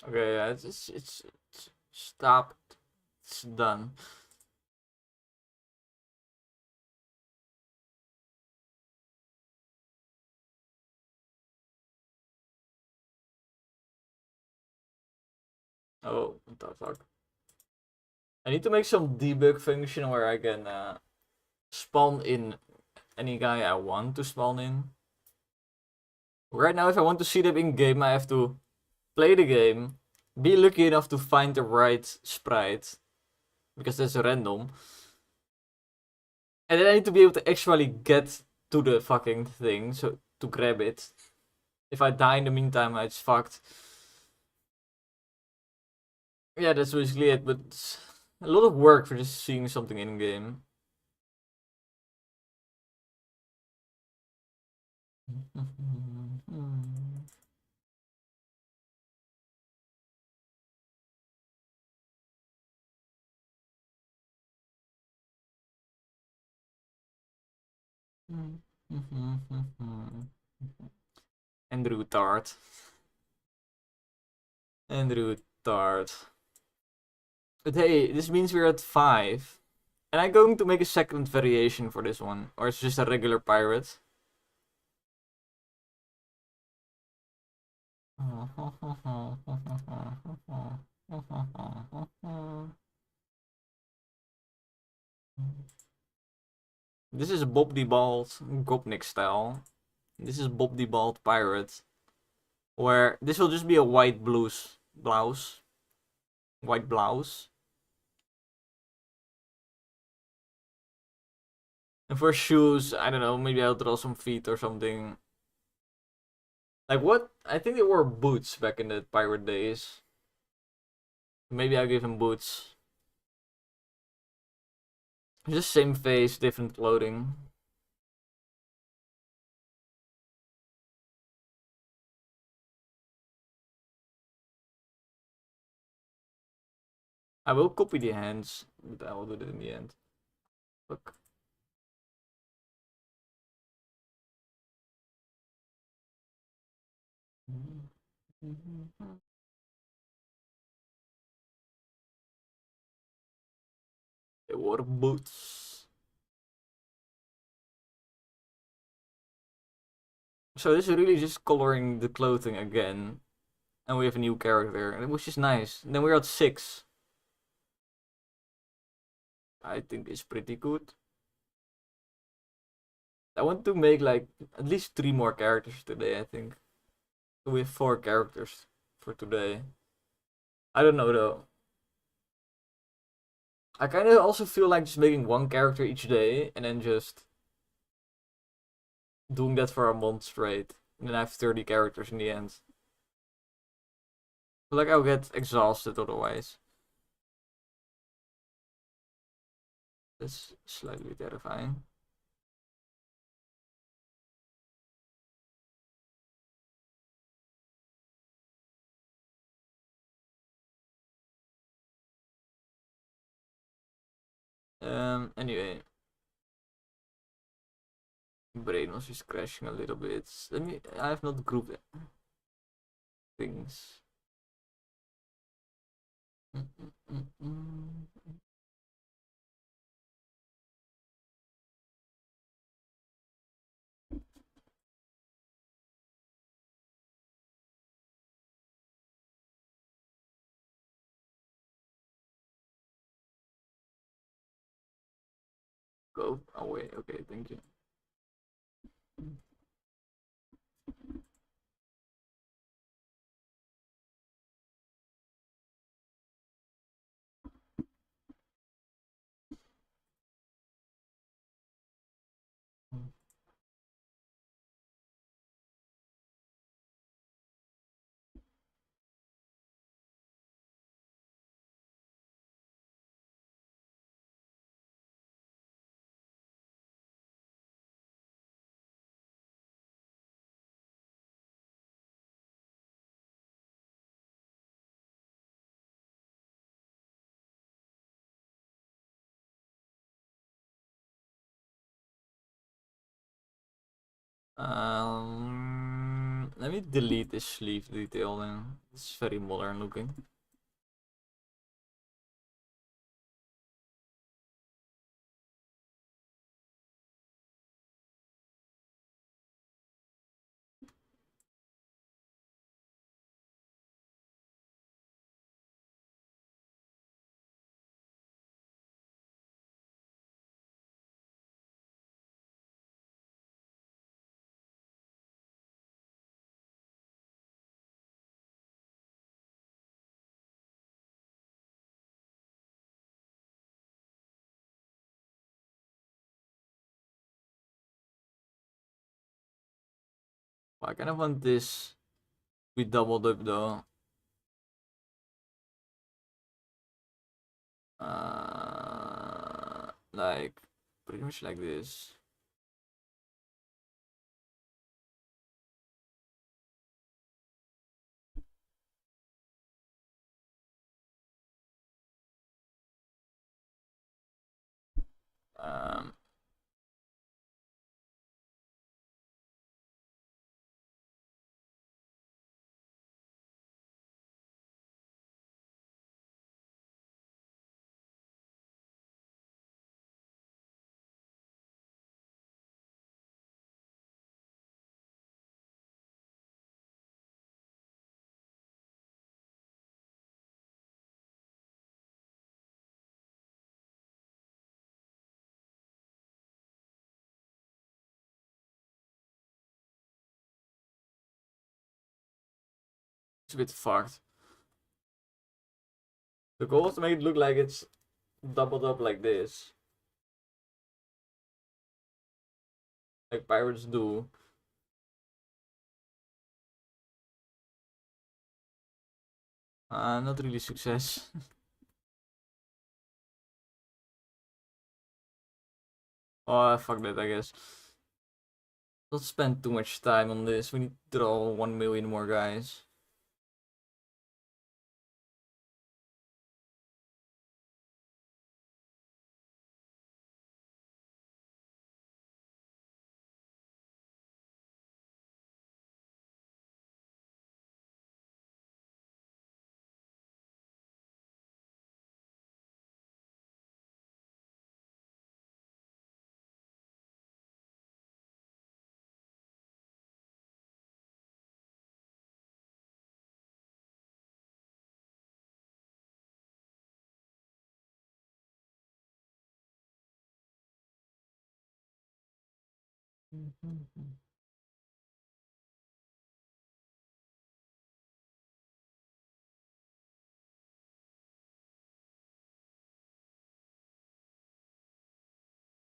Okay, yeah, it's stopped. It's done. Oh, what the fuck? I need to make some debug function where I can spawn in any guy I want to spawn in. Right now, if I want to see them in game, I have to play the game, be lucky enough to find the right sprite, because that's random. And then I need to be able to actually get to the fucking thing, so to grab it. If I die in the meantime, it's fucked. Yeah, that's basically it, but it's a lot of work for just seeing something in game. Andrew Tart. Andrew Tart. But hey, this means we're at 5. And I'm going to make a second variation for this one. Or it's just a regular pirate. This is Bob the Bald Gopnik style. This is Bob the Bald Pirate. Where this will just be a white blouse. White blouse. And for shoes, I don't know, maybe I'll draw some feet or something. Like what? I think they wore boots back in the pirate days. Maybe I'll give him boots. Just same face, different clothing. I will copy the hands, but I will do it in the end. Look. They wore boots. So this is really just coloring the clothing again. And we have a new character, which is nice. Then we're at 6. I think it's pretty good. I want to make like at least 3 more characters today, I think. So we have 4 characters for today. I don't know though. I kind of also feel like just making 1 character each day and then just doing that for a month straight. And then I have 30 characters in the end. I feel like I'll get exhausted otherwise. That's slightly terrifying. Anyway. Brain was just crashing a little bit. I have not grouped things. Go away. Okay, thank you. Let me delete this sleeve detail then. It's very modern looking. Well, I kind of want this to be doubled up though. Like pretty much like this. Um, a bit fucked. The goal is to make it look like it's doubled up like this. Like pirates do. Not really success. Oh, fuck that, I guess. Let's spend too much time on this. We need to draw 1 million more guys.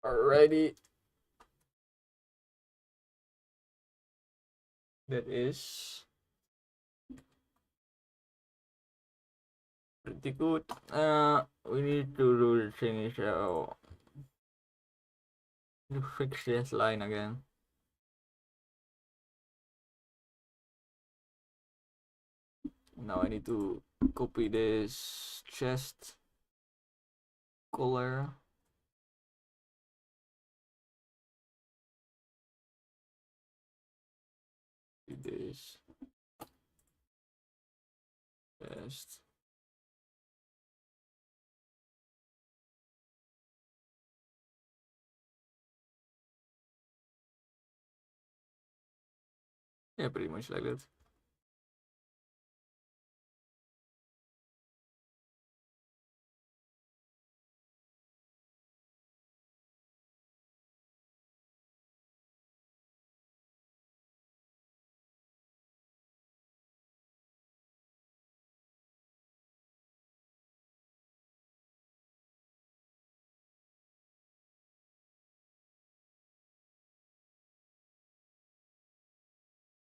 Alrighty. That is pretty good. We need to do the thing so to fix this line again. Now I need to copy this chest color. This chest. Yeah, pretty much like that.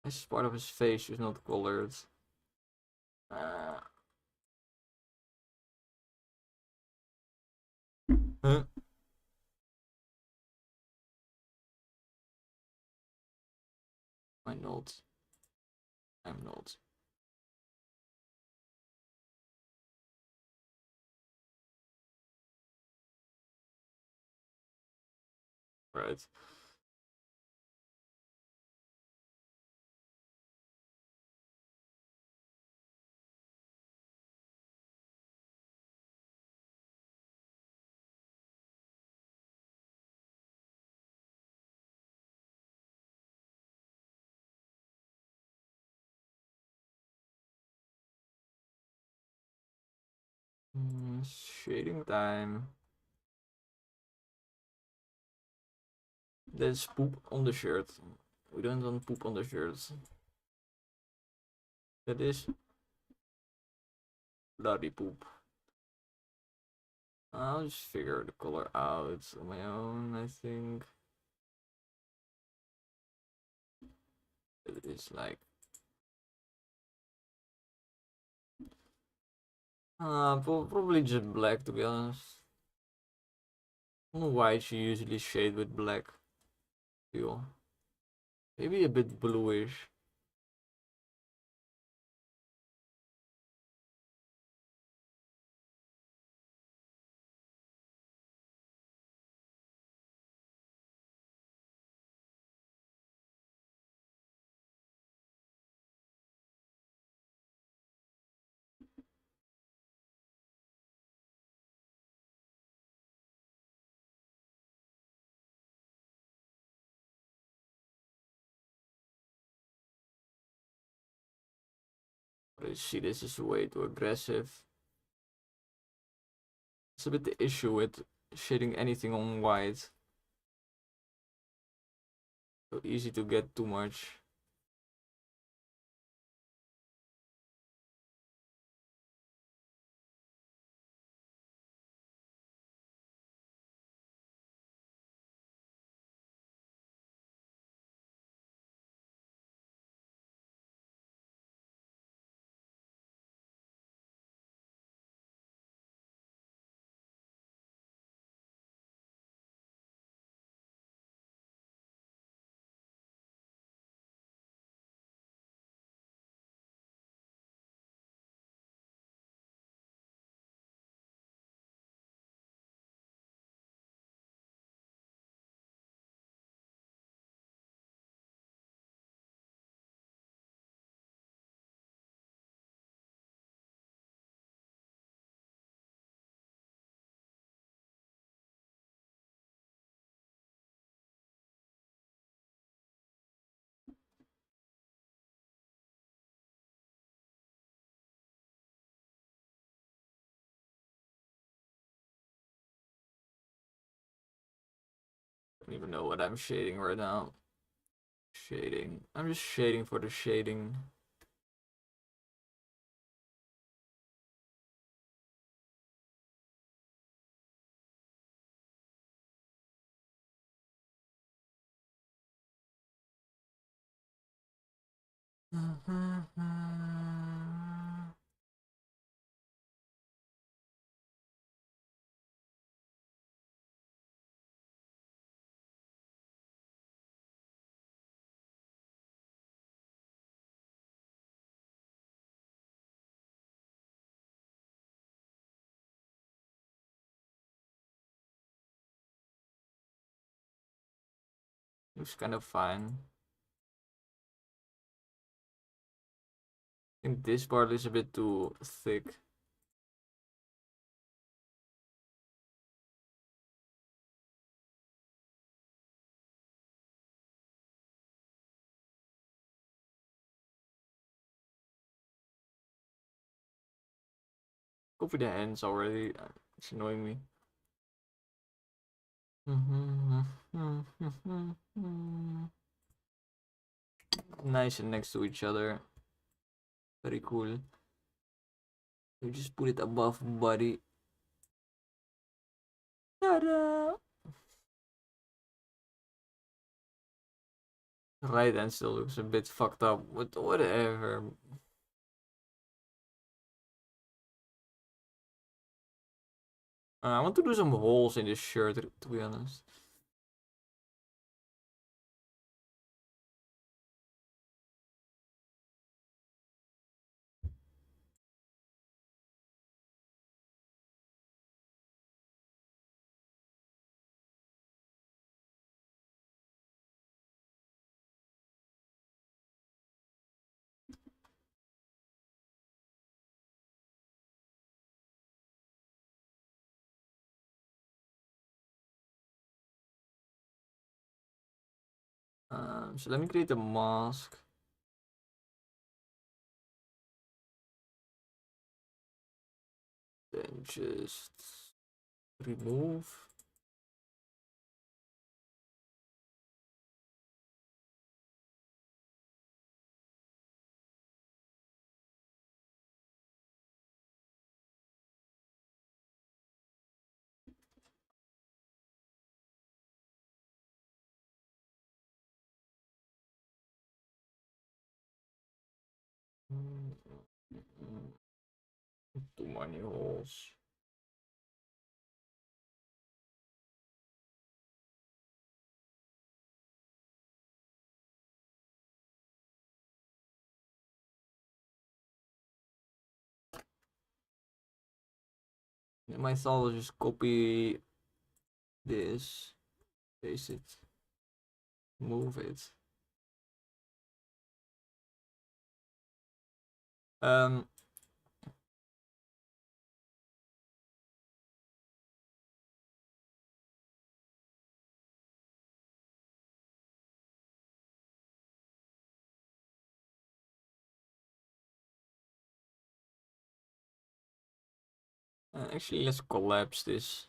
This is part of his face is not colored. Huh? I'm not. I'm not. Right. Shading time. There's poop on the shirt. We don't want poop on the shirts. That is bloody poop. I'll just figure the color out on my own, I think. It is like probably just black, to be honest. I don't know why she usually shade with black. Feel maybe a bit bluish. But I see this is way too aggressive. It's a bit the issue with shading anything on white. So easy to get too much. don't even know what I'm shading right now. Shading. I'm just shading for the shading. Looks kind of fine. I think this part is a bit too thick. Copy the hands already. It's annoying me. Nice and next to each other. Very cool. You just put it above body. Ta-da! Right hand still looks a bit fucked up, but whatever. I want to do some holes in this shirt, to be honest. So let me create a mask. Then just remove. Too many holes. My thought was just copy this, paste it, move it. Um, Actually, let's collapse this.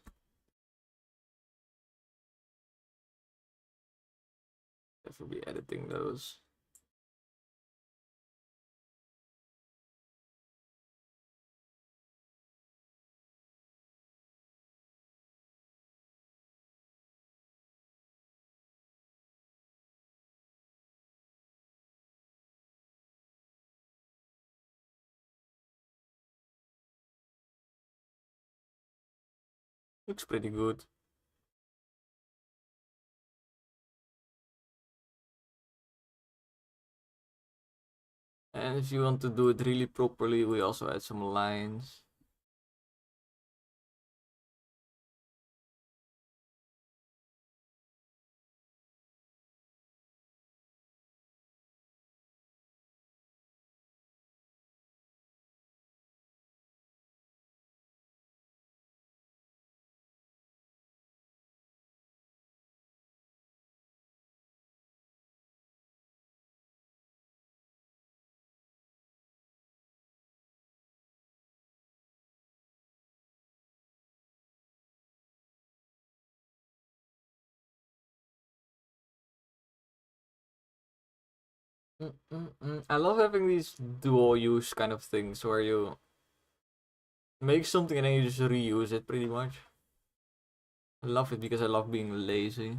Definitely be editing those. Looks pretty good. And if you want to do it really properly, we also add some lines. I love having these dual use kind of things where you make something and then you just reuse it pretty much. I love it because I love being lazy.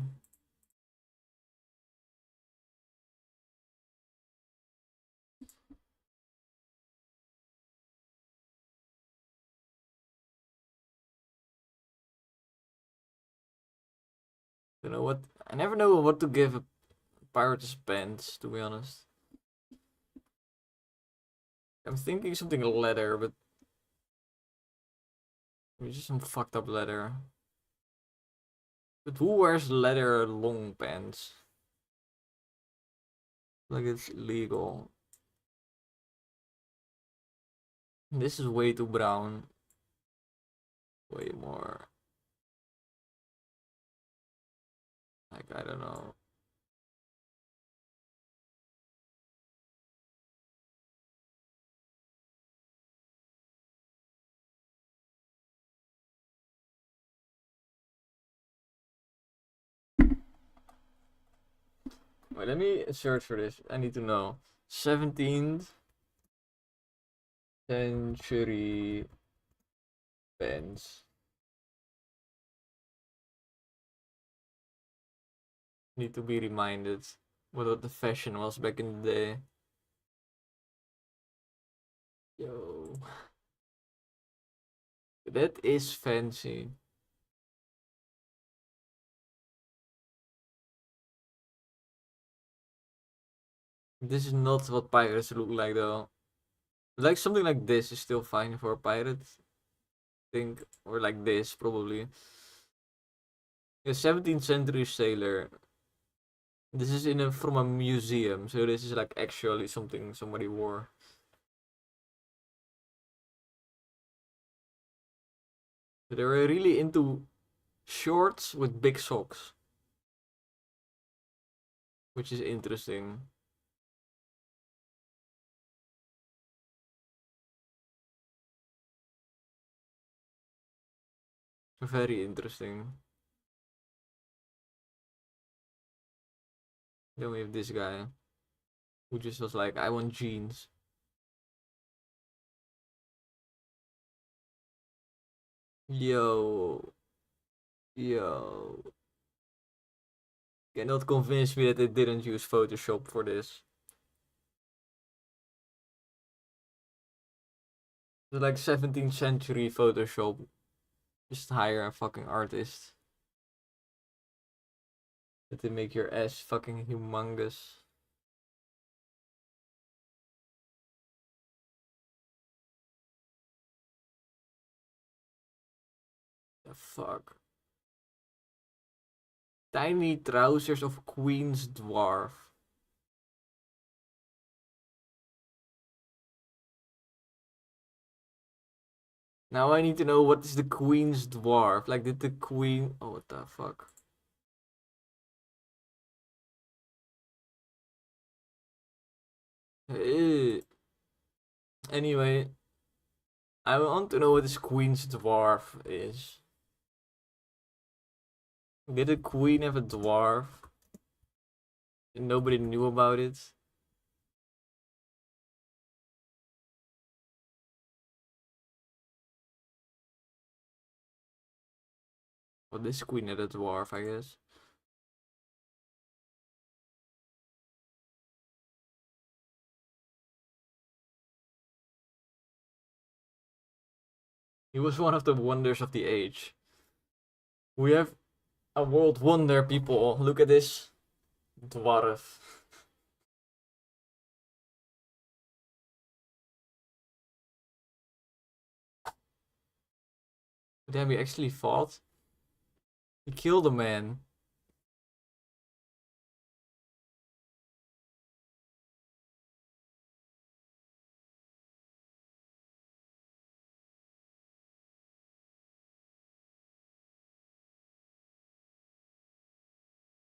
You know what? I never know what to give a pirate's pants, to be honest. I'm thinking something leather, but maybe just some fucked up leather. But who wears leather long pants? Like it's illegal. This is way too brown. Way more. Like, I don't know. Wait, let me search for this. I need to know. 17th century pants. Need to be reminded what the fashion was back in the day. Yo. That is fancy. This is not what pirates look like though. Like something like this is still fine for a pirate. I think. Or like this probably. A 17th century sailor. This is from a museum, so this is like actually something somebody wore. So they were really into shorts with big socks, which is interesting. Very interesting. Then we have this guy who just was like, I want jeans. Yo, yo. Cannot convince me that they didn't use Photoshop for this. It's like 17th century Photoshop. Just hire a fucking artist. That they make your ass fucking humongous. The fuck. Tiny trousers of Queen's Dwarf. Now I need to know what is the Queen's Dwarf. Like, did the Queen... Oh, what the fuck? Anyway, I want to know what this Queen's Dwarf is. Did the Queen have a dwarf? And nobody knew about it? Well, this Queen had a dwarf, I guess. He was one of the wonders of the age. We have a world wonder, people. Look at this dwarf. Damn, he actually fought. He killed a man.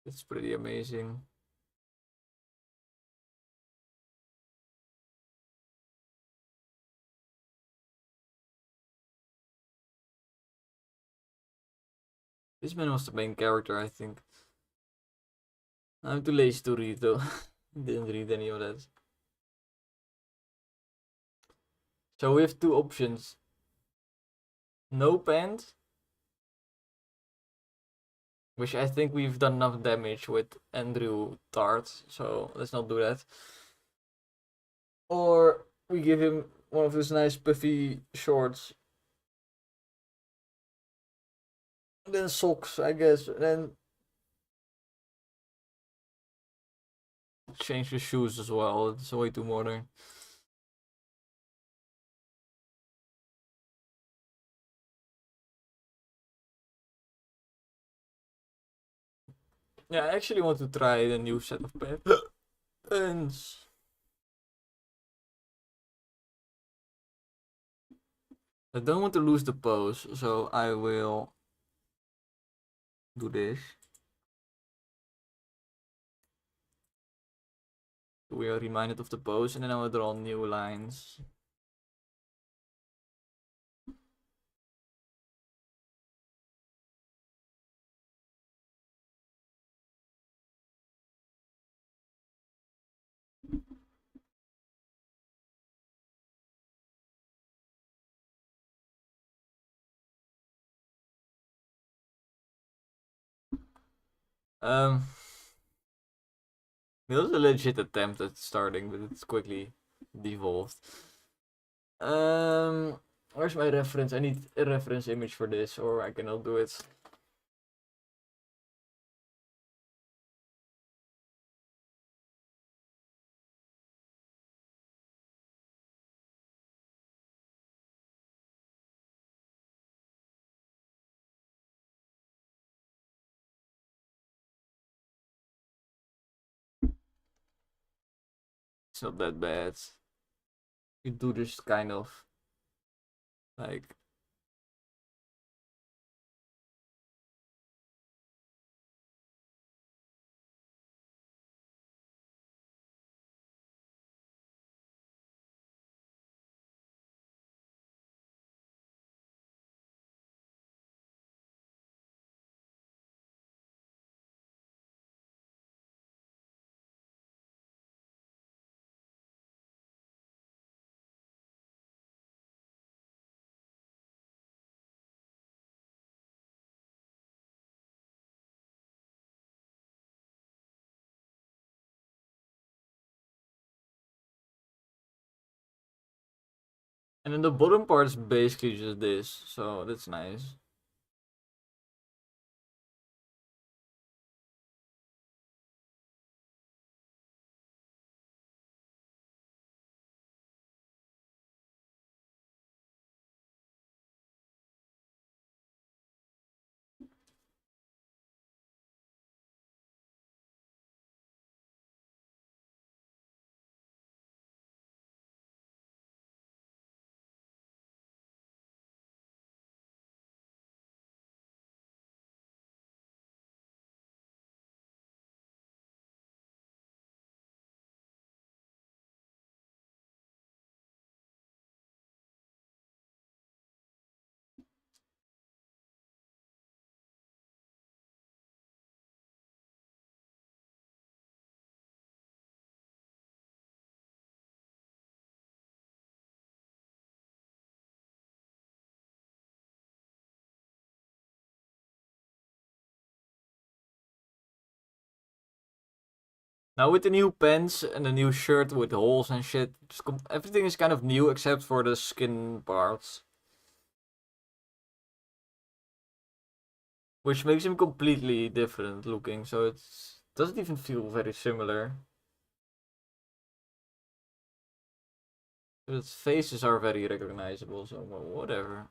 It's pretty amazing. This man was the main character, I think. I'm too lazy to read though. Didn't read any of that. So we have two options. No pant, which I think we've done enough damage with Andrew Tart, so let's not do that. Or we give him one of his nice puffy shorts. And then socks, I guess. And then change the shoes as well. It's way too modern. Yeah, I actually want to try the new set of pants. I don't want to lose the pose, so I will do this. We are reminded of the pose, and then I will draw new lines. Um, it was a legit attempt at starting, but it's quickly devolved. Where's my reference? I need a reference image for this, or I cannot do it. It's not that bad. You do this kind of like and then the bottom part is basically just this, so that's nice. Now with the new pants and the new shirt with holes and shit, everything is kind of new except for the skin parts. Which makes him completely different looking, so it doesn't even feel very similar. But its faces are very recognizable, so whatever.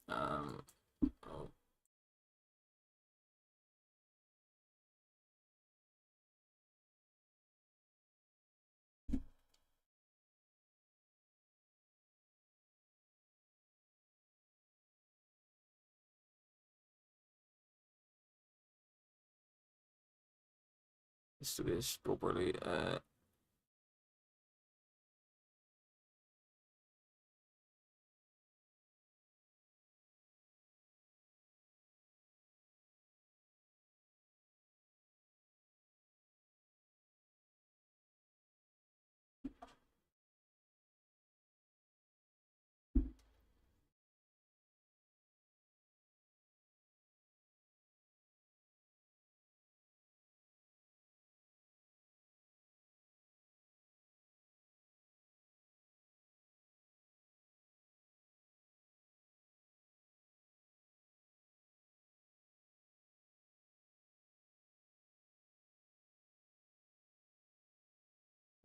Oh. Let's do this properly.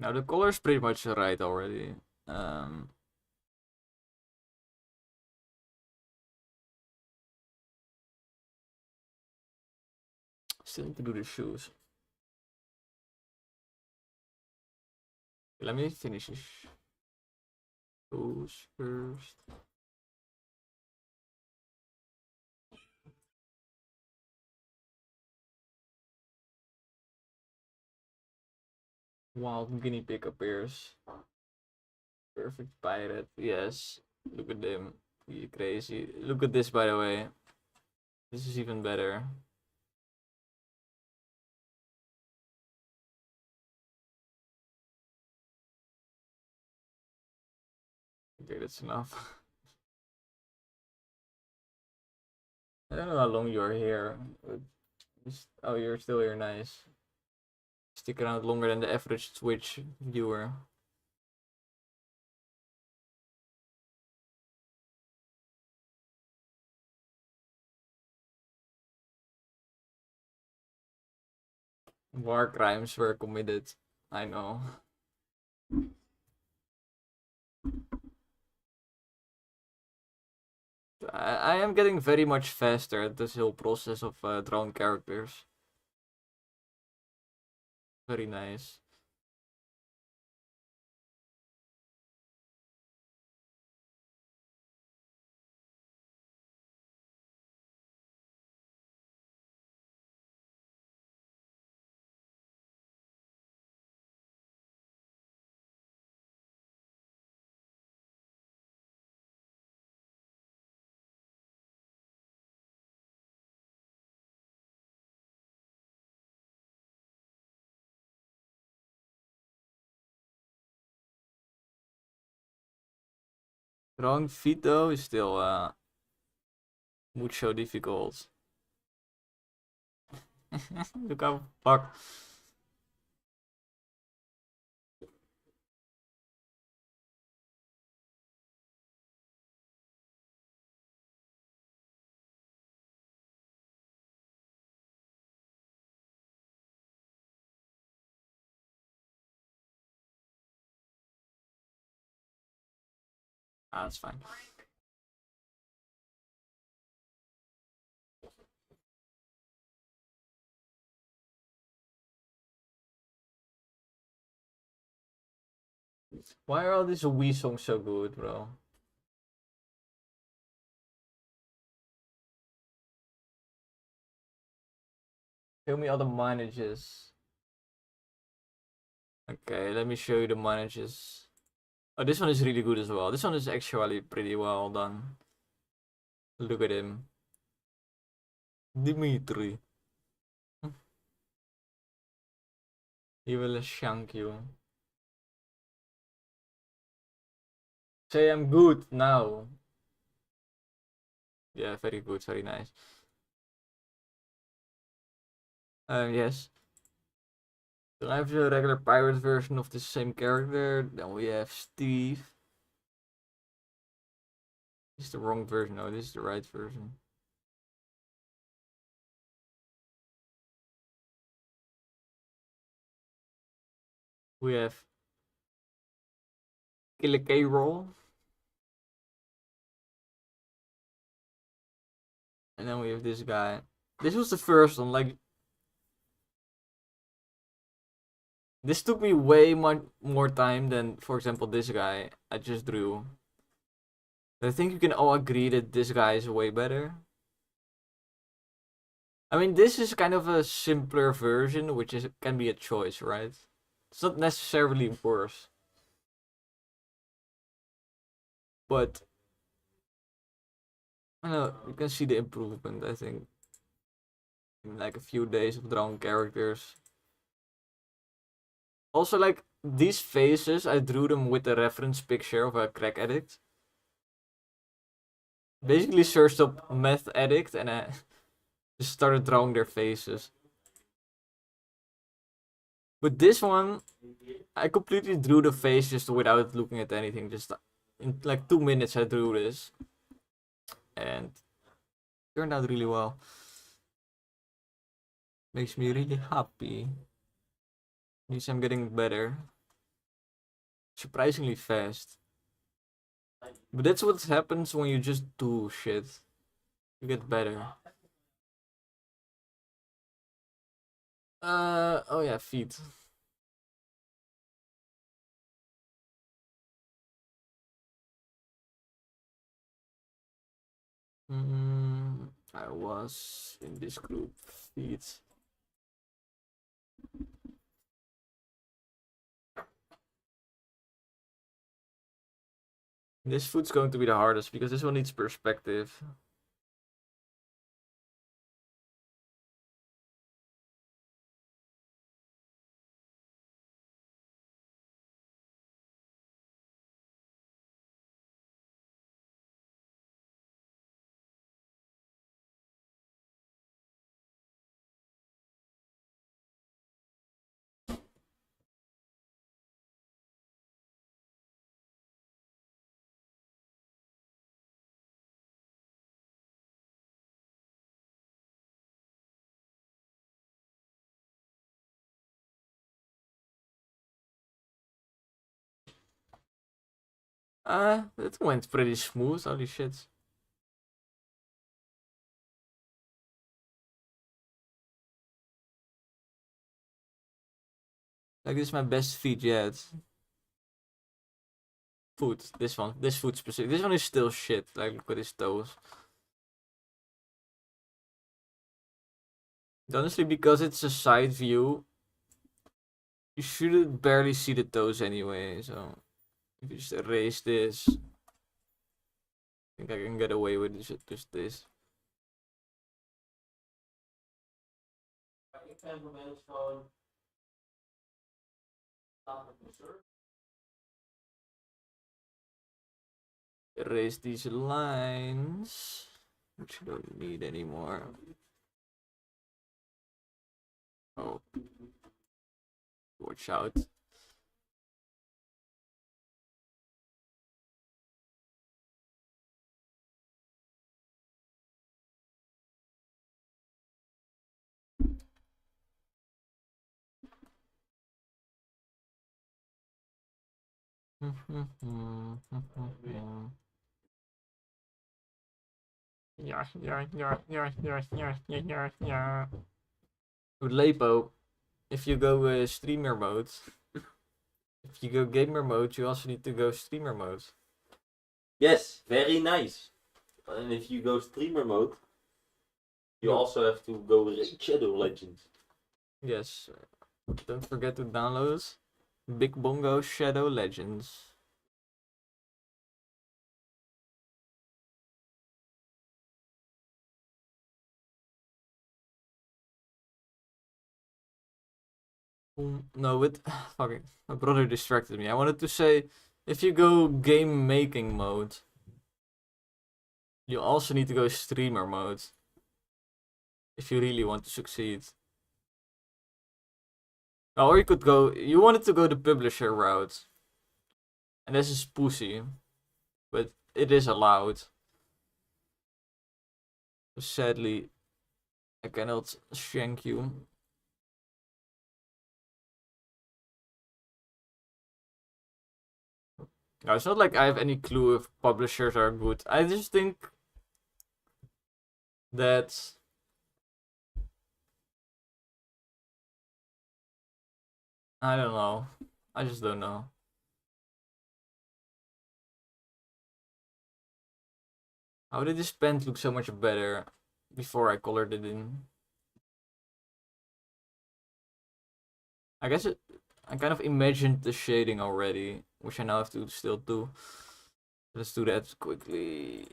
Now the color's pretty much right already. Still need to do the shoes. Let me finish this shoes first. Wild guinea pig appears. Perfect pirate. Yes. Look at them. You crazy. Look at this, by the way. This is even better. Okay, that's enough. I don't know how long you're here. Oh, you're still here. Nice. Stick around longer than the average Twitch viewer. War crimes were committed. I know. I am getting very much faster at this whole process of drawing characters. Very nice. Drawing feet though is still mucho difficult. Look how fuck. Ah, that's fine. Why are all these Wii songs so good, bro? Show me all the manages. Okay, let me show you the manages. Oh, this one is really good as well. This one is actually pretty well done. Look at him. Dimitri. He will shank you. Say I'm good now. Yeah, very good, very nice. Yes. Then I have the regular pirate version of the same character. Then we have Steve. This is the wrong version. No, this is the right version. We have Killer K-Roll. And then we have this guy. This was the first one. Like, this took me way much more time than, for example, this guy I just drew. I think you can all agree that this guy is way better. I mean, this is kind of a simpler version, which is can be a choice, right? It's not necessarily worse. But I don't know, you can see the improvement, I think. In like a few days of drawing characters. Also, like, these faces, I drew them with a reference picture of a crack addict. Basically searched up meth addict and I just started drawing their faces. But this one, I completely drew the face just without looking at anything. Just in like 2 minutes I drew this. And turned out really well. Makes me really happy. At least I'm getting better. surprisingly fast. But that's what happens when you just do shit. You get better. Oh yeah, feet. I was in this group. Feet. This foot's going to be the hardest because this one needs perspective. That went pretty smooth. Holy shit. Like, this is my best feat yet. Foot. This one. This foot specific. This one is still shit. Like, look at his toes. Honestly, because it's a side view, you should barely see the toes anyway. So, if you just erase this, I think I can get away with just this. Erase these lines, which I don't need anymore. Oh, watch out. Yeah. With Lepo, if you go streamer mode, if you go gamer mode, you also need to go streamer mode.
Yes, very nice. And if you go streamer mode, you
Yep.
also have to go Raid Shadow Legends.
Yes. Don't forget to download Big Bongo Shadow Legends. No, with fucking my brother distracted me. I wanted to say, if you go game making mode, you also need to go streamer mode if you really want to succeed. Or you could go. You wanted to go the publisher route, and this is pussy, but it is allowed. Sadly, I cannot shank you. No, it's not like I have any clue if publishers are good. I just think that I don't know. I just don't know. How did this pen look so much better before I colored it in? I guess I kind of imagined the shading already, which I now have to still do. Let's do that quickly.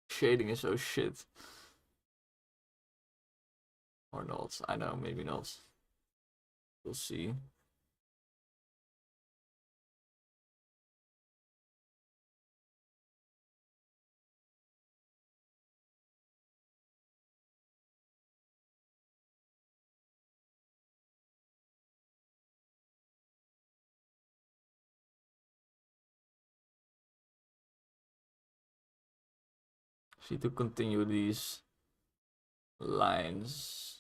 Shading is so shit. Or not. I know, maybe not. We'll see. See to continue these lines.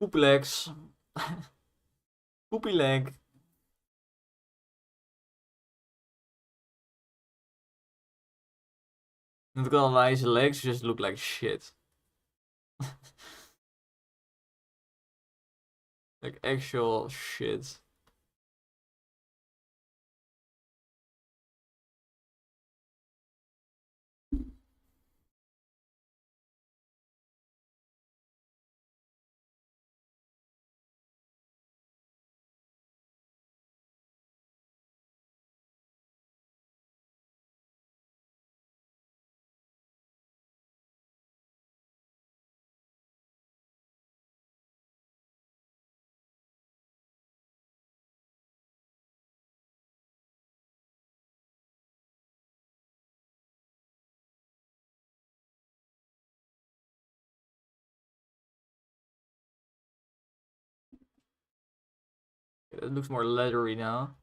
Poopy legs. Poopy leg. Not gonna lie, his legs just look like shit. Like actual shit. It looks more leathery now.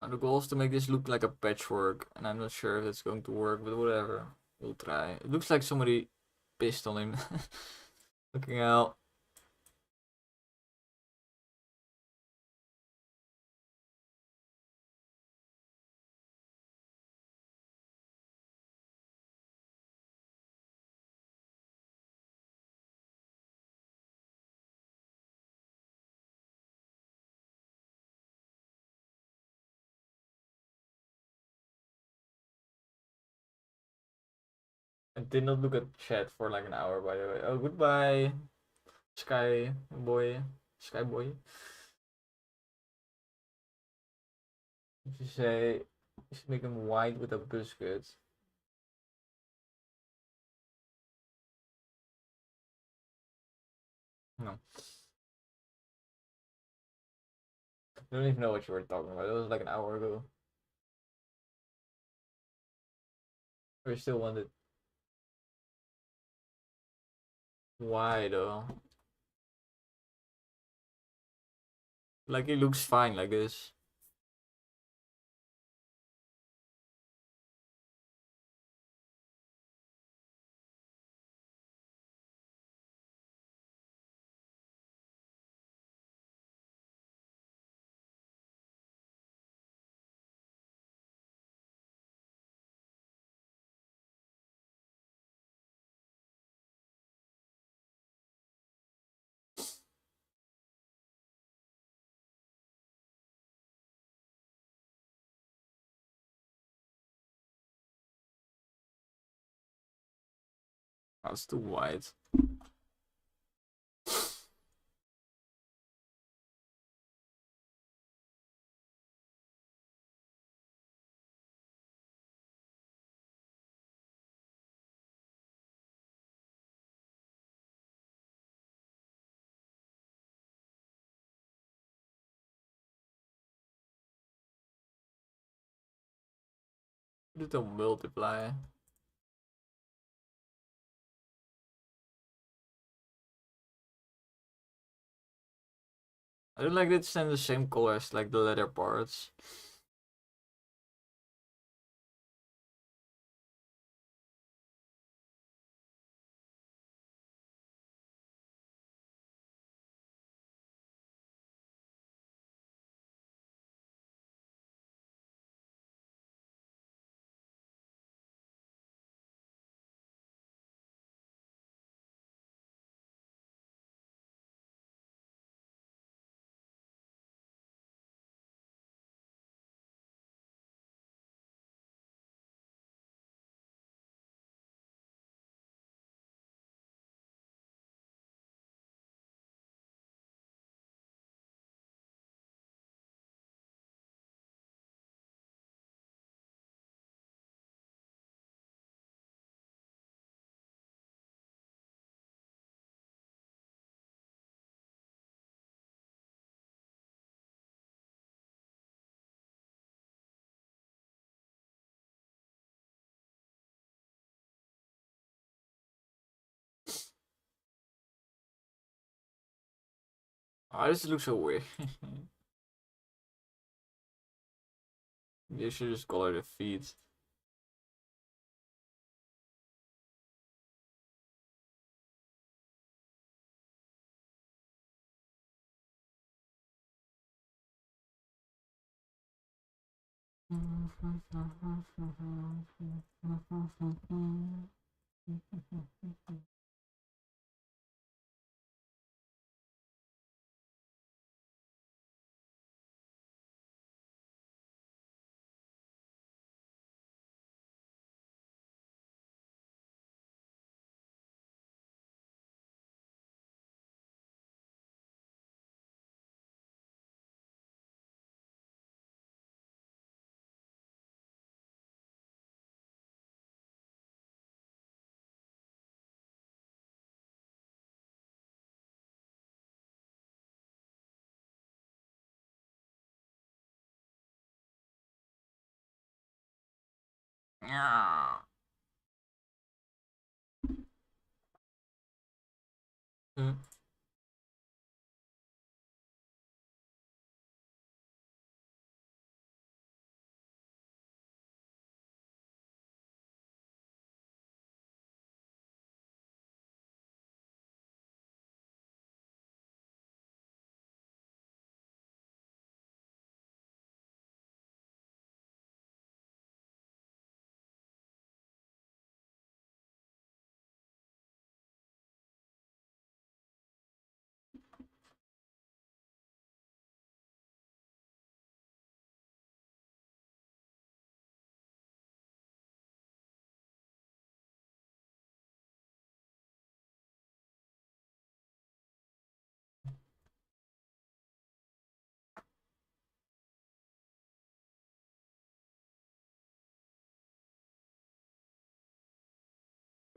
And the goal is to make this look like a patchwork, and I'm not sure if it's going to work, but whatever. We'll try. It looks like somebody pissed on him. Looking out. I did not look at chat for like an hour, by the way. Oh, goodbye, Sky Boy. Sky Boy. If you say, you should make him white with a biscuit. No. I don't even know what you were talking about. It was like an hour ago. Or you still wanted. Why though? Like it looks fine like this. That's too white. Just don't multiply. I don't like that it's in the same color as like the leather parts. Oh, this looks so weird. You should just color the feet. Yeah. Hmm.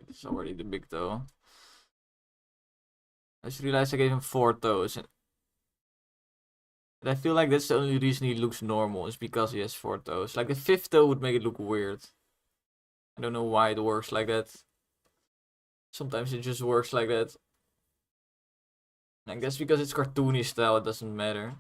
It's already the big toe. I just realized I gave him 4 toes. And I feel like that's the only reason he looks normal, is because he has 4 toes. Like the 5th toe would make it look weird. I don't know why it works like that. Sometimes it just works like that. I guess because it's cartoony style, it doesn't matter.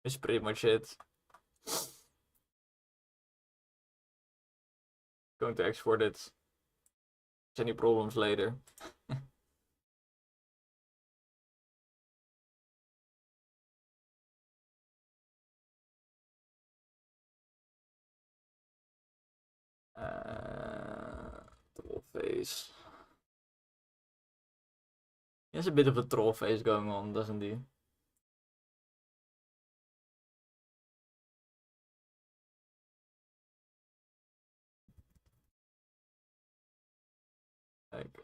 That's pretty much it. Going to export it. Any problems later. Troll face. He has a bit of a troll face going on, doesn't he? Like,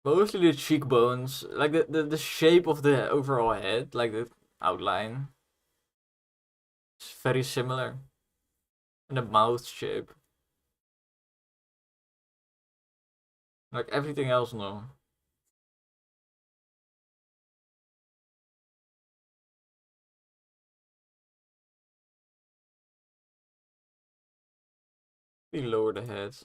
mostly the cheekbones, like the shape of the overall head, like the outline, is very similar. And the mouth shape. Like everything else, no. We lower the head.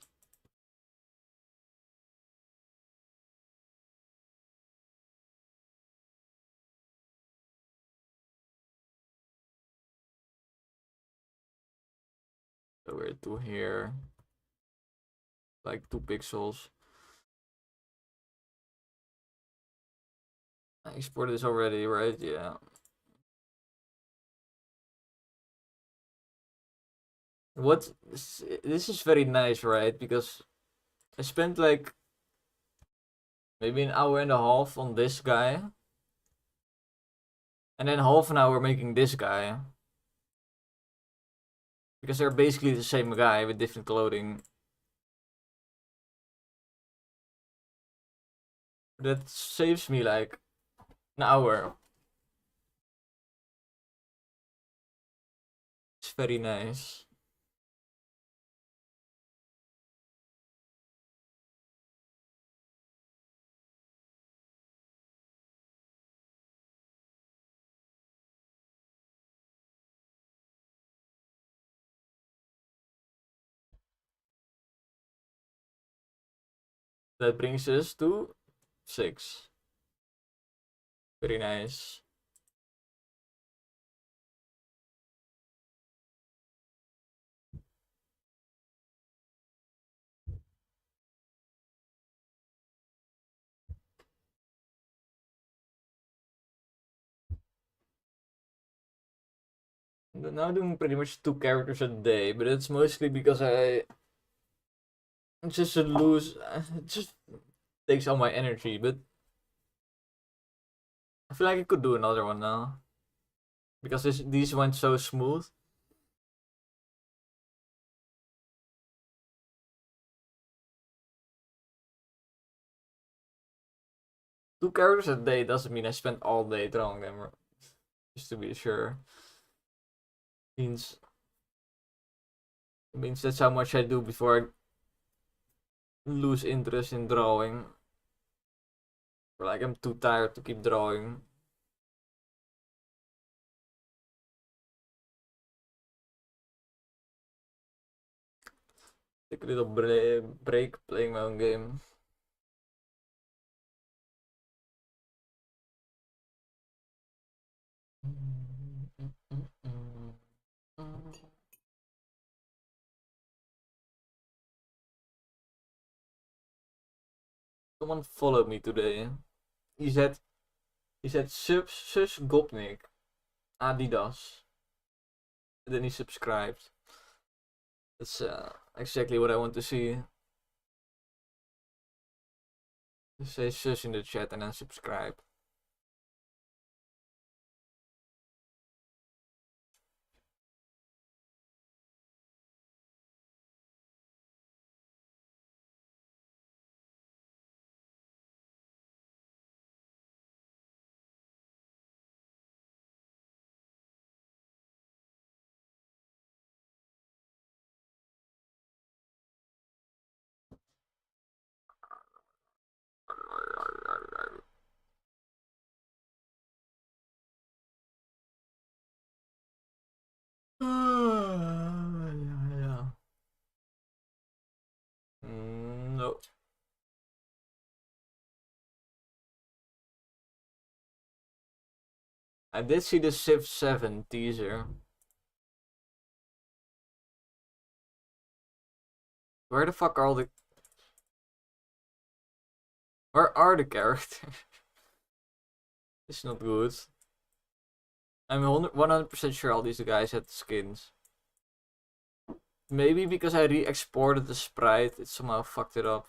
Lower it to here. Like 2 pixels. I exported this already, right? Yeah. What? This is very nice, right? Because I spent like maybe an hour and a half on this guy. And then half an hour making this guy. Because they're basically the same guy with different clothing. That saves me like an hour. It's very nice. That brings us to 6. Very nice. Now doing pretty much 2 characters a day, but it's mostly because I just lose. It just takes all my energy, but I feel like I could do another one now. Because these went so smooth. Two characters a day doesn't mean I spend all day drawing them. Just to be sure. Means that's how much I do before I lose interest in drawing. Or like I'm too tired to keep drawing. Take a little break playing my own game. Someone followed me today. He said sus Gopnik Adidas. And then he subscribed. That's exactly what I want to see. Just say sus in the chat and then subscribe. Yeah. No. I did see the Civ 7 teaser. Where the fuck are all the... Where are the characters? It's not good. I'm 100% sure all these guys had skins. Maybe because I re-exported the sprite, it somehow fucked it up.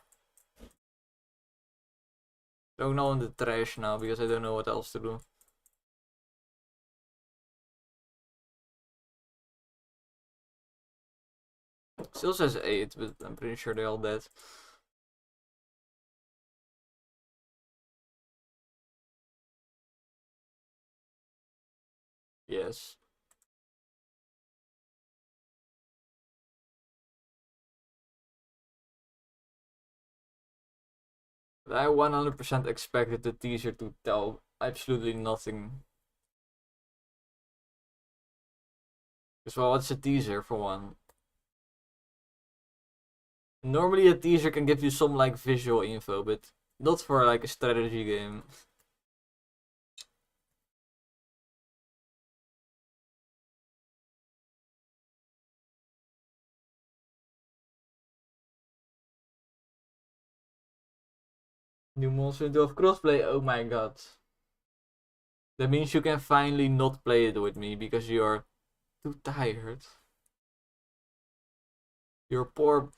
Throw now in the trash now because I don't know what else to do. Still says 8, but I'm pretty sure they're all dead. Yes. But I 100% expected the teaser to tell absolutely nothing. Because, well, what's a teaser for one? Normally a teaser can give you some like visual info, but not for like a strategy game. New monster into crossplay, oh my god. That means you can finally not play it with me because you're too tired. Your poor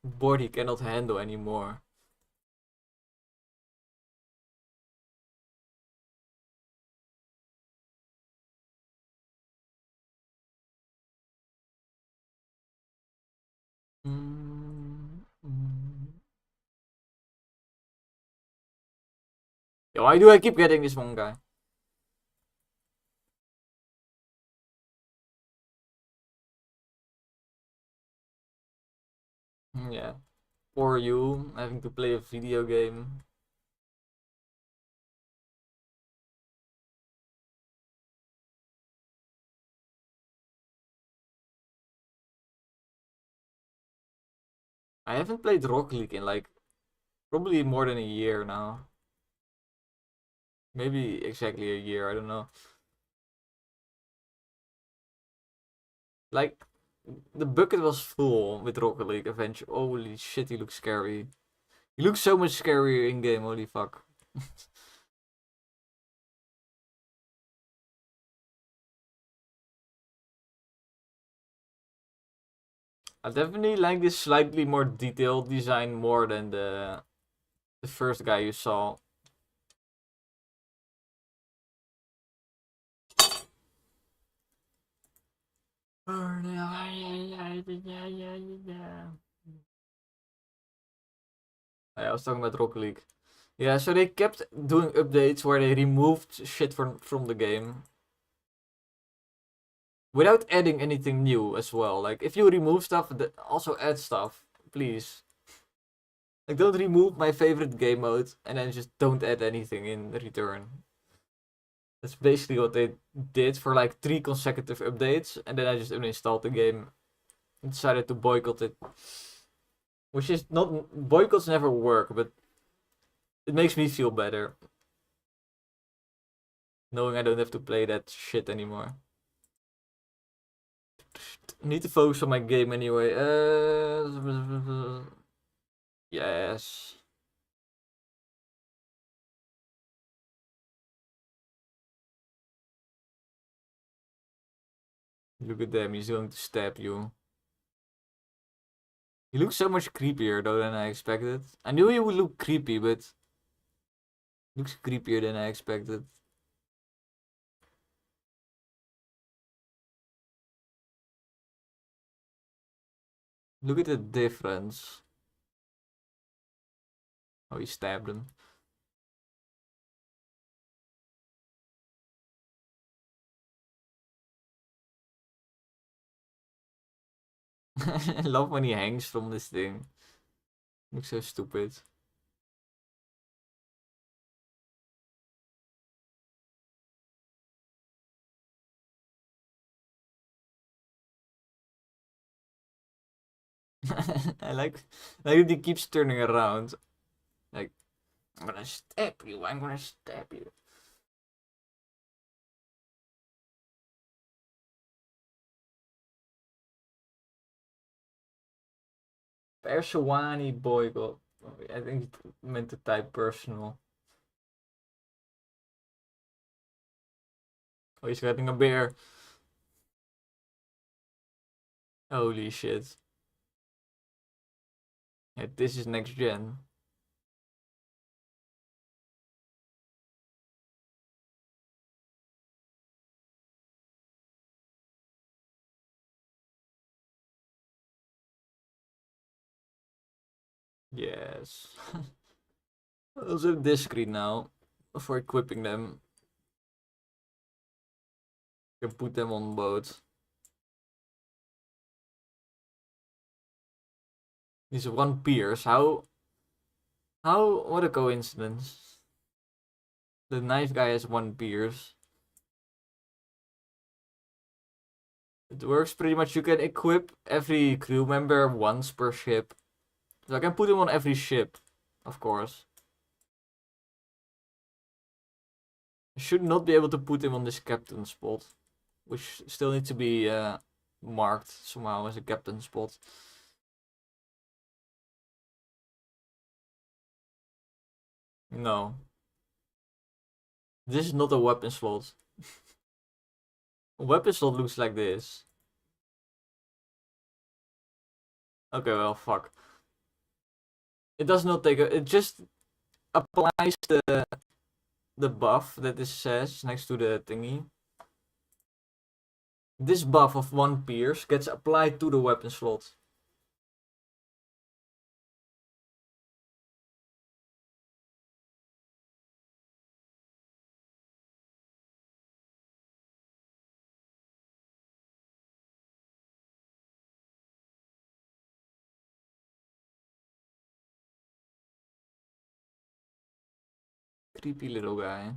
body cannot handle anymore. Yo, why do I keep getting this one guy? Yeah. Or you having to play a video game. I haven't played Rocket League in like probably more than a year now. Maybe exactly a year, I don't know. Like, the bucket was full with Rocket League eventually. Holy shit, he looks scary. He looks so much scarier in game, holy fuck. I definitely like this slightly more detailed design more than the first guy you saw. I was talking about Rocket League. Yeah, so they kept doing updates where they removed shit from the game. Without adding anything new as well. Like, if you remove stuff, also add stuff. Please. Like, don't remove my favorite game mode and then just don't add anything in return. That's basically what they did for like 3 consecutive updates. And then I just uninstalled the game and decided to boycott it. Which is not. Boycotts never work, but it makes me feel better. Knowing I don't have to play that shit anymore. I need to focus on my game anyway. Yes. Look at them, he's going to stab you. He looks so much creepier though than I expected. I knew he would look creepy, but he looks creepier than I expected. Look at the difference. Oh, he stabbed him. I love when he hangs from this thing. Looks so stupid. I like that he keeps turning around. Like, I'm gonna stab you, I'm gonna stab you. Pershawani boycott. I think it meant to type personal. Oh, he's getting a bear. Holy shit. Yeah, this is next gen. Yes. Also this screen now for equipping them. You can put them on boats. These one pierce. How? What a coincidence. The knife guy has one pierce. It works pretty much. You can equip every crew member once per ship. So I can put him on every ship, of course. I should not be able to put him on this captain spot, which still needs to be marked somehow as a captain spot. No. This is not a weapon slot. A weapon slot looks like this. Okay, well, fuck. It does not take it just applies the buff that this says next to the thingy. This buff of one pierce gets applied to the weapon slot. creepy little guy.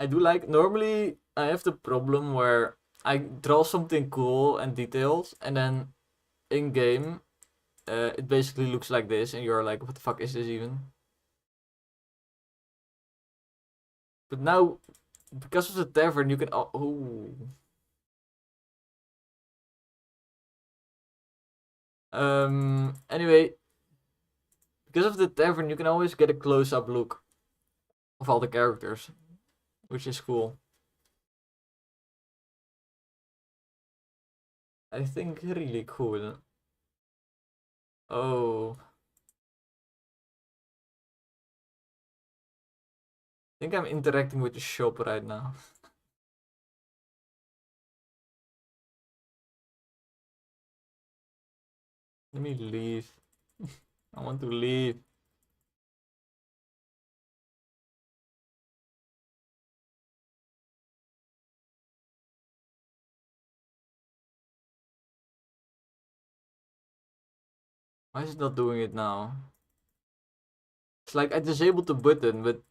I do like, normally I have the problem where I draw something cool and detailed, and then in game, it basically looks like this, and you're like, what the fuck is this even? But now, because of the tavern, you can. Oh. Anyway, because of the tavern, you can always get a close-up look of all the characters, which is cool. I think really cool. Oh. I think I'm interacting with the shop right now. Let me leave. I want to leave. Why is it not doing it now? It's like I disabled the button, but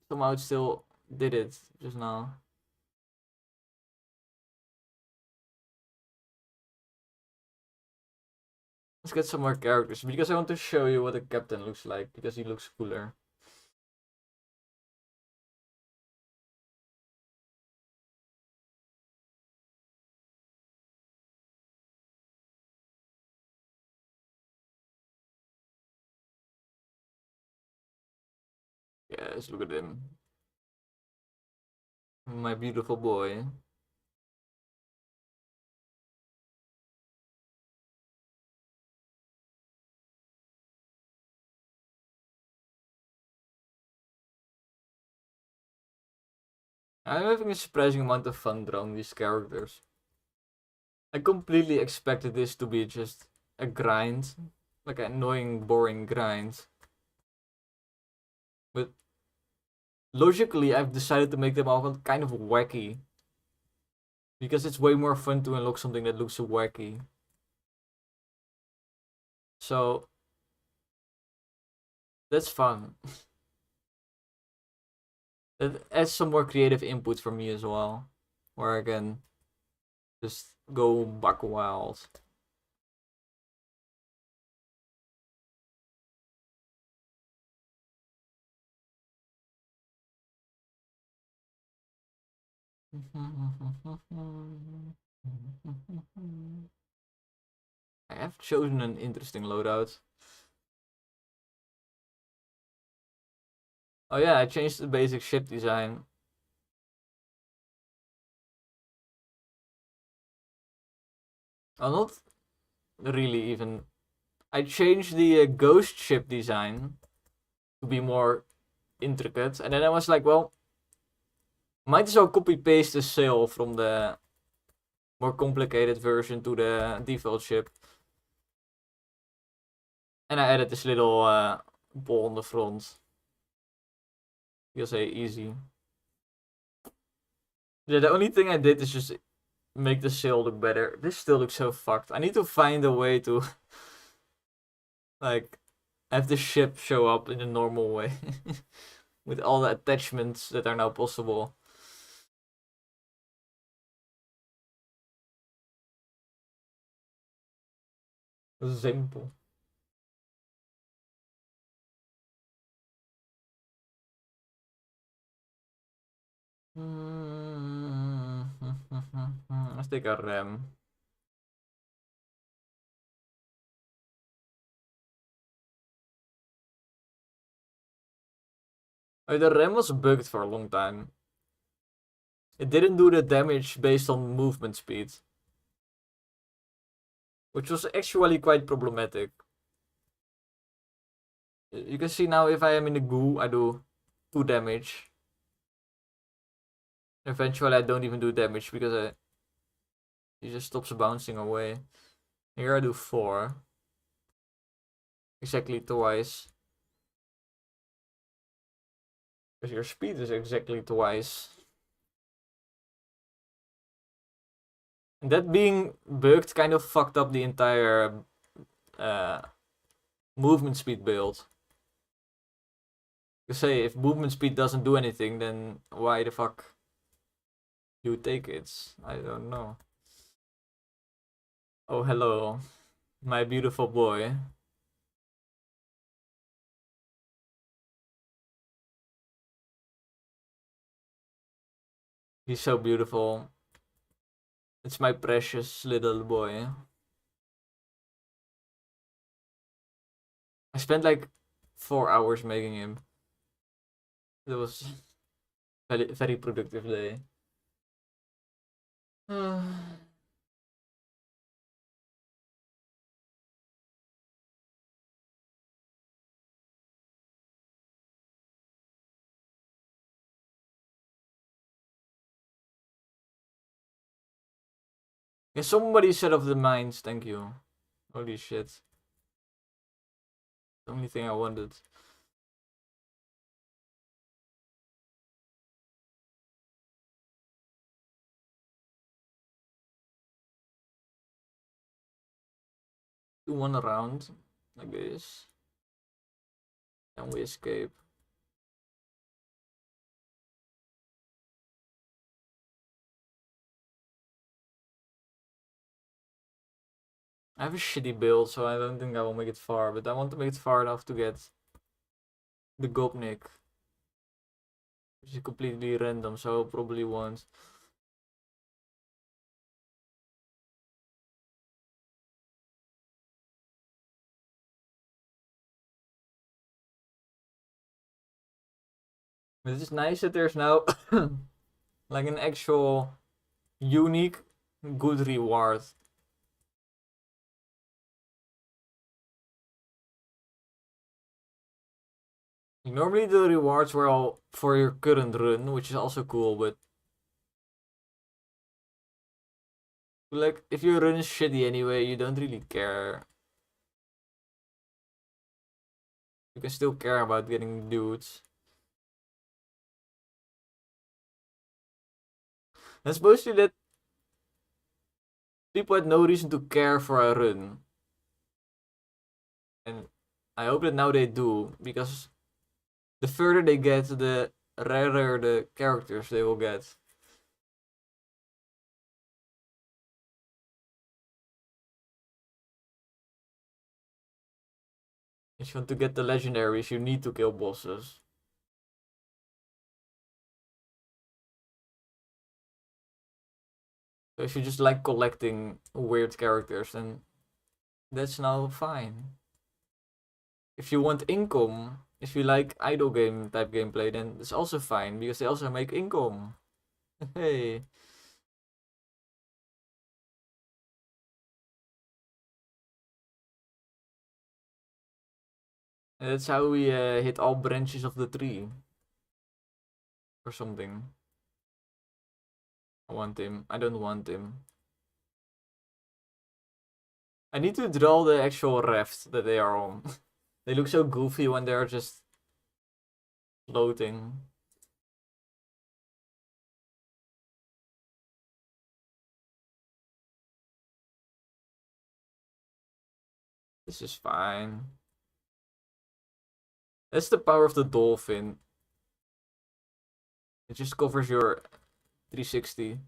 somehow it still did it just now. Let's get some more characters, because I want to show you what the captain looks like, because he looks cooler. Yes, look at him. My beautiful boy. I'm having a surprising amount of fun drawing these characters. I completely expected this to be just a grind. Like an annoying, boring grind. But logically, I've decided to make them all kind of wacky. Because it's way more fun to unlock something that looks so wacky. So, that's fun. That adds some more creative input for me as well. Where I can just go buck wild. I have chosen an interesting loadout. Oh yeah, I changed the basic ship design. Oh, not really even. I changed the ghost ship design to be more intricate, and then I was like, well, might as well copy paste the sail from the more complicated version to the default ship. And I added this little ball on the front. You'll say easy. Yeah, the only thing I did is just make the sail look better. This still looks so fucked. I need to find a way to like have the ship show up in a normal way. With all the attachments that are now possible. Simple. Let's take a ram. Oh, the ram was bugged for a long time. It didn't do the damage based on movement speed. Which was actually quite problematic. You can see now if I am in the goo, I do 2 damage. Eventually I don't even do damage because he just stops bouncing away. Here I do 4. Exactly twice. Because your speed is exactly twice. And that being bugged kind of fucked up the entire movement speed build. You say if movement speed doesn't do anything, then why the fuck you take it? I don't know. Oh, hello, my beautiful boy. He's so beautiful. It's my precious little boy. I spent like 4 hours making him. It was very productive day. Can somebody set off the mines? Thank you. Holy shit. The only thing I wanted. Do one round, like this. And we escape. I have a shitty build, so I don't think I will make it far, but I want to make it far enough to get the Gopnik. Which is completely random, so I probably won't. But it's nice that there's now like an actual unique good reward. Normally the rewards were all for your current run, which is also cool, but like if your run is shitty anyway, you don't really care. You can still care about getting dudes. And supposedly that people had no reason to care for a run. And I hope that now they do, because the further they get, the rarer the characters they will get. If you want to get the legendaries, you need to kill bosses. So if you just like collecting weird characters, then that's now fine. If you want income, if you like idle game type gameplay, then it's also fine, because they also make income. Hey. And that's how we hit all branches of the tree. Or something. I want him. I don't want him. I need to draw the actual raft that they are on. They look so goofy when they're just floating. This is fine. That's the power of the dolphin. It just covers your 360.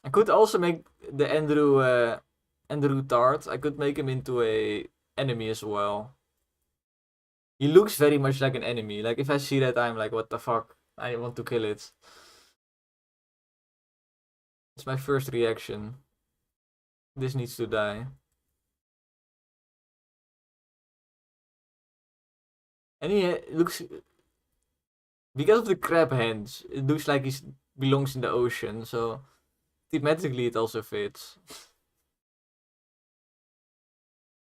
I could also make the Andrew Tart. I could make him into a enemy as well. He looks very much like an enemy. Like if I see that, I'm like, what the fuck? I want to kill it. It's my first reaction. This needs to die. And he looks, because of the crab hands, it looks like he belongs in the ocean. So thematically, it also fits.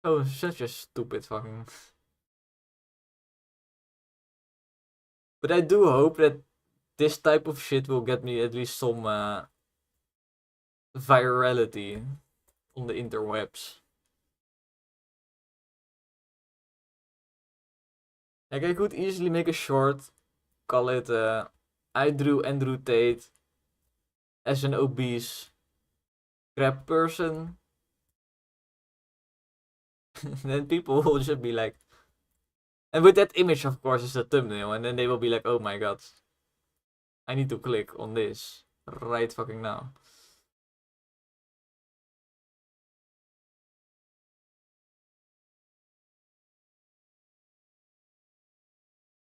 Oh, such a stupid fucking. But I do hope that this type of shit will get me at least some virality on the interwebs. Like I could easily make a short, call it I drew Andrew Tate as an obese crab person, then people will just be like, and with that image, of course, is the thumbnail, and then they will be like, oh my god, I need to click on this right fucking now.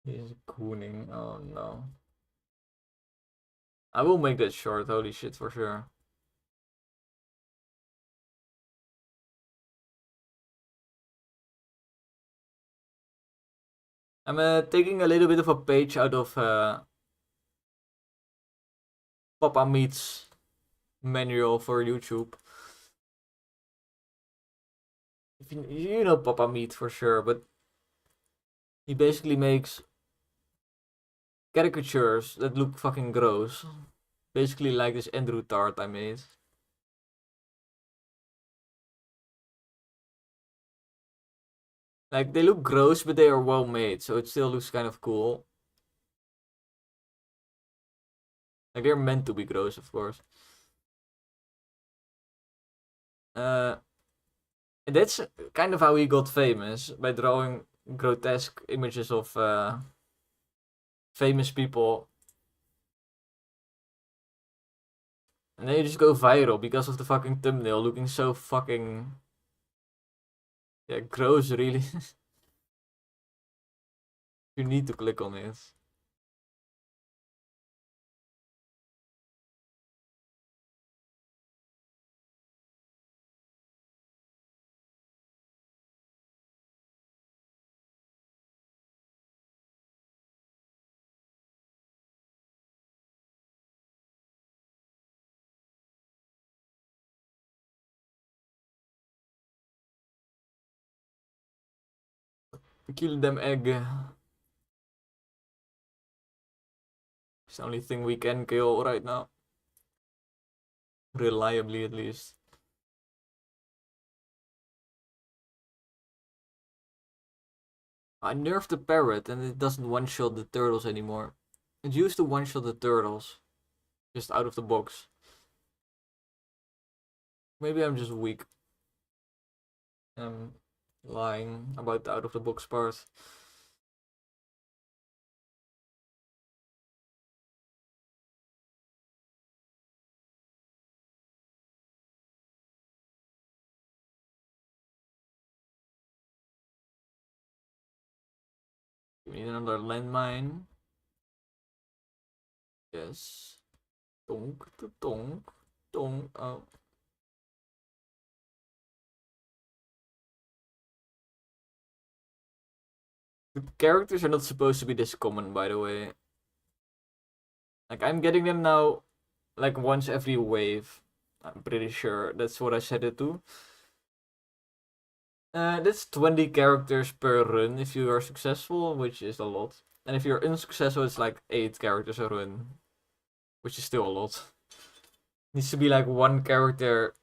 He's cooning. Oh no. I will make that short, holy shit, for sure. I'm taking a little bit of a page out of Papa Meat's manual for YouTube. If you know Papa Meat for sure, but he basically makes caricatures that look fucking gross. Basically like this Andrew tart I made. Like, they look gross, but they are well made, so it still looks kind of cool. Like, they're meant to be gross, of course. And that's kind of how he got famous, by drawing grotesque images of famous people. And then you just go viral because of the fucking thumbnail looking so fucking... yeah, gross, really. You need to click on it. Kill them egg. It's the only thing we can kill right now. Reliably, at least. I nerfed the parrot and it doesn't one-shot the turtles anymore. It used to one-shot the turtles. Just out of the box. Maybe I'm just weak. I'm lying about the out of the box part. We need another landmine. Yes. Donk, donk, donk. Oh. The characters are not supposed to be this common, by the way. Like, I'm getting them now, like, once every wave. I'm pretty sure that's what I set it to. That's 20 characters per run if you are successful, which is a lot. And if you're unsuccessful, it's like 8 characters a run, which is still a lot. Needs to be like 1 character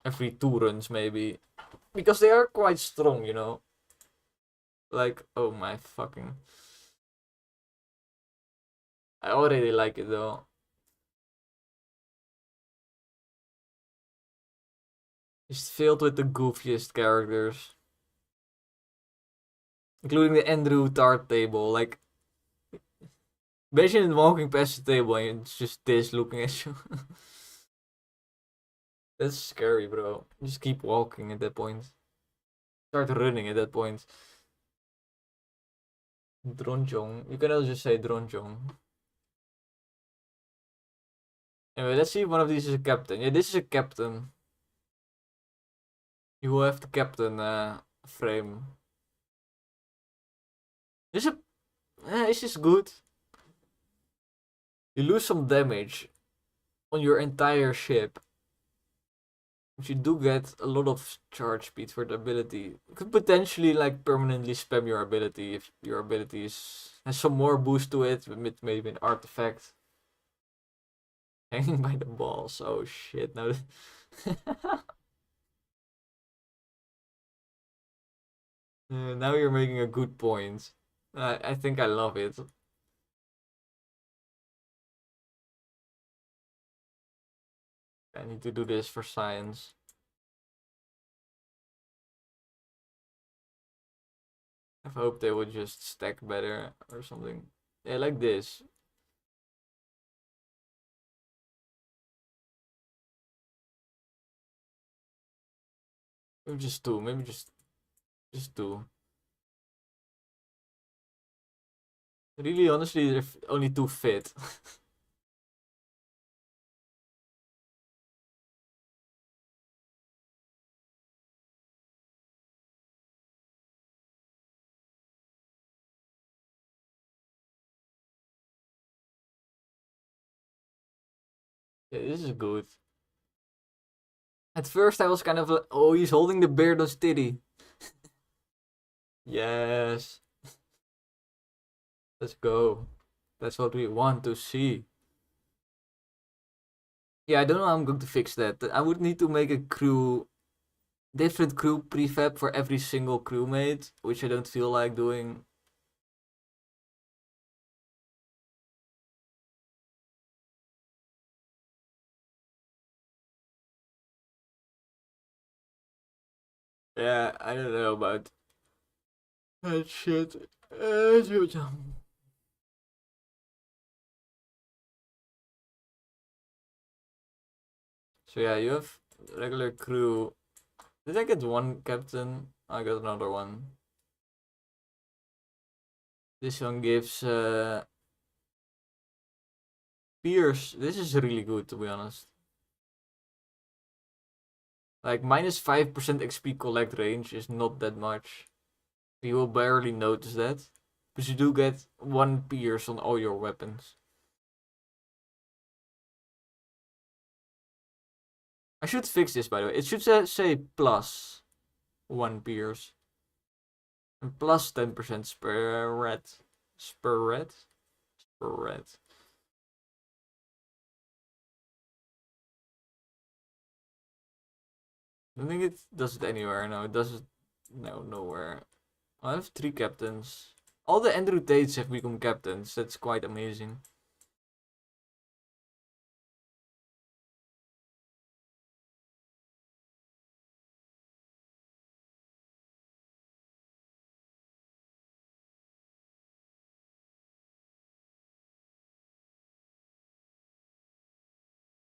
every 2 runs, maybe. Because they are quite strong, you know? Like, oh my fucking... I already like it though. It's filled with the goofiest characters. Including the Andrew Tart table. Like, imagine walking past the table and it's just this looking at you. That's scary, bro. Just keep walking at that point. Start running at that point. Dronjong. You can also just say Dronjong. Anyway, let's see if one of these is a captain. Yeah, this is a captain. You will have the captain frame. This is good. You lose some damage on your entire ship. But you do get a lot of charge speed for the ability. You could potentially like permanently spam your ability if your ability has some more boost to it with maybe an artifact. Hanging by the balls. Oh shit, no. Now you're making a good point. I think I love it. I need to do this for science. I hope they would just stack better or something. Yeah, like this. Maybe just two. Maybe just two. Really, honestly, they're only two fit. Yeah, this is good. At first, I was kind of like, oh, he's holding the beard on titty. Yes. Let's go. That's what we want to see. Yeah, I don't know how I'm going to fix that. I would need to make a different crew prefab for every single crewmate, which I don't feel like doing. Yeah, I don't know about that shit. So yeah, you have regular crew. Did I get one captain? I got another one. This one gives Pierce. This is really good, to be honest. Like minus 5% XP collect range is not that much. You will barely notice that. But you do get one pierce on all your weapons. I should fix this, by the way. It should say plus one pierce. And plus 10% spread. Spread? Spread. I don't think it does it anywhere. No, it does it. No, nowhere. I have 3 captains. All the Andrew Tates have become captains. That's quite amazing.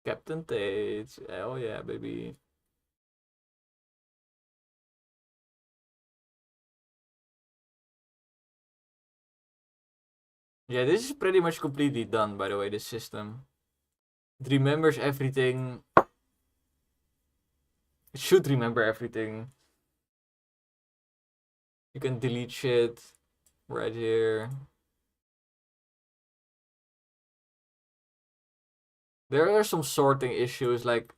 Captain Tates. Hell yeah, baby. Yeah, this is pretty much completely done, by the way, this system. It remembers everything. It should remember everything. You can delete shit right here. There are some sorting issues, like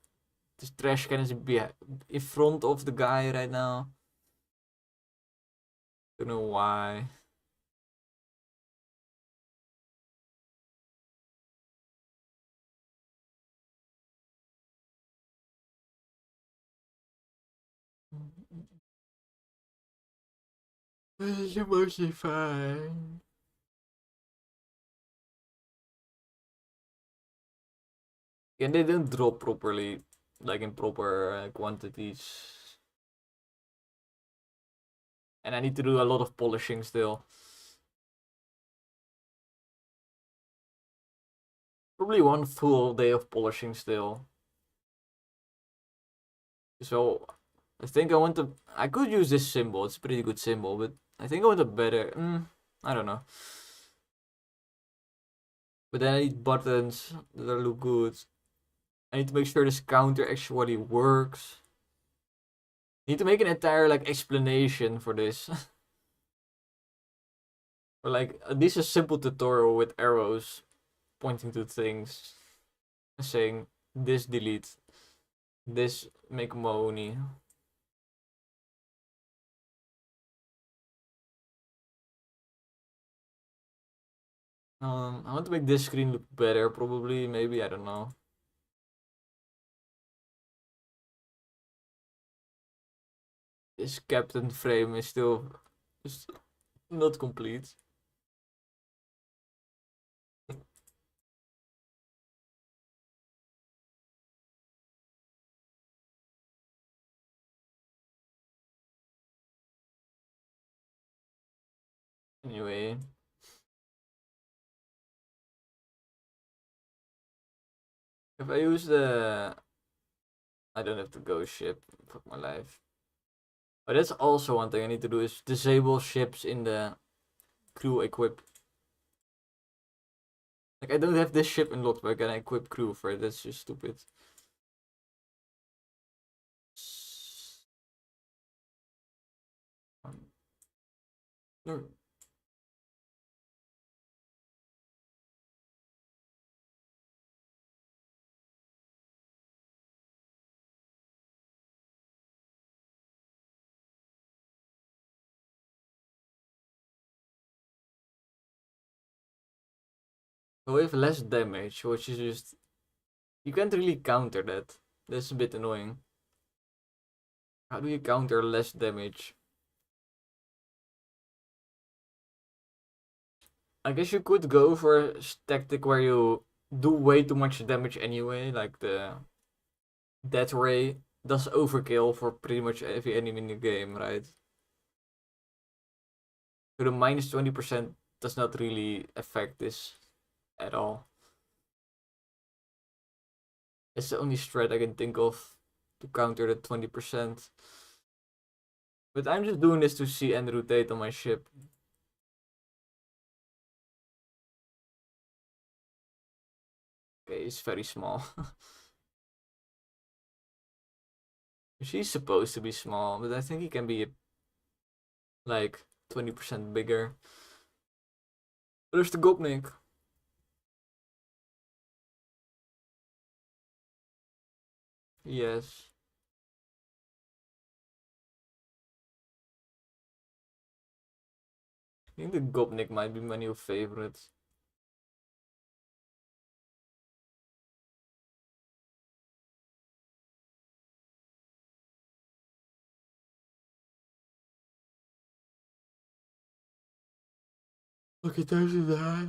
this trash can is in front of the guy right now. Don't know why. This is mostly fine. And they didn't drop properly, like in proper quantities. And I need to do a lot of polishing still. Probably one full day of polishing still. So I think I want to. I could use this symbol. It's a pretty good symbol, but I think I want a better. I don't know. But then I need buttons that look good. I need to make sure this counter actually works. Need to make an entire like explanation for this. Or like at least a simple tutorial with arrows pointing to things. Saying this delete. This make money. I want to make this screen look better, probably, maybe, I don't know. This captain frame is still just not complete. Anyway. If I use the... I don't have to go ship. Fuck my life. But that's also one thing I need to do is disable ships in the crew equip. Like I don't have this ship unlocked, but I can equip crew for it. That's just stupid. No. So we have less damage, which is just... You can't really counter that. That's a bit annoying. How do you counter less damage? I guess you could go for a tactic where you do way too much damage anyway, like the Death Ray does overkill for pretty much every enemy in the game, right? So the minus 20% does not really affect this at all. It's the only strat I can think of to counter the 20%. But I'm just doing this to see and rotate on my ship. Okay, it's very small. She's supposed to be small, but I think he can be like 20% bigger. There's the Gopnik. Yes. I think the Gopnik might be my new favorite. Okay, there's that.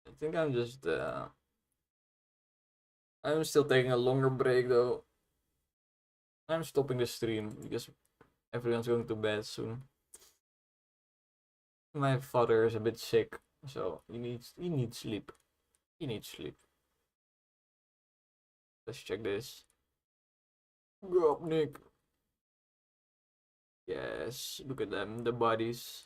I think I'm just I'm still taking a longer break though. I'm stopping the stream because everyone's going to bed soon. My father is a bit sick, so he needs sleep. He needs sleep. Let's check this. Gopnik. Yes, look at them, the bodies.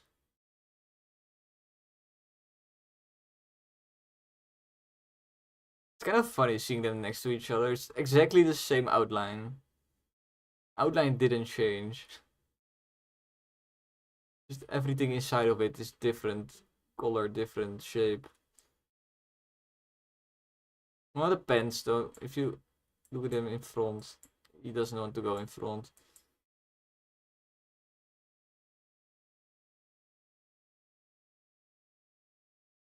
It's kind of funny seeing them next to each other. It's exactly the same outline. Outline didn't change. Just everything inside of it is different color, different shape. Well, it depends though. If you look at him in front, he doesn't want to go in front.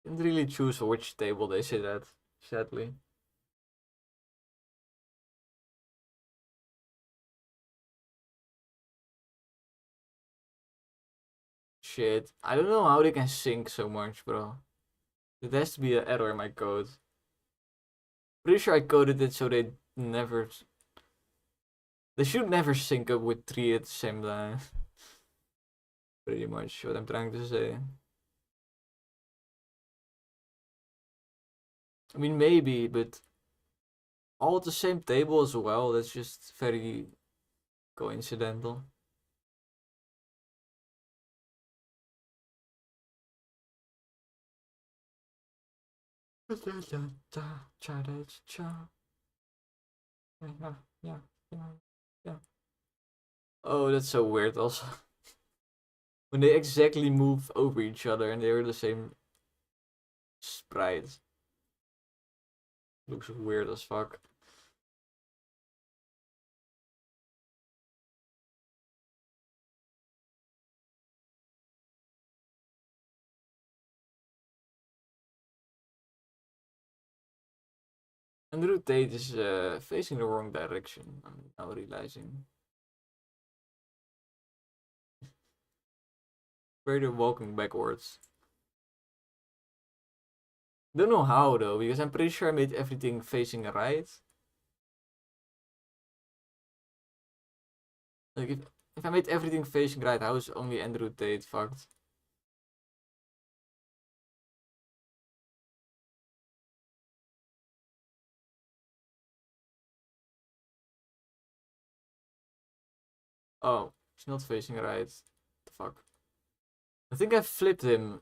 Can't really choose which table they sit at, sadly. Shit, I don't know how they can sync so much, bro. There has to be an error in my code. Pretty sure I coded it so they never... They should never sync up with 3 at the same time. Pretty much what I'm trying to say. I mean, maybe, but all at the same table as well, that's just very coincidental. Oh, that's so weird also. When they exactly move over each other and they're the same sprite. Looks weird as fuck. And the rotate is facing the wrong direction, I'm now realizing. Where they're walking backwards. Don't know how though, because I'm pretty sure I made everything facing right. Like If I made everything facing right, how is only Andrew Tate fucked? Oh, he's not facing right. The fuck? I think I flipped him.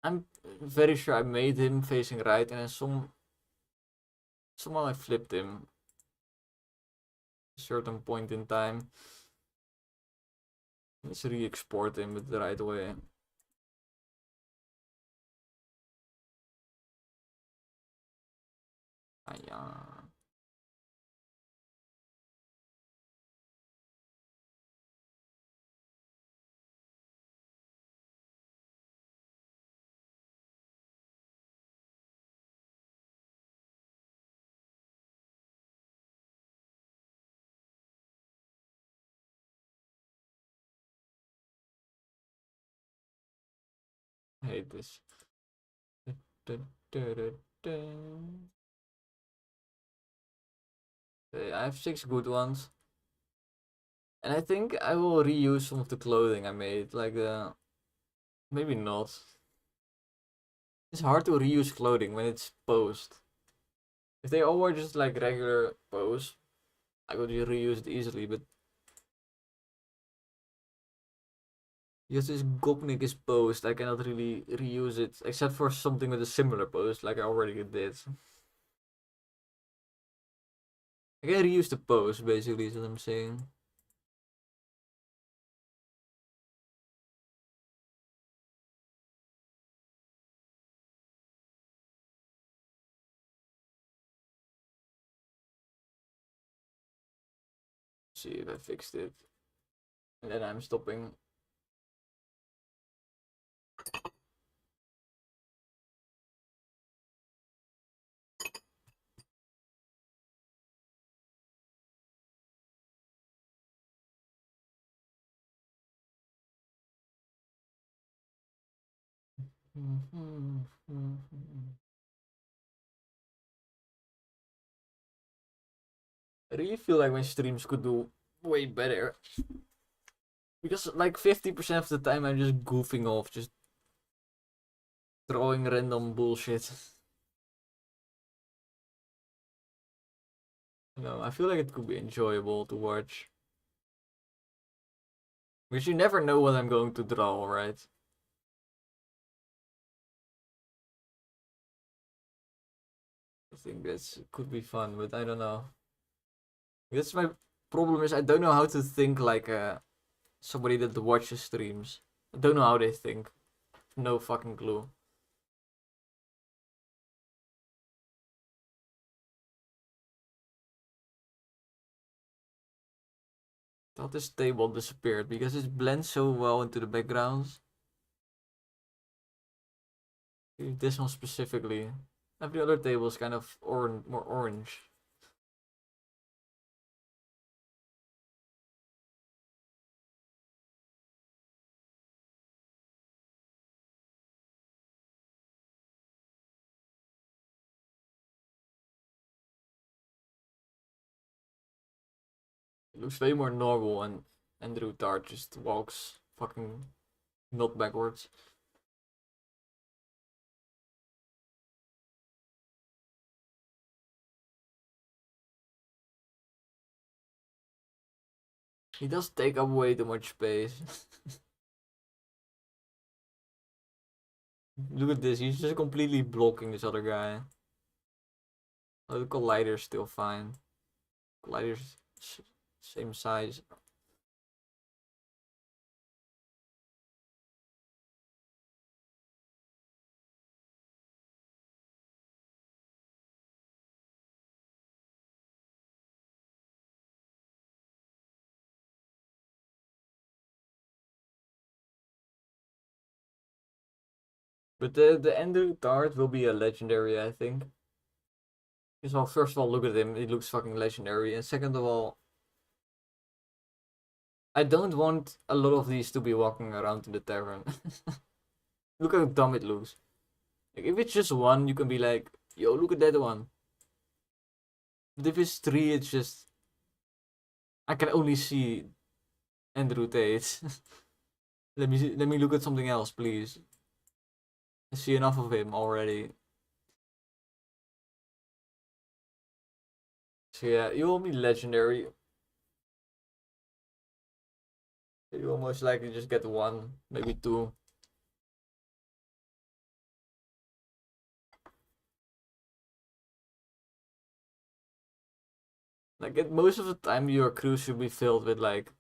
I'm very sure I made him facing right, and then somehow I flipped him. A certain point in time. Let's re-export him with the right way. Ah, yeah. I hate this. Okay, I have 6 good ones. And I think I will reuse some of the clothing I made. Like maybe not. It's hard to reuse clothing when it's posed. If they all were just like regular pose, I could reuse it easily, but because this Gopnik is posed, I cannot really reuse it, except for something with a similar pose, like I already did. I can reuse the pose, basically, is what I'm saying. See if I fixed it. And then I'm stopping. I really feel like my streams could do way better. Because like 50% of the time I'm just goofing off, just throwing random bullshit. No, I feel like it could be enjoyable to watch. Because you never know what I'm going to draw, right? I think this could be fun, but I don't know. That's my problem is I don't know how to think like somebody that watches streams. I don't know how they think. No fucking clue. Thought this table disappeared because it blends so well into the backgrounds. This one specifically. Every other table is kind of more orange. It looks way more normal, and Andrew Tart just walks fucking not backwards. He does take up way too much space. Look at this, he's just completely blocking this other guy. Oh, the collider's still fine. Collider's same size. But the Ender Dart will be a legendary, I think. Because, well, first of all, look at him. He looks fucking legendary. And second of all, I don't want a lot of these to be walking around in the tavern. Look how dumb it looks. Like, if it's just one, you can be like, yo, look at that one. But if it's three, it's just... I can only see and rotate. let me look at something else, please. I see enough of him already. So yeah, you will be legendary. You will most likely just get 1, maybe 2. Like most of the time, your crew should be filled with like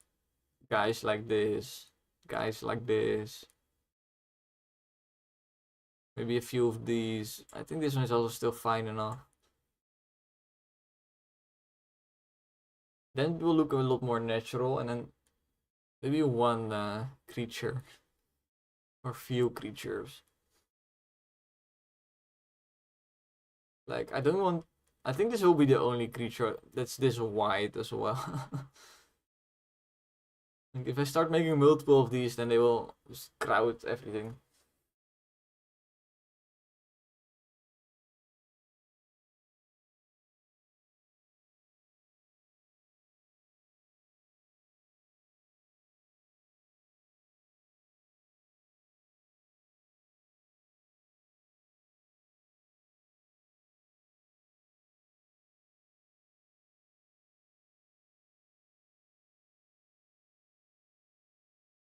guys like this, guys like this. Maybe a few of these. I think this one is also still fine enough. Then it will look a lot more natural, and then maybe 1 creature or few creatures. Like I don't want. I think this will be the only creature that's this wide as well. Like if I start making multiple of these, then they will just crowd everything.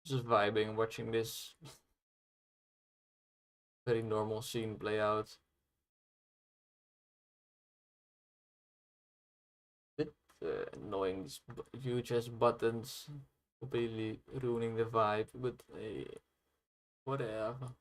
Just vibing, watching this very normal scene play out. Bit annoying, these huge ass buttons completely ruining the vibe, but whatever.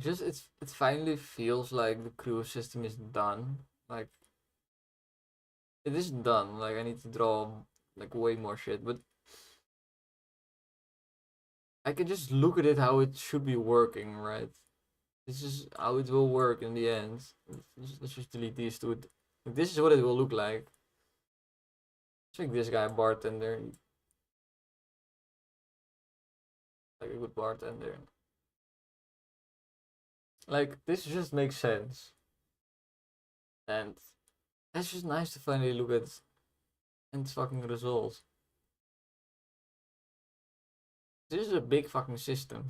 It finally feels like the crew system is done. Like it is done. Like I need to draw like way more shit, but I can just look at it how it should be working, right? This is how it will work in the end. Let's just delete these two. This is what it will look like. Let's make this guy a bartender. Like a good bartender. Like this just makes sense. And it's just nice to finally look at end fucking results. This is a big fucking system.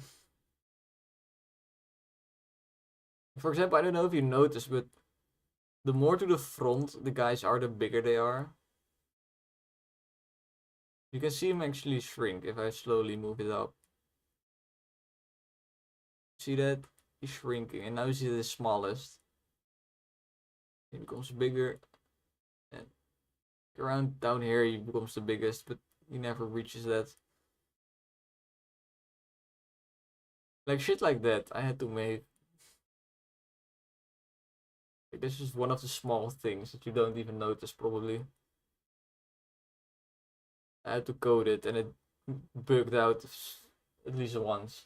For example, I don't know if you noticed, but the more to the front the guys are, the bigger they are. You can see him actually shrink if I slowly move it up. See that? He's shrinking, and now he's the smallest. He becomes bigger, and around down here he becomes the biggest, but he never reaches that. Like shit like that, I had to make. Like, this is one of the small things that you don't even notice probably. I had to code it, and it bugged out at least once.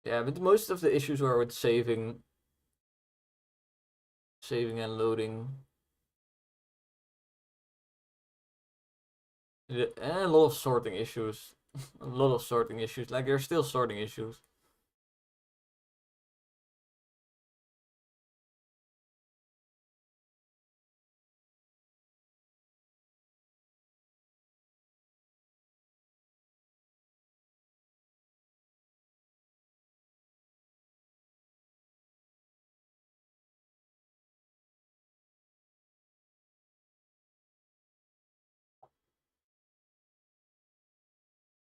Yeah, but most of the issues were with saving and loading. And a lot of sorting issues. A lot of sorting issues. Like there's still sorting issues.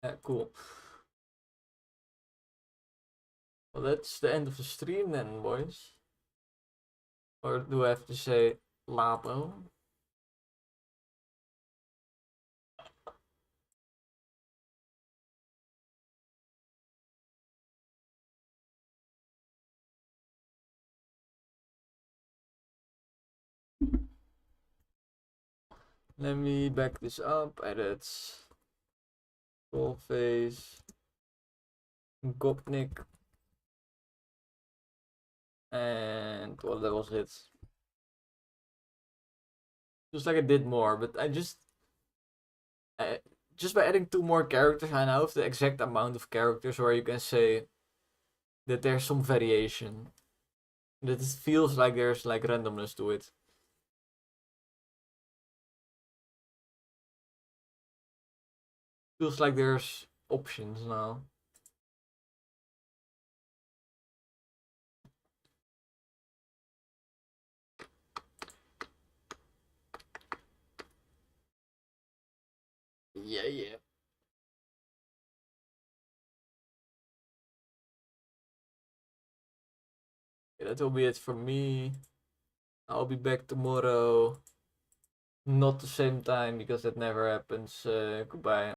Yeah, cool. Well, that's the end of the stream then, boys. Or do I have to say Lapo? Let me back this up. Edit. Full face. Gopnik. And well, that was it. Feels like I did more, but just by adding 2 more characters, I now have the exact amount of characters where you can say that there's some variation. That it feels like there's like randomness to it. Feels like there's options now. Yeah. That will be it for me. I'll be back tomorrow. Not the same time because that never happens. Goodbye.